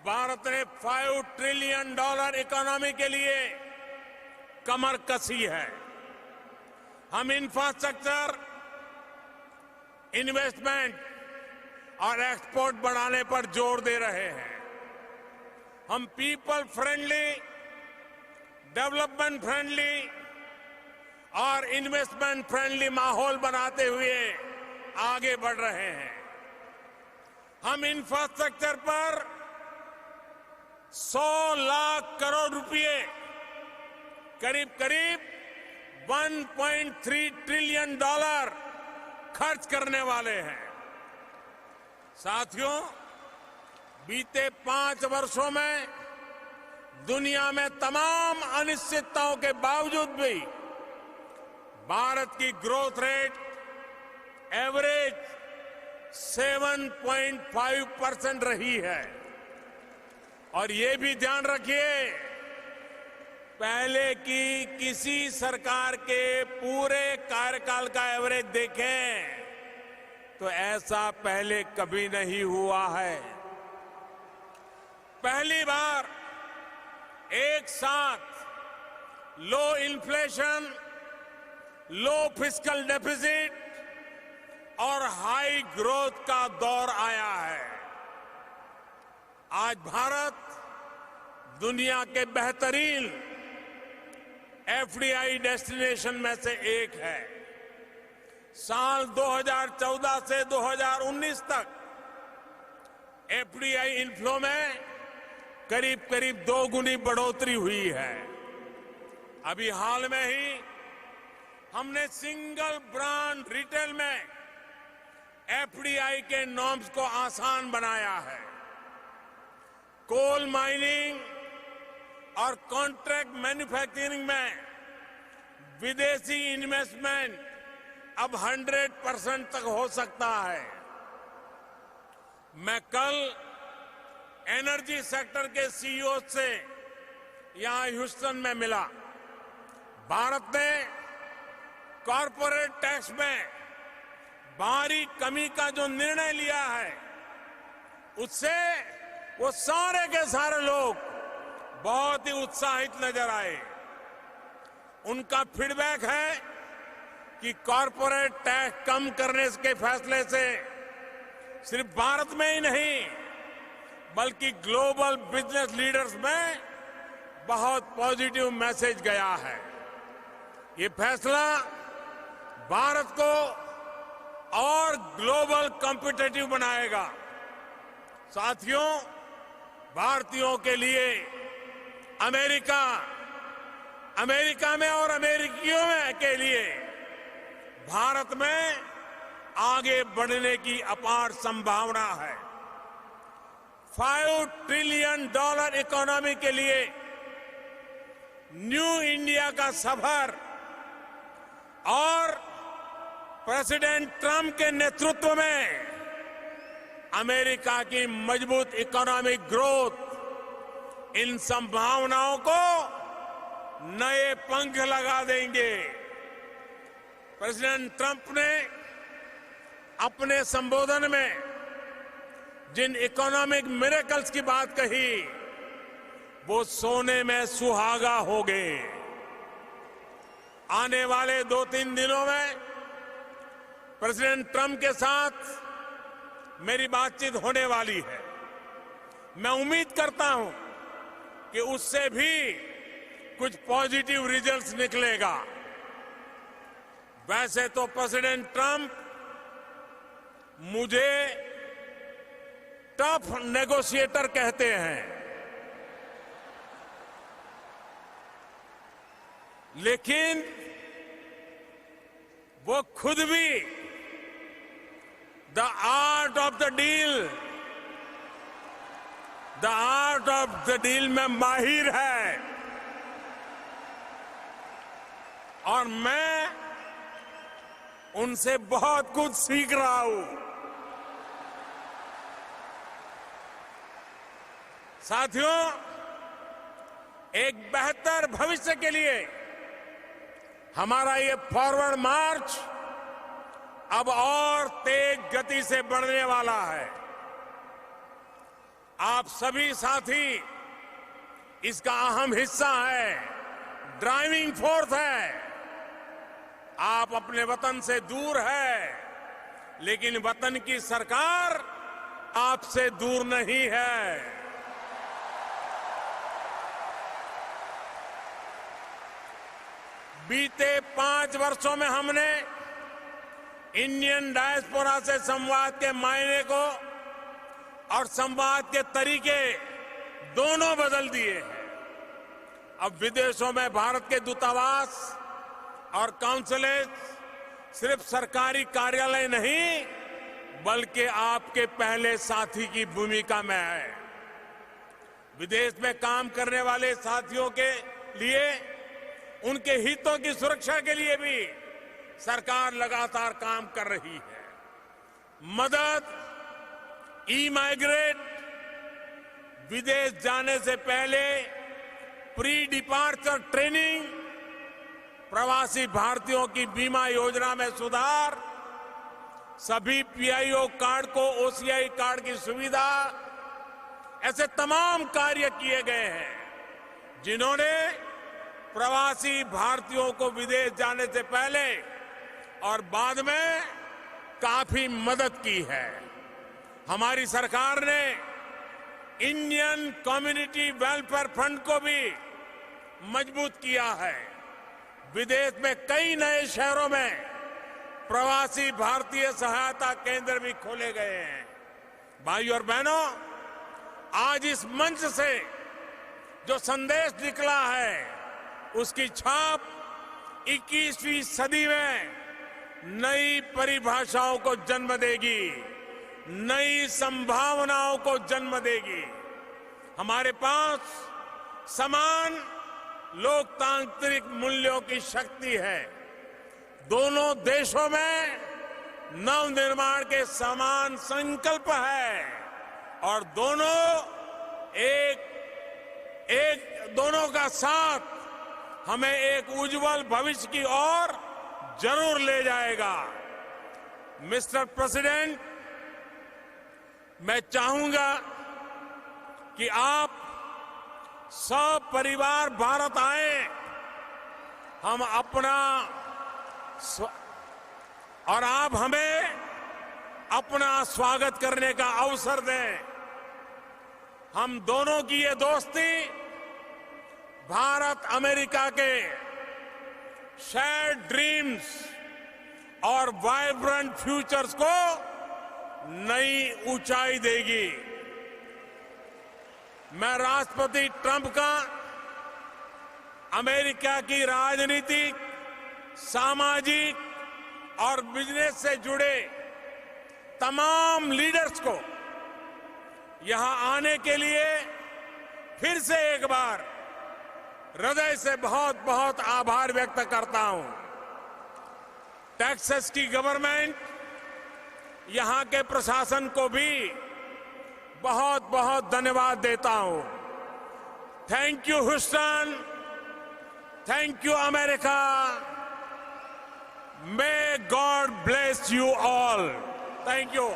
भारत ने $5 ट्रिलियन इकोनॉमी के लिए कमर कसी है। हम इंफ्रास्ट्रक्चर, इन्वेस्टमेंट और एक्सपोर्ट बढ़ाने पर जोर दे रहे हैं। हम पीपल फ्रेंडली, डेवलपमेंट फ्रेंडली और इन्वेस्टमेंट फ्रेंडली माहौल बनाते हुए आगे बढ़ रहे हैं। हम इंफ्रास्ट्रक्चर पर 100 लाख करोड़ रुपए, करीब 1.3 ट्रिलियन खर्च करने वाले हैं। साथियों, बीते 5 वर्षों में दुनिया में तमाम अनिश्चितताओं के बावजूद भी भारत की ग्रोथ रेट एवरेज 7.5% रही है। और ये भी ध्यान रखिए, पहले की किसी सरकार के पूरे कार्यकाल का एवरेज देखें तो ऐसा पहले कभी नहीं हुआ है। पहली बार एक साथ लो इन्फ्लेशन, लो फिस्कल डेफिसिट और हाई ग्रोथ का दौर आया है। आज भारत दुनिया के बेहतरीन एफडीआई डेस्टिनेशन में से एक है। साल 2014 से 2019 तक एफडीआई इनफ्लो में करीब 2 गुनी बढ़ोतरी हुई है। अभी हाल में ही हमने सिंगल ब्रांड रिटेल में एफडीआई के नॉर्म्स को आसान बनाया है। कोल माइनिंग और कॉन्ट्रैक्ट मैन्युफैक्चरिंग में विदेशी इन्वेस्टमेंट अब 100% तक हो सकता है। मैं कल एनर्जी सेक्टर के सीईओ से यहां ह्यूस्टन में मिला। भारत ने कॉरपोरेट टैक्स में भारी कमी का जो निर्णय लिया है, उससे वो सारे के सारे लोग बहुत ही उत्साहित नजर आए। उनका फीडबैक है कि कॉरपोरेट टैक्स कम करने के फैसले से सिर्फ भारत में ही नहीं बल्कि ग्लोबल बिजनेस लीडर्स में बहुत पॉजिटिव मैसेज गया है। ये फैसला भारत को और ग्लोबल कॉम्पिटिटिव बनाएगा। साथियों, भारतीयों के लिए अमेरिका में और अमेरिकियों में के लिए भारत में आगे बढ़ने की अपार संभावना है। $5 ट्रिलियन इकोनॉमी के लिए न्यू इंडिया का सफर और प्रेसिडेंट ट्रंप के नेतृत्व में अमेरिका की मजबूत इकोनॉमिक ग्रोथ इन संभावनाओं को नए पंख लगा देंगे। प्रेसिडेंट ट्रंप ने अपने संबोधन में जिन इकोनॉमिक मिरेकल्स की बात कही, वो सोने में सुहागा हो गए। आने वाले 2-3 दिनों में प्रेसिडेंट ट्रंप के साथ मेरी बातचीत होने वाली है। मैं उम्मीद करता हूं कि उससे भी कुछ पॉजिटिव रिजल्ट्स निकलेगा। वैसे तो प्रेसिडेंट ट्रंप मुझे टफ नेगोशिएटर कहते हैं, लेकिन वो खुद भी the art of the deal में माहिर है। और मैं उनसे बहुत कुछ सीख रहा हूं। साथियों, एक बेहतर भविष्य के लिए हमारा ये फॉरवर्ड मार्च अब और तेज गति से बढ़ने वाला है। आप सभी साथी इसका अहम हिस्सा है, ड्राइविंग फोर्स है। आप अपने वतन से दूर है, लेकिन वतन की सरकार आपसे दूर नहीं है। बीते 5 वर्षों में हमने इंडियन डायस्पोरा से संवाद के मायने को और संवाद के तरीके दोनों बदल दिए हैं। अब विदेशों में भारत के दूतावास और काउंसलेट सिर्फ सरकारी कार्यालय नहीं, बल्कि आपके पहले साथी की भूमिका में है। विदेश में काम करने वाले साथियों के लिए, उनके हितों की सुरक्षा के लिए भी सरकार लगातार काम कर रही है। मदद, ई-माइग्रेट, विदेश जाने से पहले प्री डिपार्चर ट्रेनिंग, प्रवासी भारतीयों की बीमा योजना में सुधार, सभी पीआईओ कार्ड को ओसीआई कार्ड की सुविधा, ऐसे तमाम कार्य किए गए हैं जिन्होंने प्रवासी भारतीयों को विदेश जाने से पहले और बाद में काफी मदद की है। हमारी सरकार ने इंडियन कम्युनिटी वेलफेयर फंड को भी मजबूत किया है। विदेश में कई नए शहरों में प्रवासी भारतीय सहायता केंद्र भी खोले गए हैं। भाइयों और बहनों, आज इस मंच से जो संदेश निकला है, उसकी छाप 21वीं सदी में नई परिभाषाओं को जन्म देगी, नई संभावनाओं को जन्म देगी। हमारे पास समान लोकतांत्रिक मूल्यों की शक्ति है। दोनों देशों में नवनिर्माण के समान संकल्प है और दोनों का साथ हमें एक उज्जवल भविष्य की ओर जरूर ले जाएगा। मिस्टर प्रेसिडेंट, मैं चाहूंगा कि आप सब परिवार भारत आए, हम अपना और आप हमें अपना स्वागत करने का अवसर दें। हम दोनों की ये दोस्ती भारत अमेरिका के शेयर्ड ड्रीम्स और वाइब्रेंट फ्यूचर्स को नई ऊंचाई देगी। मैं राष्ट्रपति ट्रंप का अमेरिका की राजनीतिक, सामाजिक और बिजनेस से जुड़े तमाम लीडर्स को यहां आने के लिए फिर से एक बार हृदय से बहुत बहुत आभार व्यक्त करता हूं। टेक्सास की गवर्नमेंट, यहां के प्रशासन को भी बहुत बहुत धन्यवाद देता हूं। Thank you Houston, thank you America, may God bless you all. Thank you.